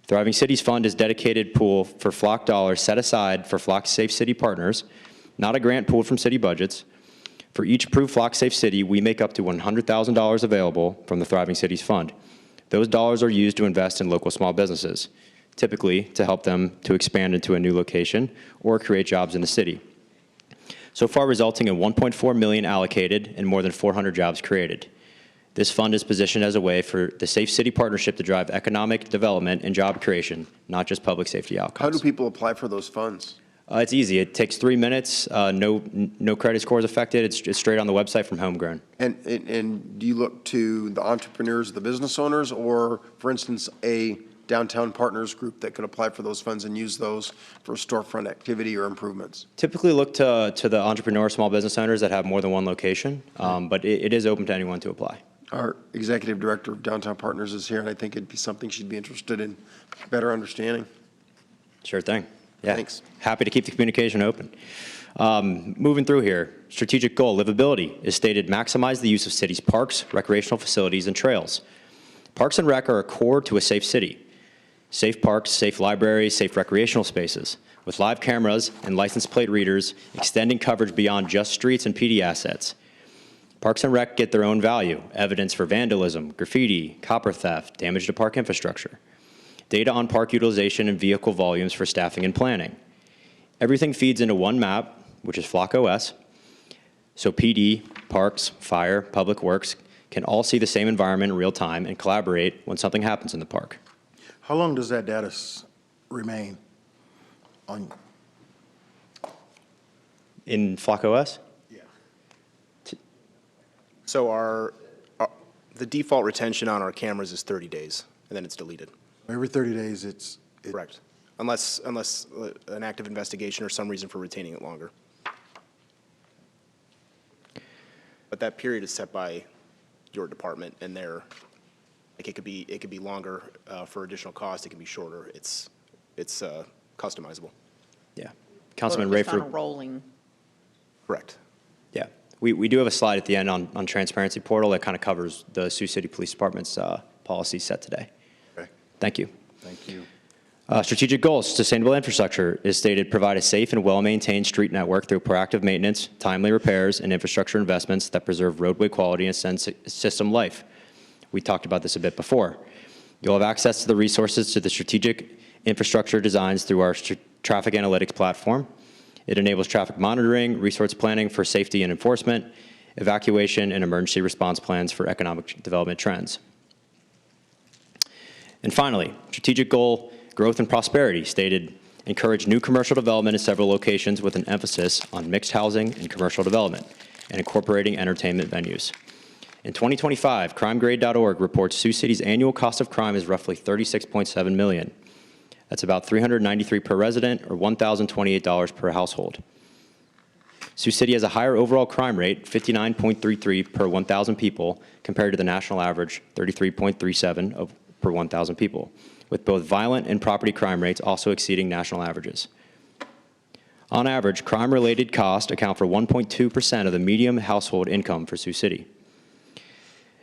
Speaker 6: Thriving Cities Fund is a dedicated pool for Flock dollars set aside for Flock Safe City partners, not a grant pooled from city budgets. For each approved Flock Safe City, we make up to $100,000 available from the Thriving Cities Fund. Those dollars are used to invest in local small businesses, typically to help them to expand into a new location or create jobs in the city. So far, resulting in $1.4 million allocated and more than 400 jobs created. This fund is positioned as a way for the Safe City Partnership to drive economic development and job creation, not just public safety outcomes.
Speaker 2: How do people apply for those funds?
Speaker 6: It's easy. It takes 3 minutes. No credit scores affected. It's straight on the website from Homegrown.
Speaker 2: And do you look to the entrepreneurs, the business owners, or, for instance, a downtown partners group that could apply for those funds and use those for storefront activity or improvements?
Speaker 6: Typically look to the entrepreneur, small business owners that have more than one location, but it is open to anyone to apply.
Speaker 2: Our executive director of Downtown Partners is here, and I think it'd be something she'd be interested in better understanding.
Speaker 6: Sure thing. Yeah.
Speaker 2: Thanks.
Speaker 6: Happy to keep the communication open. Moving through here, strategic goal, livability, is stated maximize the use of cities' parks, recreational facilities, and trails. Parks and rec are a core to a safe city. Safe parks, safe libraries, safe recreational spaces, with live cameras and license plate readers extending coverage beyond just streets and PD assets. Parks and rec get their own value, evidence for vandalism, graffiti, copper theft, damage to park infrastructure. Data on park utilization and vehicle volumes for staffing and planning. Everything feeds into one map, which is Flock OS, so PD, parks, fire, public works can all see the same environment in real time and collaborate when something happens in the park.
Speaker 14: How long does that data remain on?
Speaker 6: In Flock OS?
Speaker 9: Yeah. So the default retention on our cameras is 30 days, and then it's deleted.
Speaker 14: Every 30 days, it's
Speaker 9: correct, unless an active investigation or some reason for retaining it longer. But that period is set by your department and their, like, it could be longer for additional cost, it can be shorter. It's customizable.
Speaker 6: Yeah. Councilman
Speaker 3: Just on a
Speaker 6: Rayford.
Speaker 3: rolling.
Speaker 9: Correct.
Speaker 6: Yeah. We do have a slide at the end on transparency portal that kind of covers the Sioux City Police Department's policy set today.
Speaker 16: Okay.
Speaker 6: Thank you.
Speaker 16: Thank you.
Speaker 6: Strategic goals, sustainable infrastructure is stated, provide a safe and well-maintained street network through proactive maintenance, timely repairs, and infrastructure investments that preserve roadway quality and system life. We talked about this a bit before. You'll have access to the resources to the strategic infrastructure designs through our traffic analytics platform. It enables traffic monitoring, resource planning for safety and enforcement, evacuation, and emergency response plans for economic development trends. And finally, strategic goal, growth and prosperity, stated, encourage new commercial development in several locations with an emphasis on mixed housing and commercial development and incorporating entertainment venues. In 2025, crimegrade.org reports Sioux City's annual cost of crime is roughly $36.7 million. That's about $393 per resident or $1,028 per household. Sioux City has a higher overall crime rate, 59.33 per 1,000 people, compared to the national average, 33.37 per 1,000 people, with both violent and property crime rates also exceeding national averages. On average, crime-related costs account for 1.2% of the median household income for Sioux City.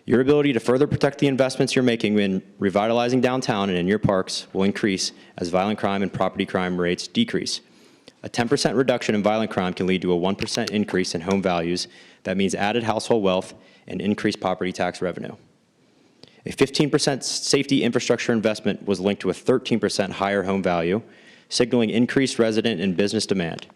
Speaker 6: Your ability to further protect the investments you're making in revitalizing downtown and in your parks will increase as violent crime and property crime rates decrease. A 10% reduction in violent crime can lead to a 1% increase in home values. That means added household wealth and increased property tax revenue. A 15% safety infrastructure investment was linked to a 13% higher home value, signaling increased resident and business demand.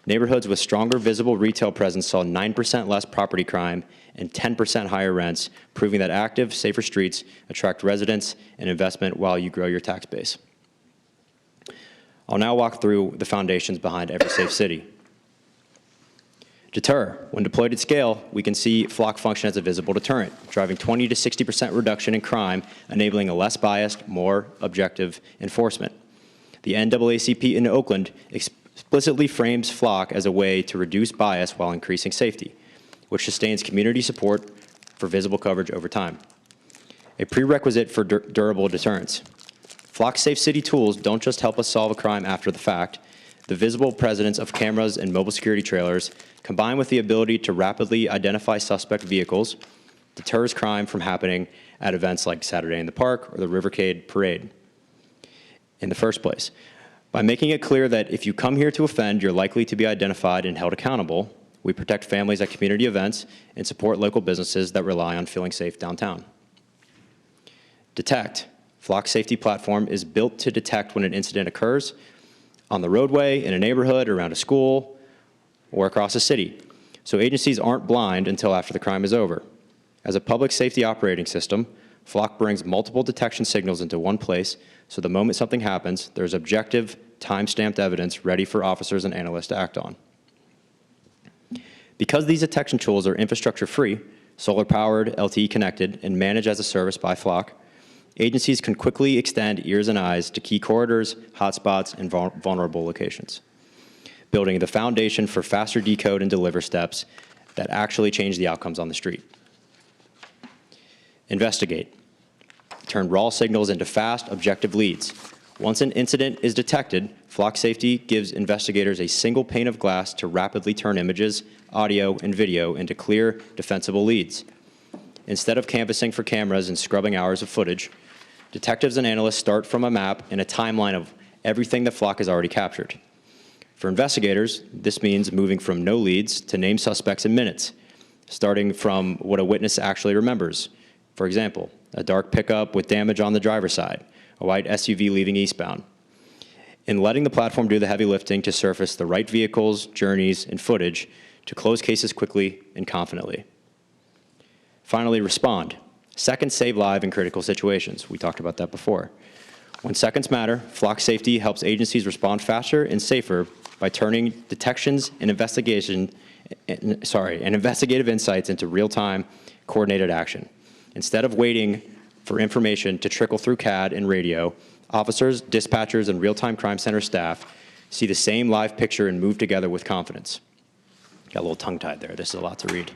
Speaker 6: Neighborhoods with stronger visible retail presence saw 9% less property crime and 10% higher rents, proving that active, safer streets attract residents and investment while you grow your tax base. I'll now walk through the foundations behind every safe city. Deter. When deployed at scale, we can see Flock function as a visible deterrent, driving 20 to 60% reduction in crime, enabling a less biased, more objective enforcement. The NAACP in Oakland explicitly frames Flock as a way to reduce bias while increasing safety, which sustains community support for visible coverage over time. A prerequisite for durable deterrence. Flock's Safe City tools don't just help us solve a crime after the fact. The visible presence of cameras and mobile security trailers, combined with the ability to rapidly identify suspect vehicles, deters crime from happening at events like Saturday in the Park or the Rivercade Parade in the first place. By making it clear that if you come here to offend, you're likely to be identified and held accountable, we protect families at community events and support local businesses that rely on feeling safe downtown. Detect. Flock's safety platform is built to detect when an incident occurs on the roadway, in a neighborhood, around a school, or across a city, so agencies aren't blind until after the crime is over. As a public safety operating system, Flock brings multiple detection signals into one place, so the moment something happens, there's objective, time-stamped evidence ready for officers and analysts to act on. Because these detection tools are infrastructure-free, solar-powered, LTE connected, and managed as a service by Flock, agencies can quickly extend ears and eyes to key corridors, hotspots, and vulnerable locations, building the foundation for faster decode and deliver steps that actually change the outcomes on the street. Investigate. Turn raw signals into fast, objective leads. Once an incident is detected, Flock Safety gives investigators a single pane of glass to rapidly turn images, audio, and video into clear, defensible leads. Instead of canvassing for cameras and scrubbing hours of footage, detectives and analysts start from a map and a timeline of everything that Flock has already captured. For investigators, this means moving from no leads to named suspects in minutes, starting from what a witness actually remembers. For example, a dark pickup with damage on the driver's side, a white SUV leaving eastbound, and letting the platform do the heavy lifting to surface the right vehicles, journeys, and footage to close cases quickly and confidently. Finally, respond. Seconds save lives in critical situations. We talked about that before. When seconds matter, Flock Safety helps agencies respond faster and safer by turning detections and investigative insights into real-time coordinated action. Instead of waiting for information to trickle through CAD and radio, officers, dispatchers, and real-time crime center staff see the same live picture and move together with confidence. Got a little tongue-tied there. This is a lot to read.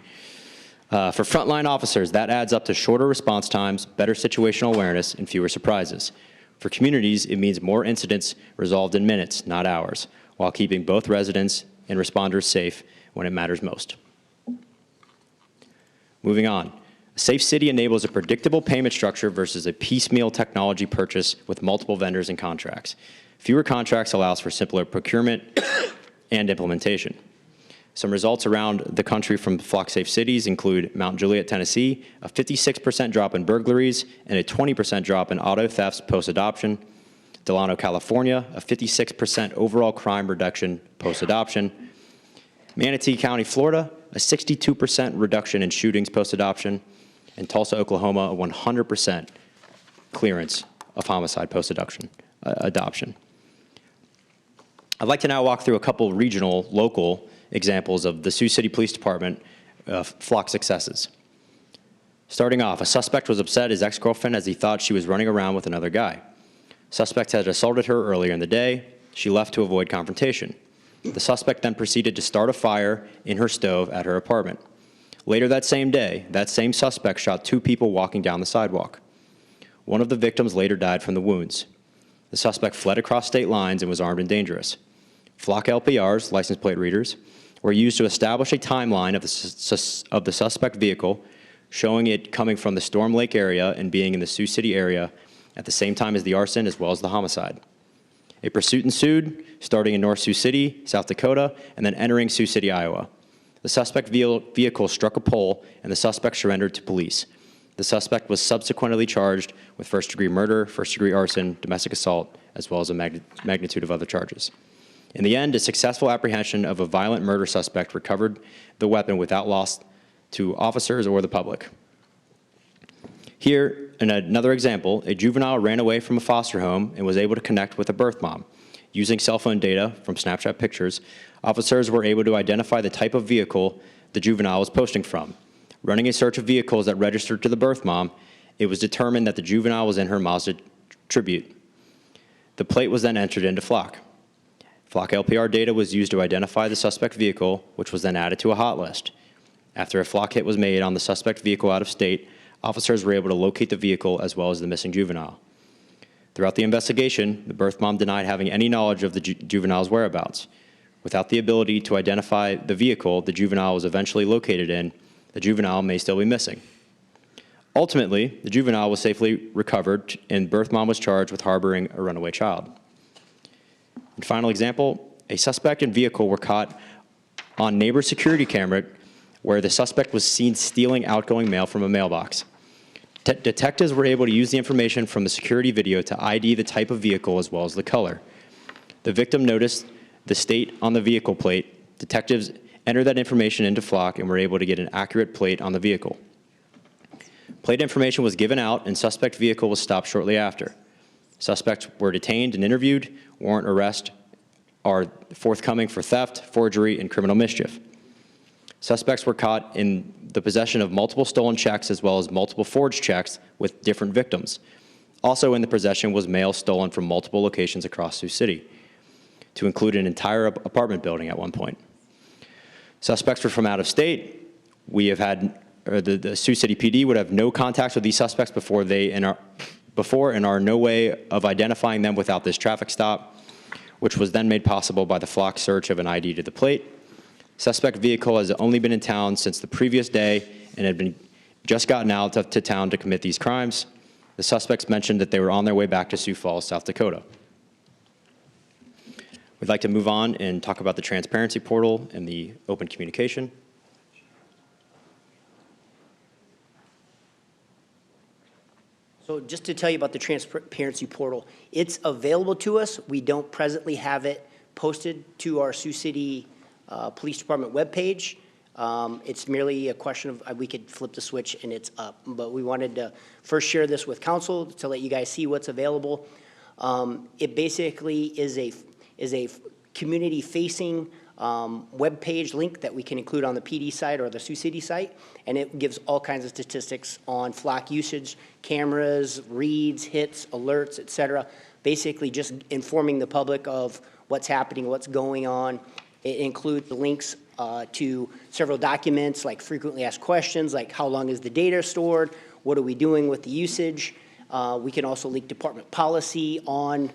Speaker 6: For frontline officers, that adds up to shorter response times, better situational awareness, and fewer surprises. For communities, it means more incidents resolved in minutes, not hours, while keeping both residents and responders safe when it matters most. Moving on. A safe city enables a predictable payment structure versus a piecemeal technology purchase with multiple vendors and contracts. Fewer contracts allows for simpler procurement and implementation. Some results around the country from Flock Safe Cities include Mount Juliet, Tennessee, a 56% drop in burglaries and a 20% drop in auto thefts post-adoption. Delano, California, a 56% overall crime reduction post-adoption. Manatee County, Florida, a 62% reduction in shootings post-adoption. And Tulsa, Oklahoma, a 100% clearance of homicide post-adoption. I'd like to now walk through a couple regional, local examples of the Sioux City Police Department flock successes. Starting off, a suspect was upset at his ex-girlfriend as he thought she was running around with another guy. Suspect had assaulted her earlier in the day. She left to avoid confrontation. The suspect then proceeded to start a fire in her stove at her apartment. Later that same day, that same suspect shot 2 people walking down the sidewalk. One of the victims later died from the wounds. The suspect fled across state lines and was armed and dangerous. Flock LPRs, license plate readers, were used to establish a timeline of the suspect vehicle, showing it coming from the Storm Lake area and being in the Sioux City area at the same time as the arson as well as the homicide. A pursuit ensued, starting in North Sioux City, South Dakota, and then entering Sioux City, Iowa. The suspect vehicle struck a pole, and the suspect surrendered to police. The suspect was subsequently charged with first-degree murder, first-degree arson, domestic assault, as well as a magnitude of other charges. In the end, a successful apprehension of a violent murder suspect recovered the weapon without loss to officers or the public. Here, in another example, a juvenile ran away from a foster home and was able to connect with a birth mom. Using cell phone data from Snapchat pictures, officers were able to identify the type of vehicle the juvenile was posting from. Running a search of vehicles that registered to the birth mom, it was determined that the juvenile was in her Mazda Tribute. The plate was then entered into Flock. Flock LPR data was used to identify the suspect vehicle, which was then added to a hot list. After a Flock hit was made on the suspect vehicle out of state, officers were able to locate the vehicle as well as the missing juvenile. Throughout the investigation, the birth mom denied having any knowledge of the juvenile's whereabouts. Without the ability to identify the vehicle the juvenile was eventually located in, the juvenile may still be missing. Ultimately, the juvenile was safely recovered and birth mom was charged with harboring a runaway child. And final example, a suspect and vehicle were caught on neighbor security camera where the suspect was seen stealing outgoing mail from a mailbox. Detectives were able to use the information from the security video to ID the type of vehicle as well as the color. The victim noticed the state on the vehicle plate. Detectives entered that information into Flock and were able to get an accurate plate on the vehicle. Plate information was given out and suspect vehicle was stopped shortly after. Suspects were detained and interviewed. Warrant arrests are forthcoming for theft, forgery, and criminal mischief. Suspects were caught in the possession of multiple stolen checks as well as multiple forged checks with different victims. Also in the possession was mail stolen from multiple locations across Sioux City, to include an entire apartment building at one point. Suspects were from out of state. We have had, the Sioux City PD would have no contact with these suspects before and are no way of identifying them without this traffic stop, which was then made possible by the Flock search of an ID to the plate. Suspect vehicle has only been in town since the previous day and had been just gotten out to town to commit these crimes. The suspects mentioned that they were on their way back to Sioux Falls, South Dakota. We'd like to move on and talk about the transparency portal and the open communication.
Speaker 1: So just to tell you about the transparency portal, it's available to us. We don't presently have it posted to our Sioux City Police Department webpage. It's merely a question of we could flip the switch and it's up. But we wanted to first share this with council to let you guys see what's available. It basically is a community-facing web page link that we can include on the PD site or the Sioux City site, and it gives all kinds of statistics on Flock usage, cameras, reads, hits, alerts, et cetera. Basically just informing the public of what's happening, what's going on. It includes the links to several documents like frequently asked questions, like how long is the data stored? What are we doing with the usage? We can also link department policy on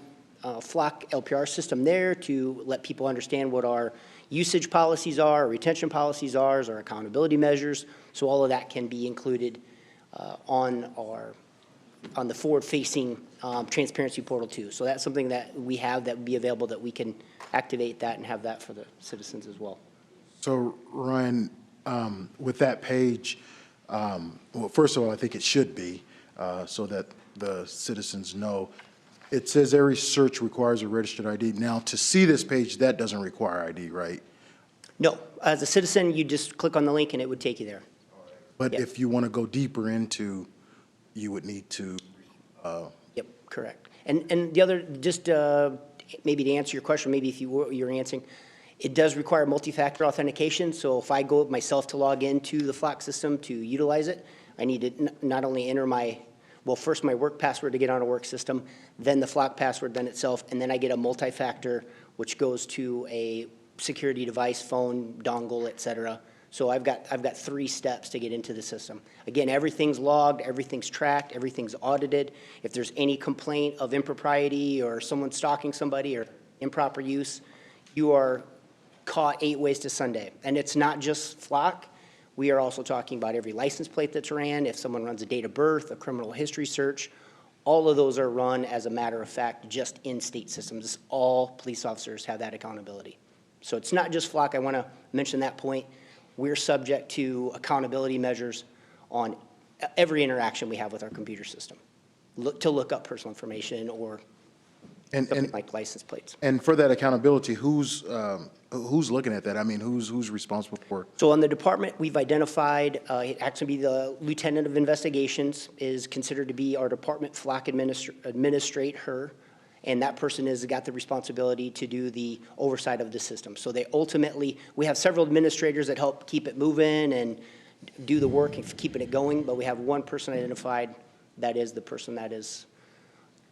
Speaker 1: Flock LPR system there to let people understand what our usage policies are, our retention policies are, our accountability measures. So all of that can be included on the forward-facing transparency portal too. So that's something that we have that would be available, that we can activate that and have that for the citizens as well.
Speaker 14: So Ryan, with that page, well, first of all, I think it should be so that the citizens know. It says every search requires a registered ID. Now, to see this page, that doesn't require ID, right?
Speaker 1: No, as a citizen, you just click on the link and it would take you there.
Speaker 14: But if you want to go deeper into, you would need to.
Speaker 1: Yep, correct. And the other, just maybe to answer your question, maybe if you're answering, it does require multi-factor authentication. So if I go myself to log into the Flock system to utilize it, I need to not only enter first my work password to get on a work system, then the Flock password then itself, and then I get a multi-factor, which goes to a security device, phone, dongle, et cetera. So I've got 3 steps to get into the system. Again, everything's logged, everything's tracked, everything's audited. If there's any complaint of impropriety or someone stalking somebody or improper use, you are caught 8 ways to Sunday. And it's not just Flock. We are also talking about every license plate that's ran, if someone runs a date of birth, a criminal history search. All of those are run, as a matter of fact, just in state systems. All police officers have that accountability. So it's not just Flock. I want to mention that point. We're subject to accountability measures on every interaction we have with our computer system, to look up personal information or something like license plates.
Speaker 14: And for that accountability, who's looking at that? I mean, who's responsible for?
Speaker 1: So on the department, we've identified, it actually be the Lieutenant of Investigations is considered to be our department Flock administrator, and that person has got the responsibility to do the oversight of the system. So we have several administrators that help keep it moving and do the work and keeping it going, but we have one person identified that is the person that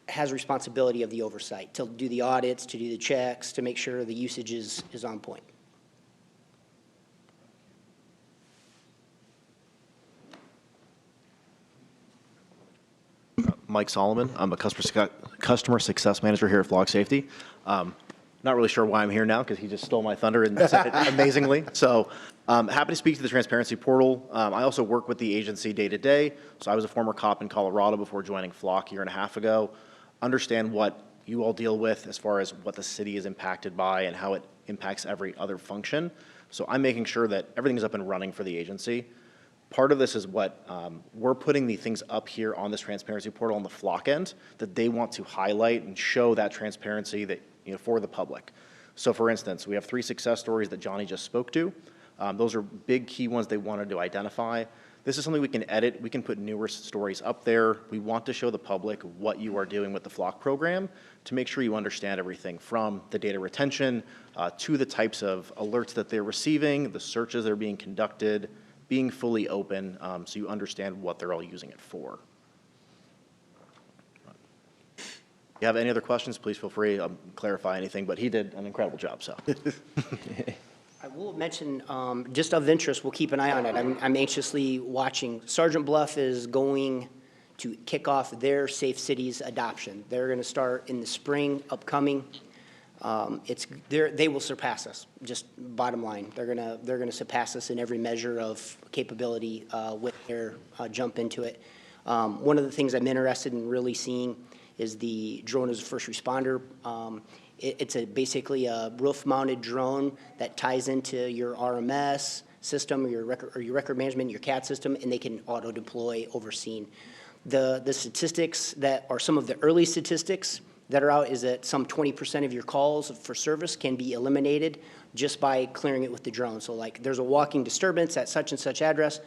Speaker 1: has responsibility of the oversight, to do the audits, to do the checks, to make sure the usage is on point.
Speaker 9: Mike Solomon. I'm a customer success manager here at Flock Safety. Not really sure why I'm here now, because he just stole my thunder and said it amazingly. So happy to speak to the transparency portal. I also work with the agency day to day. So I was a former cop in Colorado before joining Flock a year and a half ago. Understand what you all deal with as far as what the city is impacted by and how it impacts every other function. So I'm making sure that everything is up and running for the agency. Part of this is what we're putting the things up here on this transparency portal on the Flock end that they want to highlight and show that transparency that, for the public. So for instance, we have 3 success stories that Johnny just spoke to. Those are big key ones they wanted to identify. This is something we can edit. We can put newer stories up there. We want to show the public what you are doing with the Flock program to make sure you understand everything from the data retention to the types of alerts that they're receiving, the searches that are being conducted, being fully open so you understand what they're all using it for. If you have any other questions, please feel free to clarify anything, but he did an incredible job, so.
Speaker 1: I will mention, just of interest, we'll keep an eye on it. I'm anxiously watching. Sergeant Bluff is going to kick off their Safe Cities adoption. They're going to start in the spring, upcoming. They will surpass us, just bottom line. They're going to surpass us in every measure of capability with their jump into it. One of the things I'm interested in really seeing is the drone as a first responder. It's basically a roof-mounted drone that ties into your RMS system, or your record management, your CAD system, and they can auto-deploy overseen. The statistics that are some of the early statistics that are out is that some 20% of your calls for service can be eliminated just by clearing it with the drone. So like there's a walking disturbance at such and such address,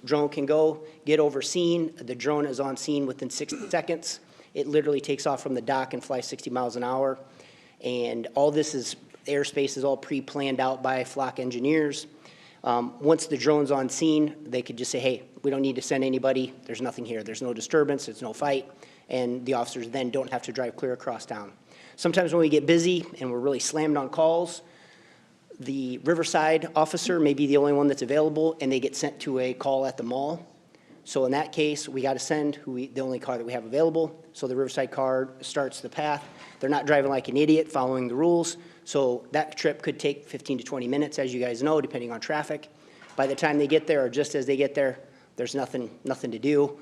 Speaker 1: drone can go, get overseen. The drone is on scene within 60 seconds. It literally takes off from the dock and flies 60 miles an hour. And all this airspace is all pre-planned out by Flock engineers. Once the drone's on scene, they could just say, hey, we don't need to send anybody. There's nothing here. There's no disturbance. There's no fight. And the officers then don't have to drive clear across town. Sometimes when we get busy and we're really slammed on calls, the Riverside officer may be the only one that's available, and they get sent to a call at the mall. So in that case, we got to send the only car that we have available. So the Riverside car starts the path. They're not driving like an idiot, following the rules. So that trip could take 15 to 20 minutes, as you guys know, depending on traffic. By the time they get there, or just as they get there, there's nothing to do.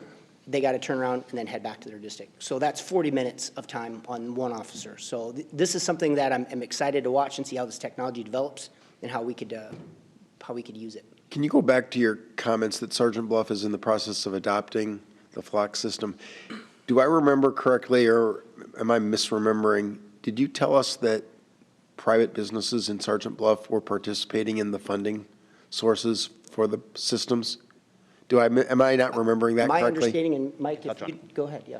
Speaker 1: They got to turn around and then head back to their district. So that's 40 minutes of time on one officer. So this is something that I'm excited to watch and see how this technology develops and how we could use it.
Speaker 2: Can you go back to your comments that Sergeant Bluff is in the process of adopting the flock system? Do I remember correctly, or am I misremembering? Did you tell us that private businesses in Sergeant Bluff were participating in the funding sources for the systems? Am I not remembering that correctly?
Speaker 1: My understanding, and Mike, if you go ahead, yeah.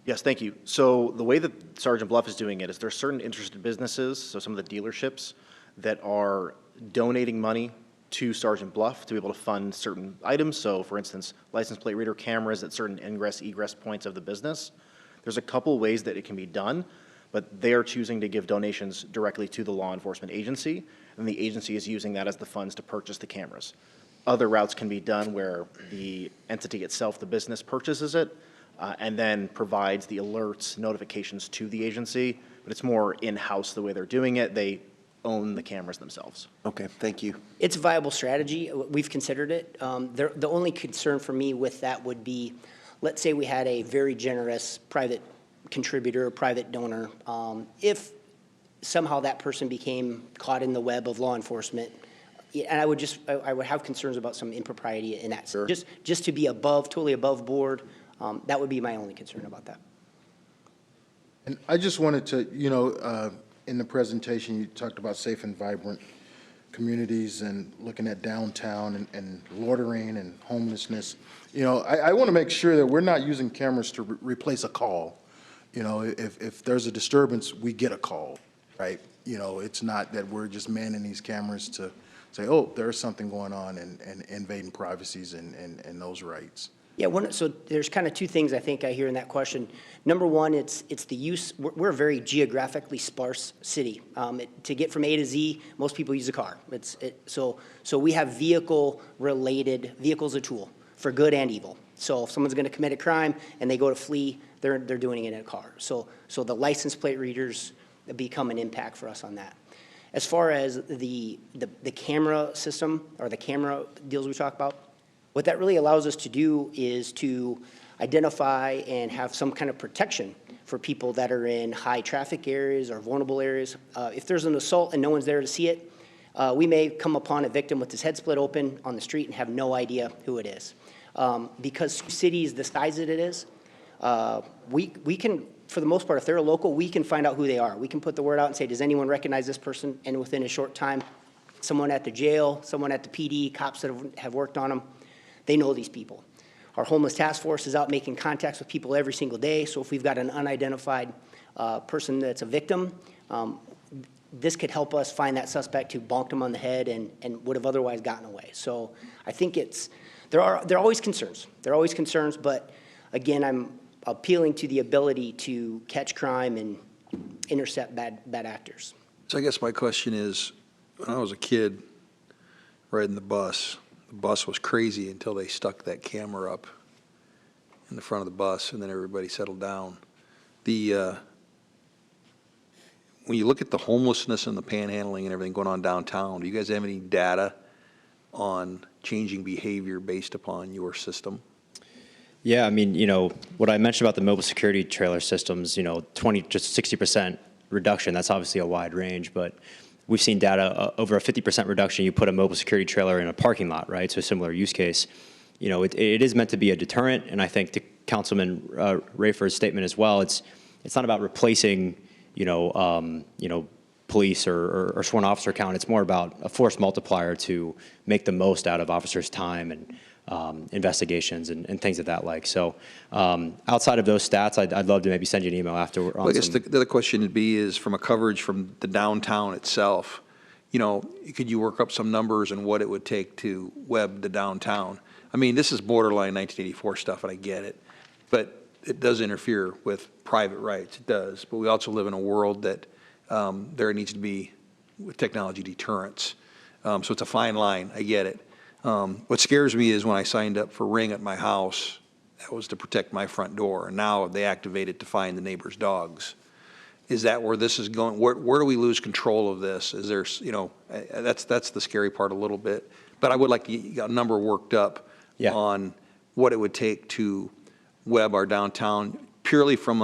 Speaker 9: Yes, thank you. So the way that Sergeant Bluff is doing it is there's certain interested businesses, so some of the dealerships that are donating money to Sergeant Bluff to be able to fund certain items. So for instance, license plate reader cameras at certain ingress, egress points of the business. There's a couple ways that it can be done, but they are choosing to give donations directly to the law enforcement agency, and the agency is using that as the funds to purchase the cameras. Other routes can be done where the entity itself, the business, purchases it and then provides the alerts, notifications to the agency, but it's more in-house the way they're doing it. They own the cameras themselves.
Speaker 2: Okay, thank you.
Speaker 1: It's a viable strategy. We've considered it. The only concern for me with that would be, let's say we had a very generous private contributor, private donor. If somehow that person became caught in the web of law enforcement, and I would have concerns about some impropriety in that.
Speaker 2: Sure.
Speaker 1: Just to be totally above board, that would be my only concern about that.
Speaker 14: And I just wanted to, in the presentation, you talked about safe and vibrant communities and looking at downtown and loitering and homelessness. I want to make sure that we're not using cameras to replace a call. If there's a disturbance, we get a call, right? It's not that we're just manning these cameras to say, oh, there's something going on and invading privacies and those rights.
Speaker 1: Yeah, so there's kind of two things I think I hear in that question. Number one, it's the use. We're a very geographically sparse city. To get from A to Z, most people use a car. So we have vehicles a tool for good and evil. So if someone's going to commit a crime and they go to flee, they're doing it in a car. So the license plate readers become an impact for us on that. As far as the camera system or the camera deals we talk about, what that really allows us to do is to identify and have some kind of protection for people that are in high traffic areas or vulnerable areas. If there's an assault and no one's there to see it, we may come upon a victim with his head split open on the street and have no idea who it is. Because Sioux City is the size that it is, we can, for the most part, if they're a local, we can find out who they are. We can put the word out and say, does anyone recognize this person? And within a short time, someone at the jail, someone at the PD, cops that have worked on them, they know these people. Our homeless task force is out making contacts with people every single day. So if we've got an unidentified person that's a victim, this could help us find that suspect who bonked him on the head and would have otherwise gotten away. So I think there are always concerns. There are always concerns, but again, I'm appealing to the ability to catch crime and intercept bad actors.
Speaker 7: So I guess my question is, when I was a kid riding the bus was crazy until they stuck that camera up in the front of the bus, and then everybody settled down. When you look at the homelessness and the panhandling and everything going on downtown, do you guys have any data on changing behavior based upon your system?
Speaker 6: Yeah, I mean, what I mentioned about the mobile security trailer systems, just 60% reduction, that's obviously a wide range, but we've seen data over a 50% reduction. You put a mobile security trailer in a parking lot, right? So a similar use case. It is meant to be a deterrent, and I think to Councilman Rayford's statement as well, it's not about replacing, police or sworn officer count. It's more about a force multiplier to make the most out of officers' time and investigations and things of that like. So outside of those stats, I'd love to maybe send you an email after.
Speaker 7: Well, I guess the other question would be is from a coverage from the downtown itself, could you work up some numbers on what it would take to web the downtown? I mean, this is borderline 1984 stuff, and I get it, but it does interfere with private rights. It does, but we also live in a world that there needs to be with technology deterrence. So it's a fine line, I get it. What scares me is when I signed up for Ring at my house, that was to protect my front door, and now they activate it to find the neighbor's dogs. Is that where this is going? Where do we lose control of this? Is there, you know, that's the scary part a little bit. But I would like to get a number worked up on what it would take to web our downtown, purely from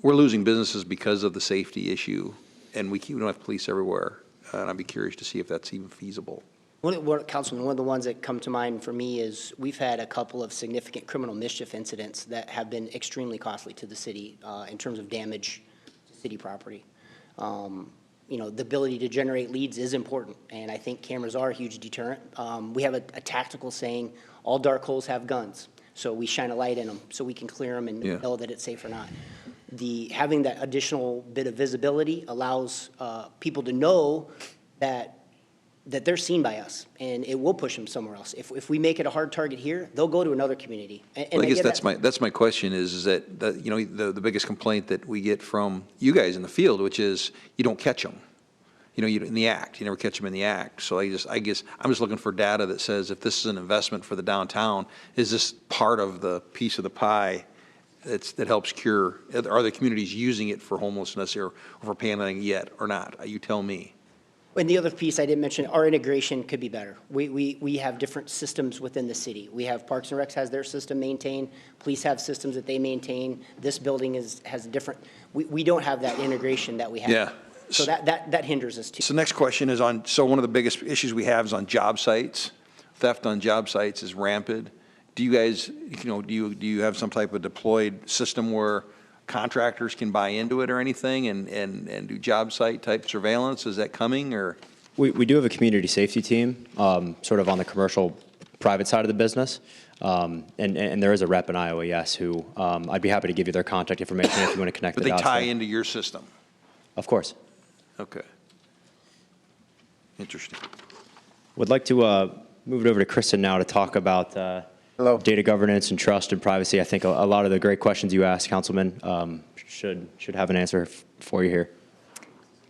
Speaker 7: we're losing businesses because of the safety issue, and we don't have police everywhere. And I'd be curious to see if that's even feasible.
Speaker 1: Councilman, one of the ones that come to mind for me is we've had a couple of significant criminal mischief incidents that have been extremely costly to the city in terms of damage to city property. You know, the ability to generate leads is important, and I think cameras are a huge deterrent. We have a tactical saying, all dark holes have guns, so we shine a light in them so we can clear them and know that it's safe or not. Having that additional bit of visibility allows people to know that they're seen by us, and it will push them somewhere else. If we make it a hard target here, they'll go to another community. And
Speaker 7: Well, I guess that's my question is that you know, the biggest complaint that we get from you guys in the field, which is you don't catch them. You know, in the act, you never catch them in the act. So I guess I'm just looking for data that says if this is an investment for the downtown, is this part of the piece of the pie that helps cure? Are the communities using it for homelessness or for panhandling yet or not? You tell me.
Speaker 1: And the other piece I didn't mention, our integration could be better. We have different systems within the city. We have Parks and Recs has their system maintained. Police have systems that they maintain. This building has different. We don't have that integration that we have.
Speaker 7: Yeah.
Speaker 1: So that hinders us too.
Speaker 7: So next question is on, so one of the biggest issues we have is on job sites. Theft on job sites is rampant. Do you guys, you know, do you have some type of deployed system where contractors can buy into it or anything and do job site type surveillance? Is that coming or?
Speaker 6: We do have a community safety team, sort of on the commercial private side of the business. And there is a rep in Iowa, yes, who I'd be happy to give you their contact information if you want to connect
Speaker 7: But
Speaker 6: the
Speaker 7: they
Speaker 6: dots
Speaker 7: tie
Speaker 6: there.
Speaker 7: into your system?
Speaker 6: Of course.
Speaker 7: Okay. Interesting.
Speaker 6: Would like to move it over to Kristen now to talk about data governance and trust and privacy. I think a lot of the great questions you asked, Councilman, should have an answer for you here.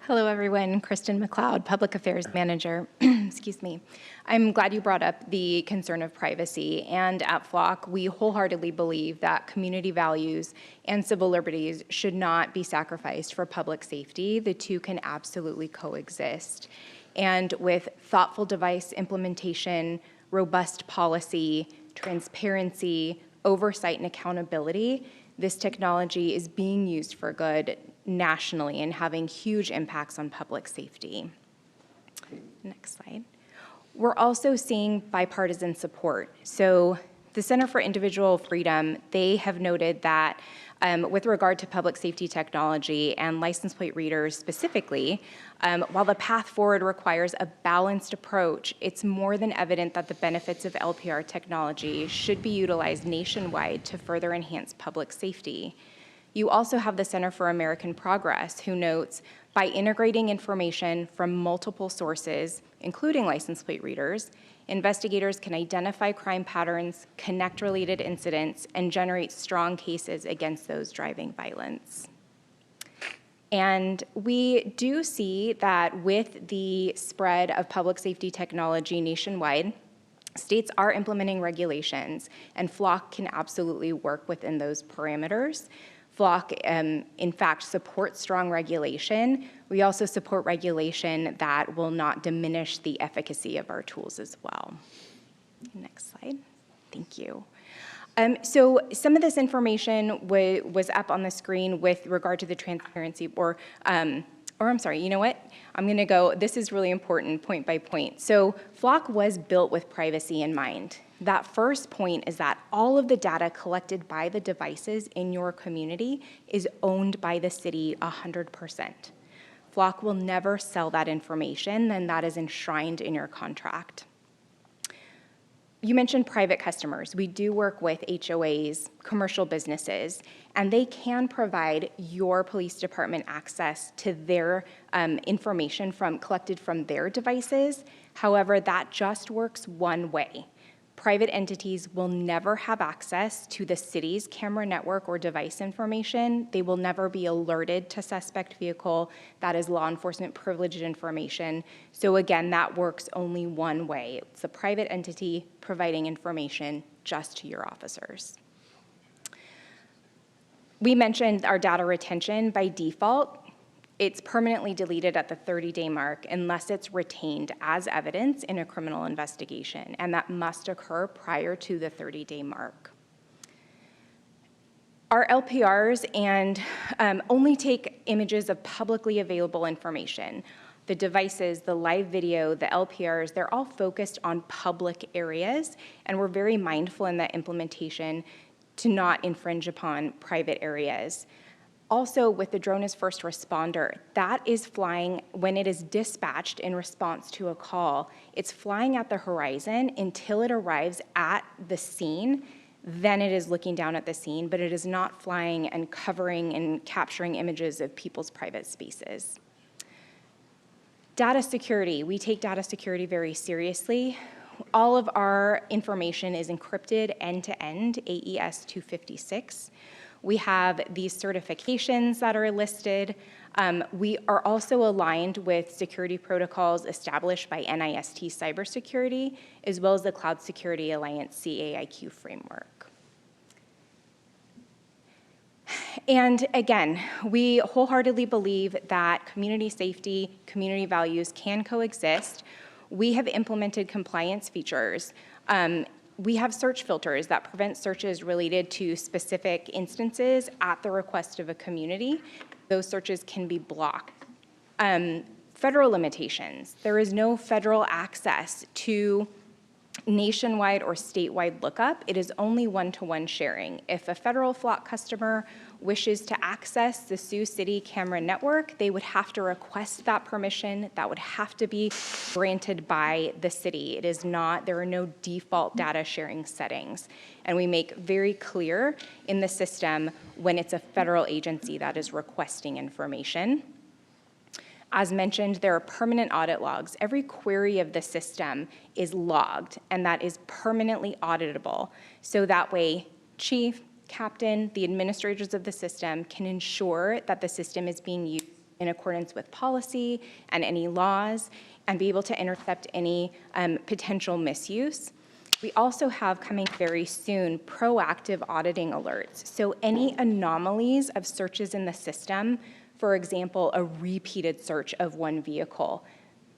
Speaker 10: Hello, everyone. Kristen McLeod, Public Affairs Manager. Excuse me. I'm glad you brought up the concern of privacy. And at Flock, we wholeheartedly believe that community values and civil liberties should not be sacrificed for public safety. The two can absolutely coexist. And with thoughtful device implementation, robust policy, transparency, oversight, and accountability, this technology is being used for good nationally and having huge impacts on public safety. Next slide. We're also seeing bipartisan support. So the Center for Individual Freedom, they have noted that with regard to public safety technology and license plate readers specifically, while the path forward requires a balanced approach, it's more than evident that the benefits of LPR technology should be utilized nationwide to further enhance public safety. You also have the Center for American Progress, who notes, by integrating information from multiple sources, including license plate readers, investigators can identify crime patterns, connect related incidents, and generate strong cases against those driving violence. And we do see that with the spread of public safety technology nationwide, states are implementing regulations, and Flock can absolutely work within those parameters. Flock, in fact, supports strong regulation. We also support regulation that will not diminish the efficacy of our tools as well. Next slide. Thank you. So some of this information was up on the screen with regard to the transparency, or I'm sorry, you know what? I'm going to go, this is really important, point by point. So Flock was built with privacy in mind. That first point is that all of the data collected by the devices in your community is owned by the city 100%. Flock will never sell that information, and that is enshrined in your contract. You mentioned private customers. We do work with HOAs, commercial businesses, and they can provide your police department access to their information collected from their devices. However, that just works one way. Private entities will never have access to the city's camera network or device information. They will never be alerted to suspect vehicle. That is law enforcement privileged information. So again, that works only one way. It's a private entity providing information just to your officers. We mentioned our data retention. By default, it's permanently deleted at the 30-day mark unless it's retained as evidence in a criminal investigation, and that must occur prior to the 30-day mark. Our LPRs only take images of publicly available information. The devices, the live video, the LPRs, they're all focused on public areas, and we're very mindful in that implementation to not infringe upon private areas. Also, with the drone as first responder, that is flying when it is dispatched in response to a call. It's flying at the horizon until it arrives at the scene. Then it is looking down at the scene, but it is not flying and covering and capturing images of people's private spaces. Data security. We take data security very seriously. All of our information is encrypted end-to-end, AES 256. We have these certifications that are listed. We are also aligned with security protocols established by NIST Cybersecurity, as well as the Cloud Security Alliance CAIQ framework. And again, we wholeheartedly believe that community safety, community values can coexist. We have implemented compliance features. We have search filters that prevent searches related to specific instances at the request of a community. Those searches can be blocked. Federal limitations. There is no federal access to nationwide or statewide lookup. It is only one-to-one sharing. If a federal flock customer wishes to access the Sioux City camera network, they would have to request that permission. That would have to be granted by the city. It is not, there are no default data sharing settings. And we make very clear in the system when it's a federal agency that is requesting information. As mentioned, there are permanent audit logs. Every query of the system is logged, and that is permanently auditable. So that way, chief, captain, the administrators of the system can ensure that the system is being used in accordance with policy and any laws, and be able to intercept any potential misuse. We also have coming very soon proactive auditing alerts. So any anomalies of searches in the system, for example, a repeated search of one vehicle,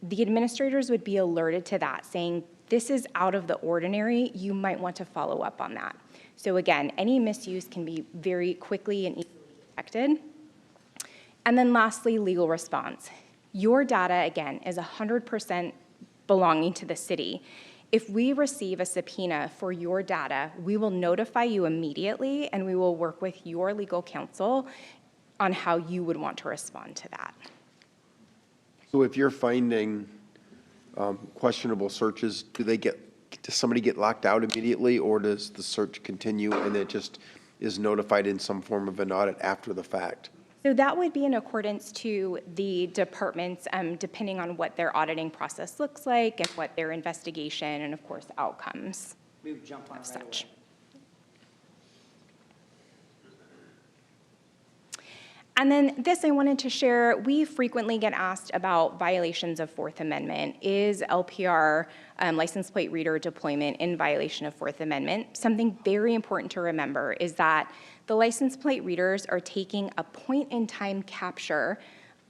Speaker 10: the administrators would be alerted to that, saying, this is out of the ordinary, you might want to follow up on that. So again, any misuse can be very quickly and easily detected. And then lastly, legal response. Your data, again, is 100% belonging to the city. If we receive a subpoena for your data, we will notify you immediately, and we will work with your legal counsel on how you would want to respond to that.
Speaker 2: So if you're finding questionable searches, does somebody get locked out immediately, or does the search continue and it just is notified in some form of an audit after the fact?
Speaker 10: So that would be in accordance to the departments, depending on what their auditing process looks like and what their investigation and, of course, outcomes of such. And then this I wanted to share, we frequently get asked about violations of Fourth Amendment. Is LPR license plate reader deployment in violation of Fourth Amendment? Something very important to remember is that the license plate readers are taking a point-in-time capture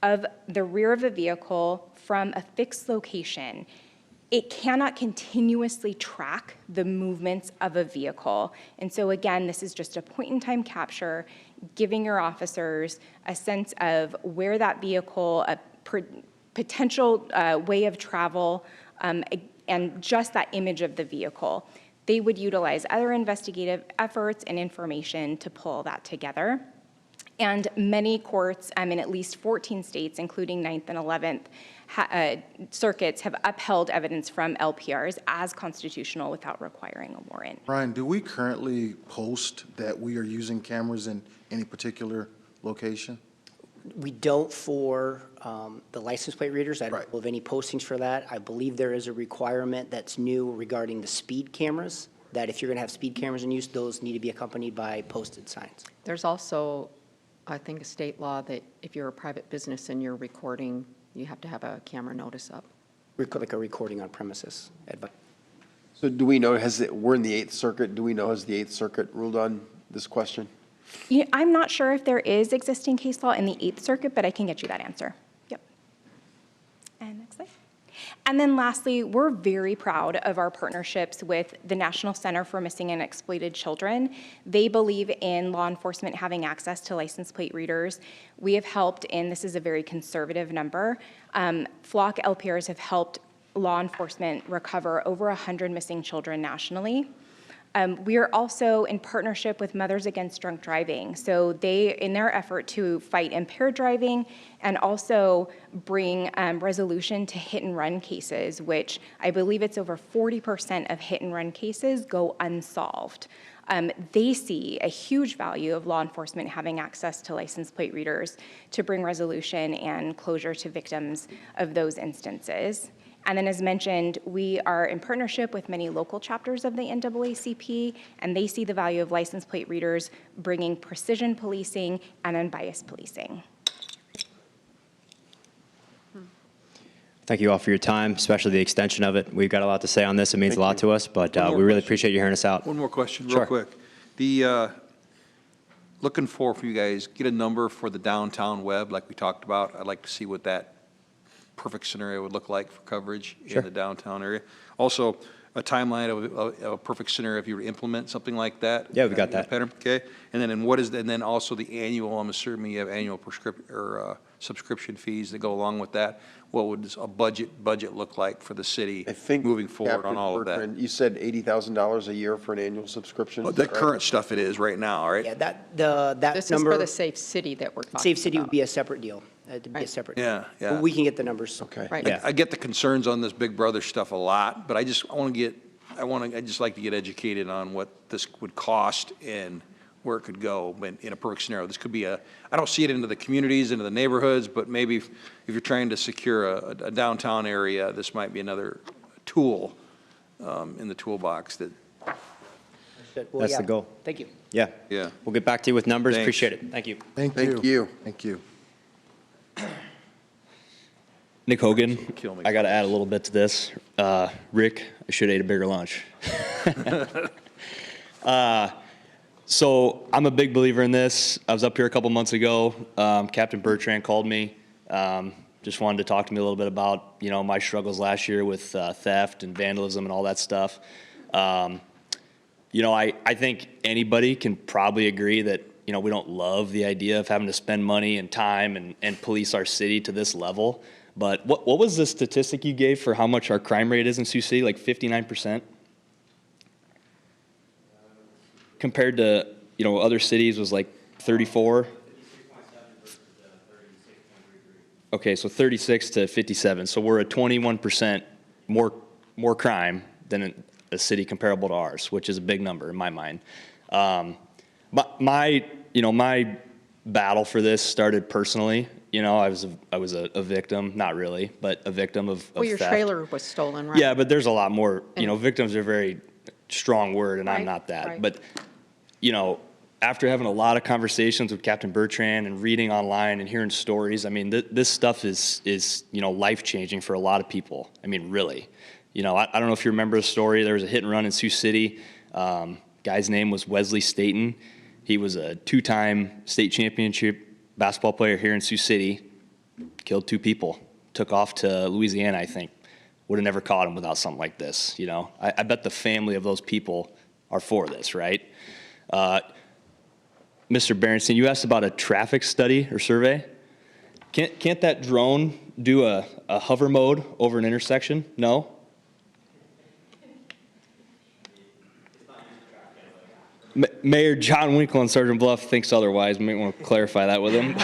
Speaker 10: of the rear of a vehicle from a fixed location. It cannot continuously track the movements of a vehicle. And so again, this is just a point-in-time capture, giving your officers a sense of where that vehicle, a potential way of travel, and just that image of the vehicle. They would utilize other investigative efforts and information to pull that together. And many courts in at least 14 states, including 9th and 11th circuits, have upheld evidence from LPRs as constitutional without requiring a warrant.
Speaker 14: Brian, do we currently post that we are using cameras in any particular location?
Speaker 1: We don't for the license plate readers. I don't know of any postings for that. I believe there is a requirement that's new regarding the speed cameras, that if you're going to have speed cameras in use, those need to be accompanied by posted signs.
Speaker 3: There's also, I think, a state law that if you're a private business and you're recording, you have to have a camera notice up.
Speaker 1: Like a recording on premises.
Speaker 2: So do we know, we're in the Eighth Circuit, do we know, has the Eighth Circuit ruled on this question?
Speaker 10: I'm not sure if there is existing case law in the Eighth Circuit, but I can get you that answer. Yep. And next slide. And then lastly, we're very proud of our partnerships with the National Center for Missing and Exploited Children. They believe in law enforcement having access to license plate readers. We have helped, and this is a very conservative number, Flock LPRs have helped law enforcement recover over 100 missing children nationally. We are also in partnership with Mothers Against Drunk Driving. So they, in their effort to fight impaired driving and also bring resolution to hit and run cases, which I believe it's over 40% of hit and run cases go unsolved. They see a huge value of law enforcement having access to license plate readers to bring resolution and closure to victims of those instances. And then as mentioned, we are in partnership with many local chapters of the NAACP, and they see the value of license plate readers bringing precision policing and unbiased policing.
Speaker 6: Thank you all for your time, especially the extension of it. We've got a lot to say on this. It means a lot to us, but we really appreciate you hearing us out.
Speaker 7: One more question,
Speaker 6: Sure.
Speaker 7: real quick. The, looking for you guys, get a number for the downtown web like we talked about. I'd like to see what that perfect scenario would look like for coverage in the downtown area. Also, a timeline of a perfect scenario if you were to implement something like that.
Speaker 6: Yeah, we got that.
Speaker 7: Pattern, okay. And then, and then also the annual. I'm assuming you have annual subscription fees that go along with that. What would a budget look like for the city moving forward on all of that?
Speaker 2: You said $80,000 a year for an annual subscription?
Speaker 7: Well, the current stuff it is right now, right?
Speaker 1: Yeah, that
Speaker 3: This
Speaker 1: number.
Speaker 3: is for the Safe City that we're talking about.
Speaker 1: Safe City would be a separate deal. It'd be a separate.
Speaker 7: Yeah, yeah.
Speaker 1: But we can get the numbers.
Speaker 2: Okay.
Speaker 3: Right.
Speaker 6: Yeah.
Speaker 7: I get the concerns on this Big Brother stuff a lot, but I just like to get educated on what this would cost and where it could go in a perfect scenario. This could be I don't see it into the communities, into the neighborhoods, but maybe if you're trying to secure a downtown area, this might be another tool in the toolbox that.
Speaker 1: Well,
Speaker 6: That's
Speaker 1: yeah.
Speaker 6: the goal.
Speaker 1: Thank you.
Speaker 6: Yeah.
Speaker 7: Yeah.
Speaker 6: We'll get back to you with numbers.
Speaker 7: Thanks.
Speaker 6: Appreciate it. Thank you.
Speaker 14: Thank you. Thank you.
Speaker 22: Nick Hogan,
Speaker 7: Kill me.
Speaker 22: I got to add a little bit to this. Rick, I should have ate a bigger lunch. So I'm a big believer in this. I was up here a couple months ago. Captain Bertrand called me. Just wanted to talk to me a little bit about, my struggles last year with theft and vandalism and all that stuff. I think anybody can probably agree that, we don't love the idea of having to spend money and time and police our city to this level. But what was the statistic you gave for how much our crime rate is in Sioux City? Like 59%? Compared to, other cities was like 34? Okay, so 36 to 57. So we're at 21% more crime than a city comparable to ours, which is a big number in my mind. My battle for this started personally. I was a victim, not really, but a victim of
Speaker 3: Well, your
Speaker 22: theft.
Speaker 3: trailer was stolen, right?
Speaker 22: Yeah, but there's a lot more. Victims are a very strong word, and I'm
Speaker 3: Right,
Speaker 22: not that.
Speaker 3: right.
Speaker 22: But after having a lot of conversations with Captain Bertrand and reading online and hearing stories, I mean, this stuff is life changing for a lot of people. I mean, really. I don't know if you remember the story. There was a hit and run in Sioux City. Guy's name was Wesley Staten. He was a 2-time state championship basketball player here in Sioux City. Killed 2 people. Took off to Louisiana, I think. Would have never caught him without something like this. I bet the family of those people are for this, right? Mr. Berenstein, you asked about a traffic study or survey. Can't that drone do a hover mode over an intersection? No? Mayor John Winkle in Sergeant Bluff thinks otherwise. We might want to clarify that with him.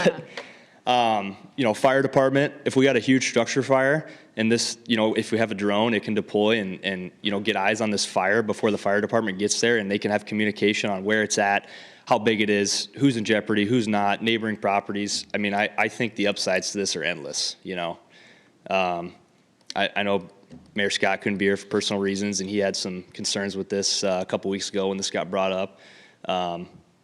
Speaker 22: But, fire department, if we got a huge structure fire and this, if we have a drone, it can deploy and get eyes on this fire before the fire department gets there, and they can have communication on where it's at,
Speaker 12: how big it is, who's in jeopardy, who's not, neighboring properties. I mean, I think the upsides to this are endless, you know. I know Mayor Scott couldn't be here for personal reasons, and he had some concerns with this a couple weeks ago when this got brought up.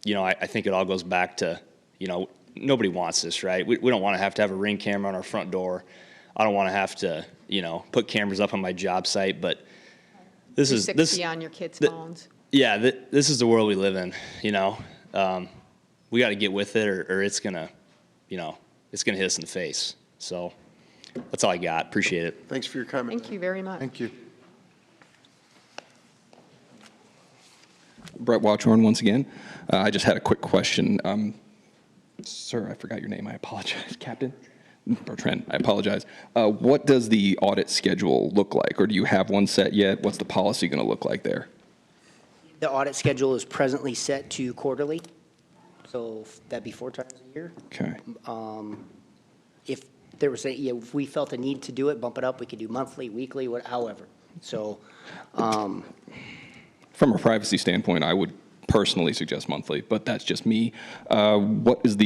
Speaker 12: You know, I think it all goes back to, you know, nobody wants this, right? We don't want to have a Ring camera on our front door. I don't want to have to, you know, put cameras up on my job site, but this is
Speaker 3: 360 on your kids' phones.
Speaker 12: Yeah, this is the world we live in, you know. We got to get with it, or it's gonna, you know, it's gonna hit us in the face. So that's all I got. Appreciate it.
Speaker 2: Thanks for your comment.
Speaker 3: Thank you very much.
Speaker 14: Thank you.
Speaker 22: Brett Watchorn once again. I just had a quick question. Sir, I forgot your name. I apologize. Captain? Bertrand, I apologize. What does the audit schedule look like, or do you have one set yet? What's the policy going to look like there?
Speaker 1: The audit schedule is presently set to quarterly, so that'd be 4 times a year.
Speaker 22: Okay.
Speaker 1: If there was if we felt a need to do it, bump it up, we could do monthly, weekly, however. So,
Speaker 22: From a privacy standpoint, I would personally suggest monthly, but that's just me. What is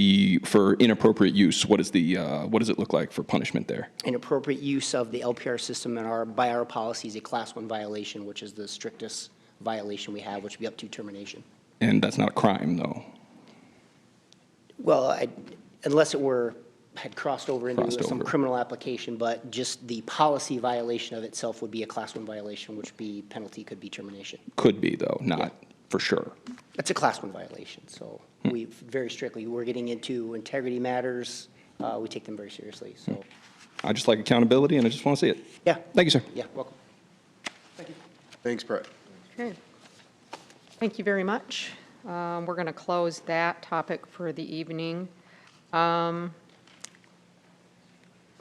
Speaker 22: for inappropriate use, what does it look like for punishment there?
Speaker 1: Inappropriate use of the LPR system by our policy is a Class 1 violation, which is the strictest violation we have, which would be up to termination.
Speaker 22: And that's not a crime, though?
Speaker 1: Well, unless it had crossed over into some criminal application, but just the policy violation of itself would be a Class 1 violation, which penalty could be termination.
Speaker 22: Could be, though, not for sure.
Speaker 1: It's a Class 1 violation, so we very strictly, we're getting into integrity matters. We take them very seriously, so.
Speaker 22: I just like accountability, and I just want to see it.
Speaker 1: Yeah.
Speaker 22: Thank you, sir.
Speaker 1: Yeah, welcome.
Speaker 2: Thanks, Brett.
Speaker 3: Okay. Thank you very much. We're going to close that topic for the evening.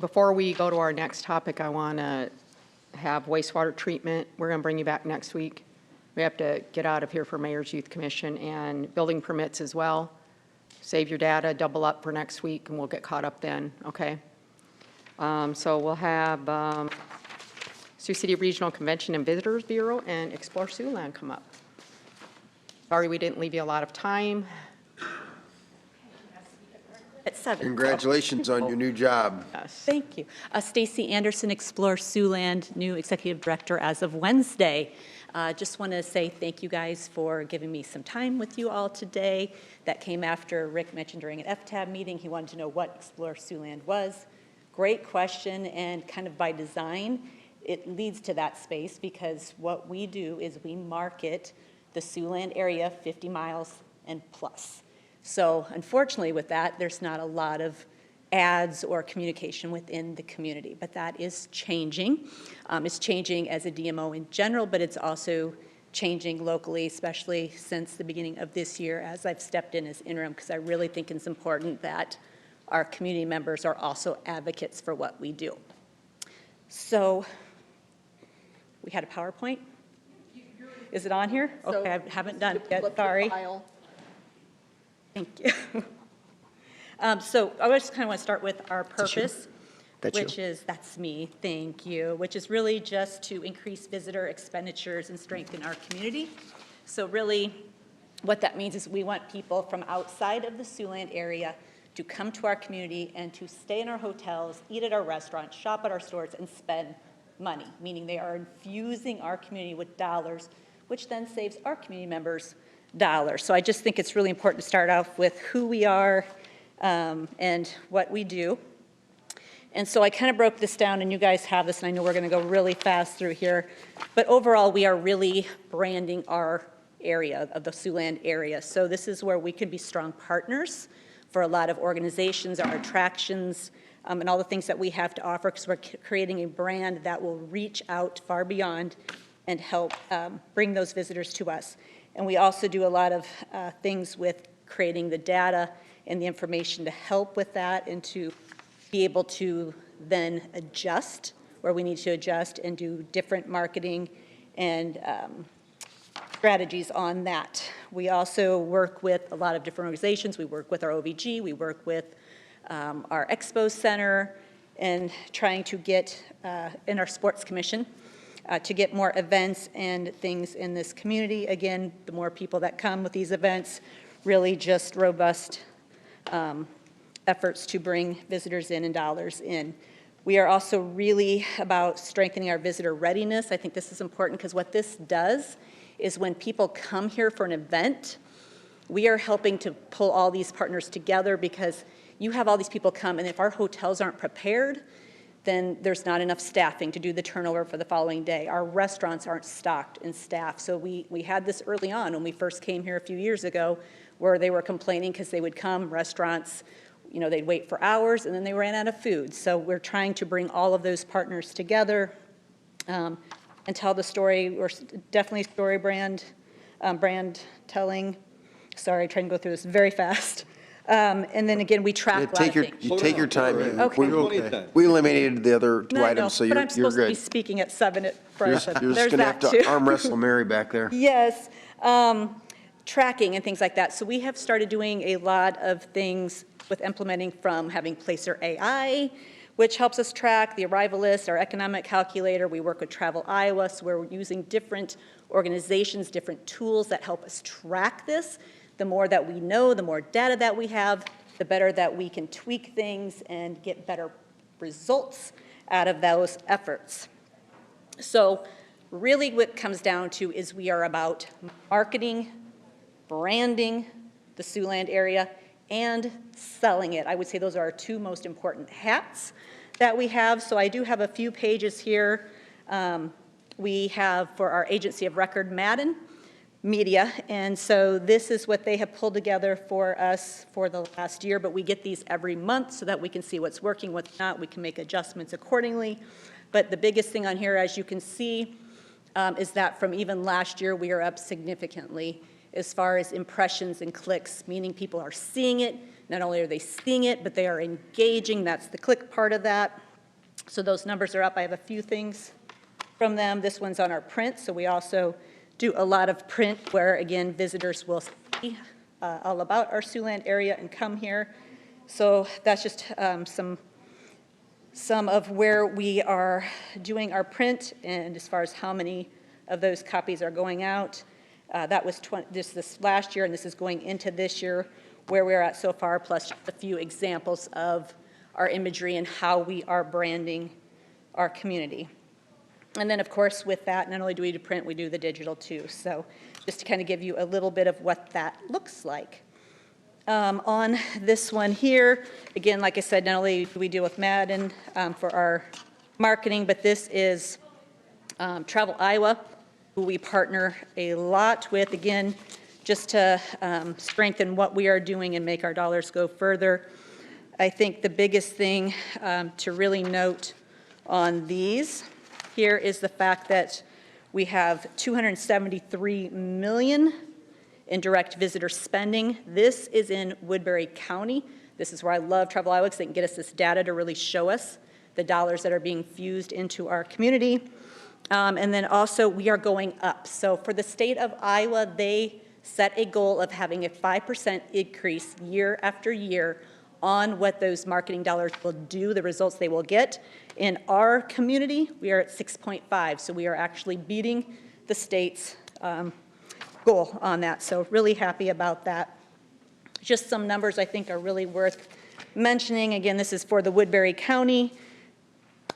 Speaker 3: Before we go to our next topic, I want to have wastewater treatment. We're going to bring you back next week. We have to get out of here for Mayor's Youth Commission and building permits as well. Save your data, double up for next week, and we'll get caught up then, okay? So we'll have Sioux City Regional Convention and Visitors Bureau and Explore Siouxland come up. Sorry we didn't leave you a lot of time.
Speaker 15: At 7.
Speaker 2: Congratulations on your new job.
Speaker 15: Yes. Thank you. Stacy Anderson, Explore Siouxland, new Executive Director as of Wednesday. Just want to say thank you guys for giving me some time with you all today. That came after Rick mentioned during an FTAB meeting. He wanted to know what Explore Siouxland was. Great question, and kind of by design, it leads to that space because what we do is we market the Siouxland area 50 miles and plus. So unfortunately with that, there's not a lot of ads or communication within the community, but that is changing. It's changing as a DMO in general, but it's also changing locally, especially since the beginning of this year as I've stepped in as interim, because I really think it's important that our community members are also advocates for what we do. So we had a PowerPoint. Is it on here? Okay, I haven't done it yet, sorry. Thank you. So I just kind of want to start with our purpose, that's me, thank you, which is really just to increase visitor expenditures and strengthen our community. So really what that means is we want people from outside of the Siouxland area to come to our community and to stay in our hotels, eat at our restaurants, shop at our stores, and spend money, meaning they are infusing our community with dollars, which then saves our community members dollars. So I just think it's really important to start off with who we are and what we do. And so I kind of broke this down, and you guys have this, and I know we're going to go really fast through here. But overall, we are really branding our area, of the Siouxland area. So this is where we can be strong partners for a lot of organizations, our attractions, and all the things that we have to offer, because we're creating a brand that will reach out far beyond and help bring those visitors to us. And we also do a lot of things with creating the data and the information to help with that and to be able to then adjust where we need to adjust and do different marketing and strategies on that. We also work with a lot of different organizations. We work with our OVG, we work with our Expo Center, and trying to get in our Sports Commission to get more events and things in this community. Again, the more people that come with these events really just robust efforts to bring visitors in and dollars in. We are also really about strengthening our visitor readiness. I think this is important because what this does is when people come here for an event, we are helping to pull all these partners together because you have all these people come, and if our hotels aren't prepared, then there's not enough staffing to do the turnover for the following day. Our restaurants aren't stocked and staffed. So we had this early on when we first came here a few years ago where they were complaining because they would come, restaurants, you know, they'd wait for hours and then they ran out of food. So we're trying to bring all of those partners together and tell the story. We're definitely story brand telling. Sorry, trying to go through this very fast. And then again, we track a lot of things.
Speaker 2: You take your time.
Speaker 15: Okay.
Speaker 2: We eliminated the other two
Speaker 15: No,
Speaker 2: items, so
Speaker 15: but I'm
Speaker 2: you're
Speaker 15: supposed to be
Speaker 2: good.
Speaker 15: speaking at 7 at
Speaker 2: You're
Speaker 15: first.
Speaker 2: just going to have to arm wrestle Mary back there.
Speaker 15: Yes, tracking and things like that. So we have started doing a lot of things with implementing from having Placer AI, which helps us track the arrival list, our economic calculator. We work with Travel Iowa, so we're using different organizations, different tools that help us track this. The more that we know, the more data that we have, the better that we can tweak things and get better results out of those efforts. So really what it comes down to is we are about marketing, branding the Siouxland area, and selling it. I would say those are our two most important hats that we have. So I do have a few pages here. We have for our agency of record, Madden Media, and so this is what they have pulled together for us for the last year, but we get these every month so that we can see what's working, what's not. We can make adjustments accordingly. But the biggest thing on here, as you can see, is that from even last year, we are up significantly as far as impressions and clicks, meaning people are seeing it. Not only are they seeing it, but they are engaging. That's the click part of that. So those numbers are up. I have a few things from them. This one's on our print, so we also do a lot of print where, again, visitors will see all about our Siouxland area and come here. So that's just some of where we are doing our print, and as far as how many of those copies are going out. That was this last year, and this is going into this year, where we're at so far, plus just a few examples of our imagery and how we are branding our community. And then, of course, with that, not only do we do print, we do the digital too. So just to kind of give you a little bit of what that looks like. On this one here, again, like I said, not only do we deal with Madden for our marketing, but this is Travel Iowa, who we partner a lot with, again, just to strengthen what we are doing and make our dollars go further. I think the biggest thing to really note on these here is the fact that we have $273 million in direct visitor spending. This is in Woodbury County. This is where I love Travel Iowa because they can get us this data to really show us the dollars that are being fused into our community. And then also we are going up. So for the state of Iowa, they set a goal of having a 5% increase year after year on what those marketing dollars will do, the results they will get. In our community, we are at 6.5, so we are actually beating the state's goal on that. So really happy about that. Just some numbers I think are really worth mentioning. Again, this is for the Woodbury County,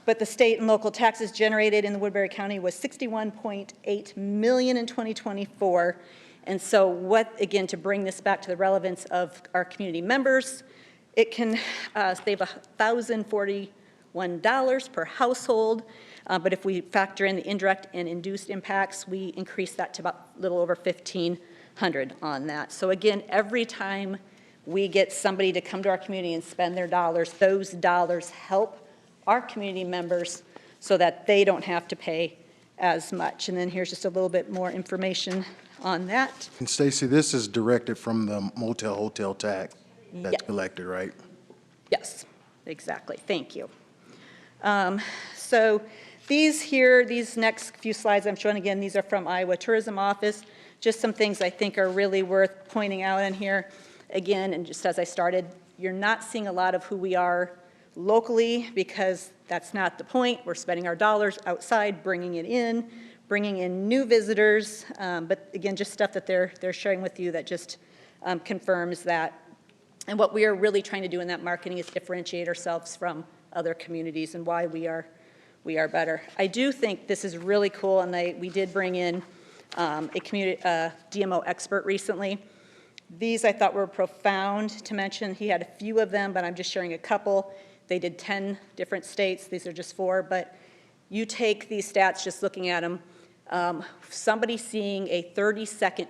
Speaker 15: but the state and local taxes generated in the Woodbury County was $61.8 million in 2024. And so what, again, to bring this back to the relevance of our community members, it can save $1,041 per household, but if we factor in the indirect and induced impacts, we increase that to about a little over $1,500 on that. So again, every time we get somebody to come to our community and spend their dollars, those dollars help our community members so that they don't have to pay as much. And then here's just a little bit more information on that.
Speaker 14: And Stacy, this is directed from the motel hotel tax that's collected, right?
Speaker 15: Yes, exactly. Thank you. So these next few slides I'm showing, again, these are from Iowa Tourism Office. Just some things I think are really worth pointing out in here. Again, and just as I started, you're not seeing a lot of who we are locally because that's not the point. We're spending our dollars outside, bringing in new visitors. But again, just stuff that they're sharing with you that just confirms that. And what we are really trying to do in that marketing is differentiate ourselves from other communities and why we are better. I do think this is really cool, and we did bring in a DMO expert recently. These I thought were profound to mention. He had a few of them, but I'm just sharing a couple. They did 10 different states. These are just 4, but you take these stats just looking at them. Somebody seeing a 30-second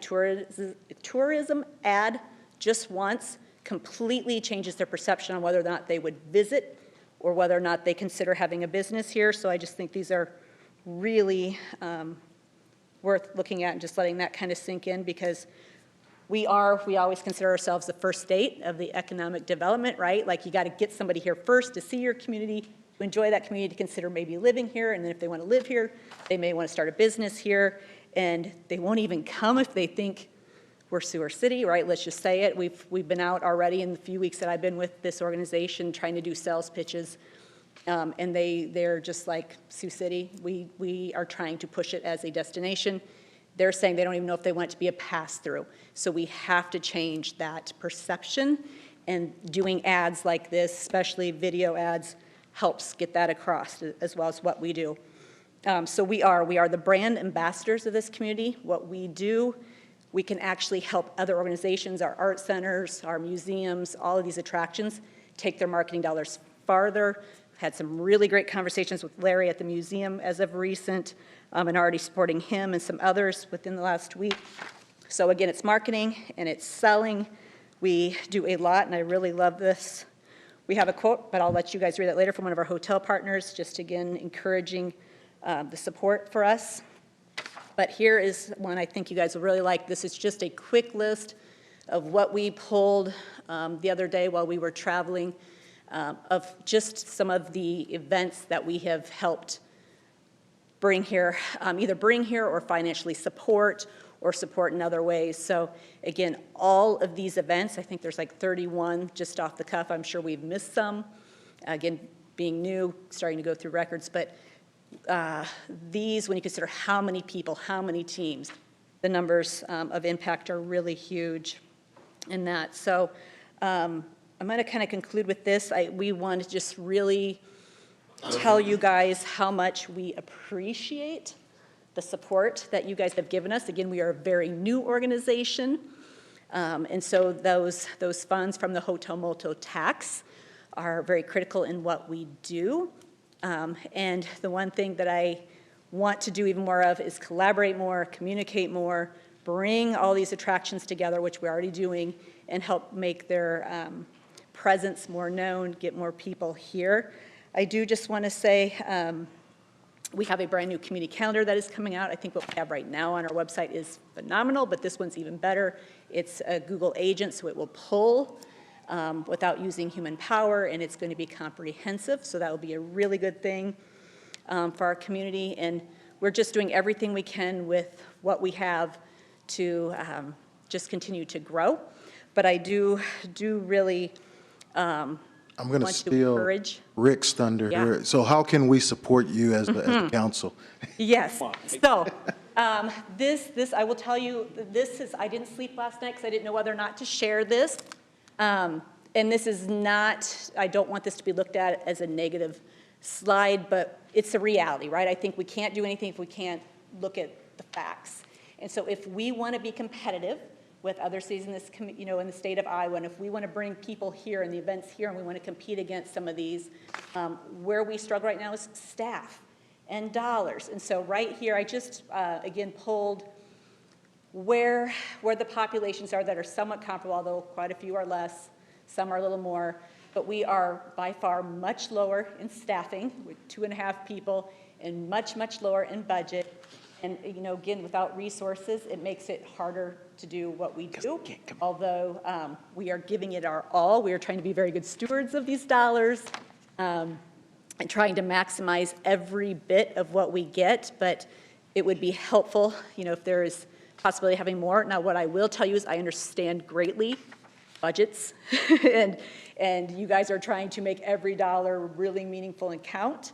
Speaker 15: tourism ad just once completely changes their perception on whether or not they would visit or whether or not they consider having a business here. So I just think these are really worth looking at and just letting that kind of sink in, because we always consider ourselves the first state of the economic development, right? Like, you got to get somebody here first to see your community, to enjoy that community, to consider maybe living here, and then if they want to live here, they may want to start a business here, and they won't even come if they think we're Sioux City, right? Let's just say it. We've been out already in the few weeks that I've been with this organization trying to do sales pitches, and they're just like, Sioux City. We are trying to push it as a destination. They're saying they don't even know if they want it to be a pass-through. So we have to change that perception, and doing ads like this, especially video ads, helps get that across, as well as what we do. So we are the brand ambassadors of this community. What we do, we can actually help other organizations, our art centers, our museums, all of these attractions, take their marketing dollars farther. I've had some really great conversations with Larry at the museum as of recent, and already supporting him and some others within the last week. So again, it's marketing and it's selling. We do a lot, and I really love this. We have a quote, but I'll let you guys read that later, from one of our hotel partners, just again encouraging the support for us. But here is one I think you guys will really like. This is just a quick list of what we pulled the other day while we were traveling, of just some of the events that we have helped bring here, either bring here or financially support, or support in other ways. So again, all of these events, I think there's like 31 just off the cuff. I'm sure we've missed some. Again, being new, starting to go through records, but these, when you consider how many people, how many teams, the numbers of impact are really huge in that. So I'm going to kind of conclude with this. We want to just really tell you guys how much we appreciate the support that you guys have given us. Again, we are a very new organization, and so those funds from the hotel motel tax are very critical in what we do. And the one thing that I want to do even more of is collaborate more, communicate more, bring all these attractions together, which we're already doing, and help make their presence more known, get more people here. I do just want to say we have a brand new community calendar that is coming out. I think what we have right now on our website is phenomenal, but this one's even better. It's a Google agent, so it will pull without using human power, and it's going to be comprehensive, so that will be a really good thing for our community. And we're just doing everything we can with what we have to just continue to grow. But I do really
Speaker 14: I'm going to
Speaker 15: want
Speaker 14: steal
Speaker 15: encourage.
Speaker 14: Rick's thunder.
Speaker 15: Yeah.
Speaker 14: So how can we support you as the council?
Speaker 15: Yes. So this I will tell you, I didn't sleep last night because I didn't know whether or not to share this. And this is not, I don't want this to be looked at as a negative slide, but it's a reality, right? I think we can't do anything if we can't look at the facts. And so if we want to be competitive with other cities in this, in the state of Iowa, and if we want to bring people here and the events here, and we want to compete against some of these, where we struggle right now is staff and dollars. And so right here, I just, again, pulled where the populations are that are somewhat comparable, although quite a few are less, some are a little more, but we are by far much lower in staffing, with 2.5 people, and much, much lower in budget. And, again, without resources, it makes it harder to do what we do. Although we are giving it our all, we are trying to be very good stewards of these dollars and trying to maximize every bit of what we get. But it would be helpful, if there is possibility of having more. Now, what I will tell you is I understand greatly budgets, and you guys are trying to make every dollar really meaningful and count.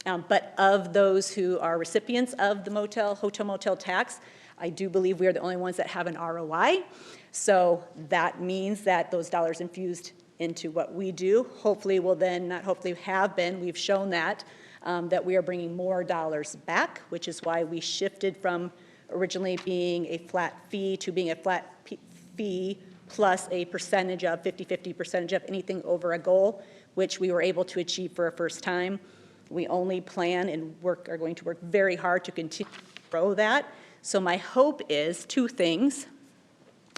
Speaker 15: But of those who are recipients of the hotel motel tax, I do believe we are the only ones that have an ROI. So that means that those dollars infused into what we do, hopefully will then, not hopefully have been, we've shown that, that we are bringing more dollars back, which is why we shifted from originally being a flat fee to being a flat fee plus a percentage of 50-50 percentage of anything over a goal, which we were able to achieve for a first time. We only plan and are going to work very hard to continue to grow that. So my hope is two things.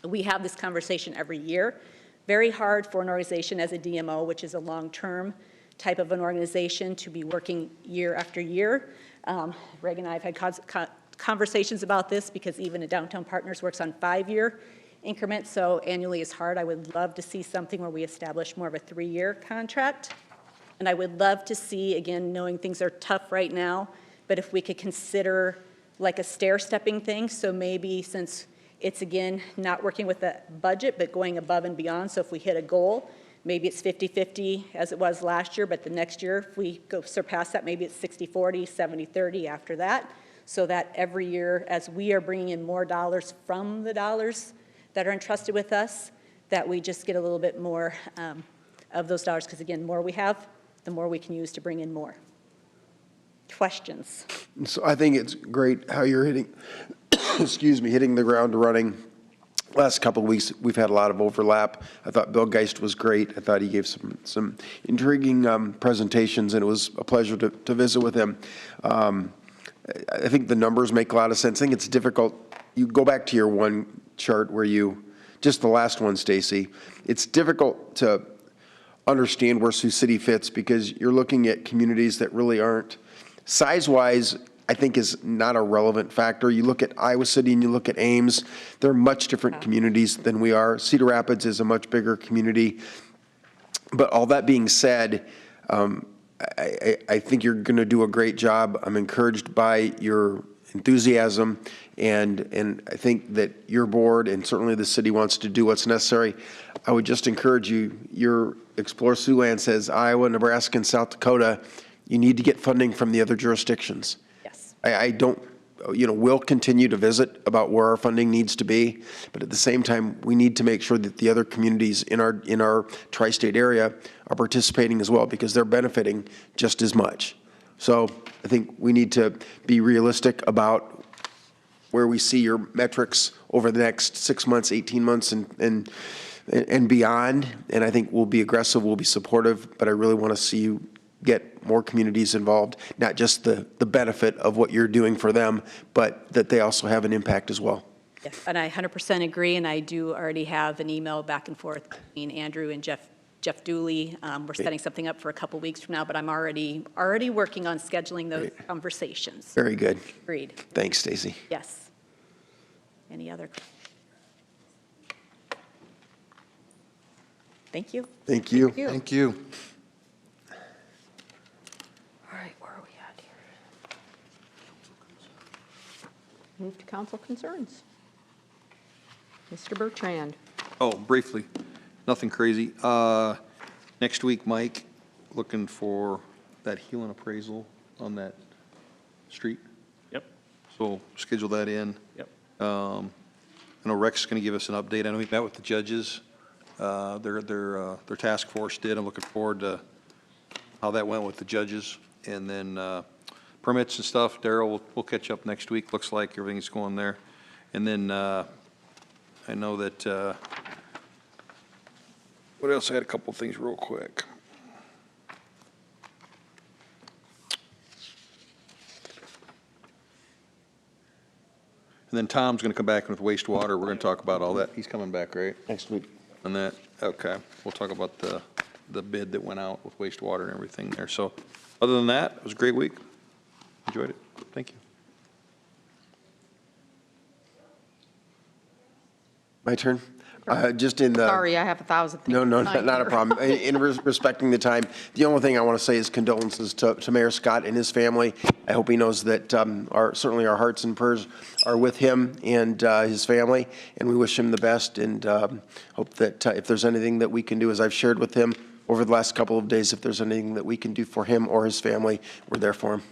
Speaker 15: We have this conversation every year. Very hard for an organization as a DMO, which is a long-term type of an organization, to be working year after year. Greg and I have had conversations about this because even a Downtown Partners works on 5-year increments, so annually is hard. I would love to see something where we establish more of a 3-year contract. And I would love to see, again, knowing things are tough right now, but if we could consider like a stair-stepping thing, so maybe since it's, again, not working with the budget, but going above and beyond. So if we hit a goal, maybe it's 50-50 as it was last year, but the next year, if we go surpass that, maybe it's 60-40, 70-30 after that, so that every year, as we are bringing in more dollars from the dollars that are entrusted with us, that we just get a little bit more of those dollars, because again, the more we have, the more we can use to bring in more. Questions?
Speaker 2: So I think it's great how you're hitting, excuse me, hitting the ground running. Last couple of weeks, we've had a lot of overlap. I thought Bill Geist was great. I thought he gave some intriguing presentations, and it was a pleasure to visit with him. I think the numbers make a lot of sense. I think it's difficult. You go back to your one chart where just the last one, Stacy, it's difficult to understand where Sioux City fits because you're looking at communities that really aren't. Size-wise, I think is not a relevant factor. You look at Iowa City and you look at Ames, they're much different communities than we are. Cedar Rapids is a much bigger community. But all that being said, I think you're going to do a great job. I'm encouraged by your enthusiasm, and I think that your board and certainly the city wants to do what's necessary. I would just encourage you, your Explore Siouxland says Iowa, Nebraska, and South Dakota, you need to get funding from the other jurisdictions.
Speaker 15: Yes.
Speaker 2: I don't, we'll continue to visit about where our funding needs to be, but at the same time, we need to make sure that the other communities in our tri-state area are participating as well because they're benefiting just as much. So I think we need to be realistic about where we see your metrics over the next 6 months, 18 months, and beyond. And I think we'll be aggressive, we'll be supportive, but I really want to see you get more communities involved, not just the benefit of what you're doing for them, but that they also have an impact as well.
Speaker 15: Yes, and I 100% agree, and I do already have an email back and forth between Andrew and Jeff Dooley. We're setting something up for a couple weeks from now, but I'm already working on scheduling those conversations.
Speaker 2: Very good.
Speaker 15: Agreed.
Speaker 2: Thanks, Stacy.
Speaker 15: Yes. Any other? Thank you.
Speaker 2: Thank you.
Speaker 14: Thank you.
Speaker 3: All right, where are we at here? Move to council concerns. Mr. Bertrand.
Speaker 7: Oh, briefly, nothing crazy. Next week, Mike, looking for that Healing appraisal on that street.
Speaker 16: Yep.
Speaker 7: So schedule that in.
Speaker 16: Yep.
Speaker 7: I know Rex is going to give us an update. I know he met with the judges. Their task force did. I'm looking forward to how that went with the judges. And then permits and stuff, Daryl, we'll catch up next week. Looks like everything's going there. And then I know that, what else? I had a couple of things real quick. And then Tom's going to come back with wastewater. We're going to talk about all that. He's coming back, right?
Speaker 2: Next week.
Speaker 7: On that, okay. We'll talk about the bid that went out with wastewater and everything there. So other than that, it was a great week. Enjoyed it. Thank you.
Speaker 2: My turn? Just in the.
Speaker 3: Sorry, I have 1,000 things.
Speaker 2: No,
Speaker 3: to
Speaker 2: not a problem. In respecting the time, the only thing I want to say is condolences to Mayor Scott and his family. I hope he knows that certainly our hearts and prayers are with him and his family, and we wish him the best and hope that if there's anything that we can do, as I've shared with him over the last couple of days, if there's anything that we can do for him or his family, we're there for him.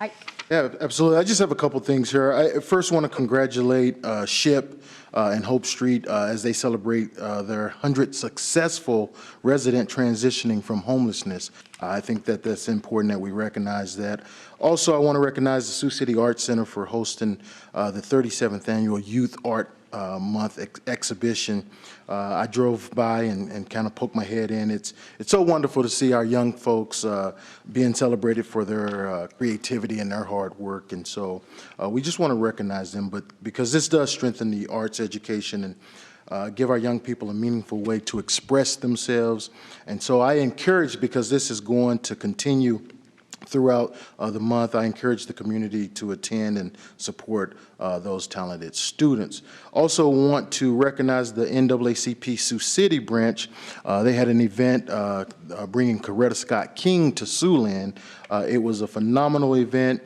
Speaker 3: Ike.
Speaker 14: Yeah, absolutely. I just have a couple things here. I first want to congratulate SHIP and Hope Street as they celebrate their 100th successful resident transitioning from homelessness. I think that that's important that we recognize that. Also, I want to recognize the Sioux City Arts Center for hosting the 37th Annual Youth Art Month exhibition. I drove by and kind of poked my head in. It's so wonderful to see our young folks being celebrated for their creativity and their hard work. And so we just want to recognize them, but because this does strengthen the arts education and give our young people a meaningful way to express themselves. And so I encourage, because this is going to continue throughout the month, I encourage the community to attend and support those talented students. Also want to recognize the NAACP Sioux City branch. They had an event bringing Coretta Scott King to Siouxland. It was a phenomenal event,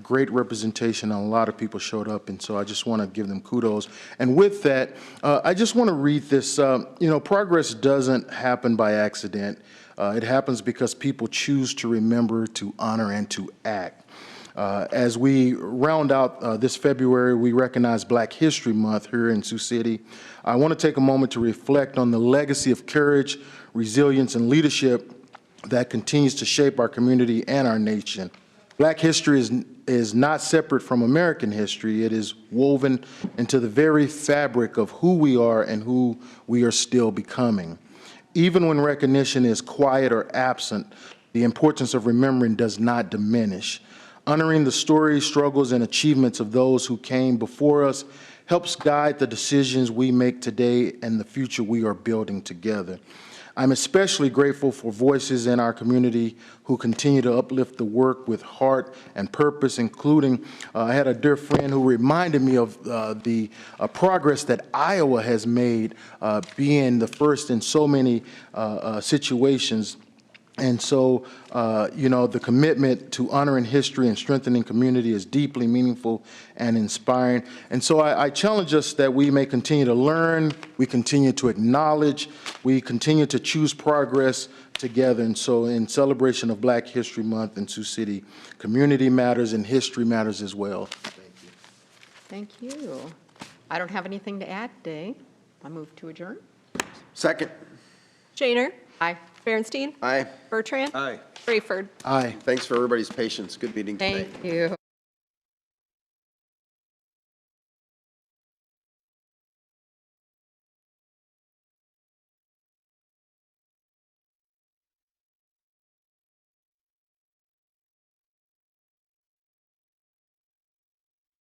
Speaker 14: great representation, and a lot of people showed up, and so I just want to give them kudos. And with that, I just want to read this. Progress doesn't happen by accident. It happens because people choose to remember, to honor, and to act. As we round out this February, we recognize Black History Month here in Sioux City. I want to take a moment to reflect on the legacy of courage, resilience, and leadership that continues to shape our community and our nation. Black history is not separate from American history. It is woven into the very fabric of who we are and who we are still becoming. Even when recognition is quiet or absent, the importance of remembering does not diminish. Honoring the stories, struggles, and achievements of those who came before us helps guide the decisions we make today and the future we are building together. I'm especially grateful for voices in our community who continue to uplift the work with heart and purpose, including I had a dear friend who reminded me of the progress that Iowa has made, being the first in so many situations. And so, the commitment to honoring history and strengthening community is deeply meaningful and inspiring. And so I challenge us that we may continue to learn, we continue to acknowledge, we continue to choose progress together. And so in celebration of Black History Month in Sioux City, community matters and history matters as well. Thank you.
Speaker 3: Thank you. I don't have anything to add today. I move to adjourn.
Speaker 2: Second.
Speaker 11: Shaner.
Speaker 3: Aye.
Speaker 11: Berenstein.
Speaker 2: Aye.
Speaker 11: Bertrand.
Speaker 7: Aye.
Speaker 11: Rayford.
Speaker 2: Aye. Thanks for everybody's patience. Good meeting today.
Speaker 3: Thank you.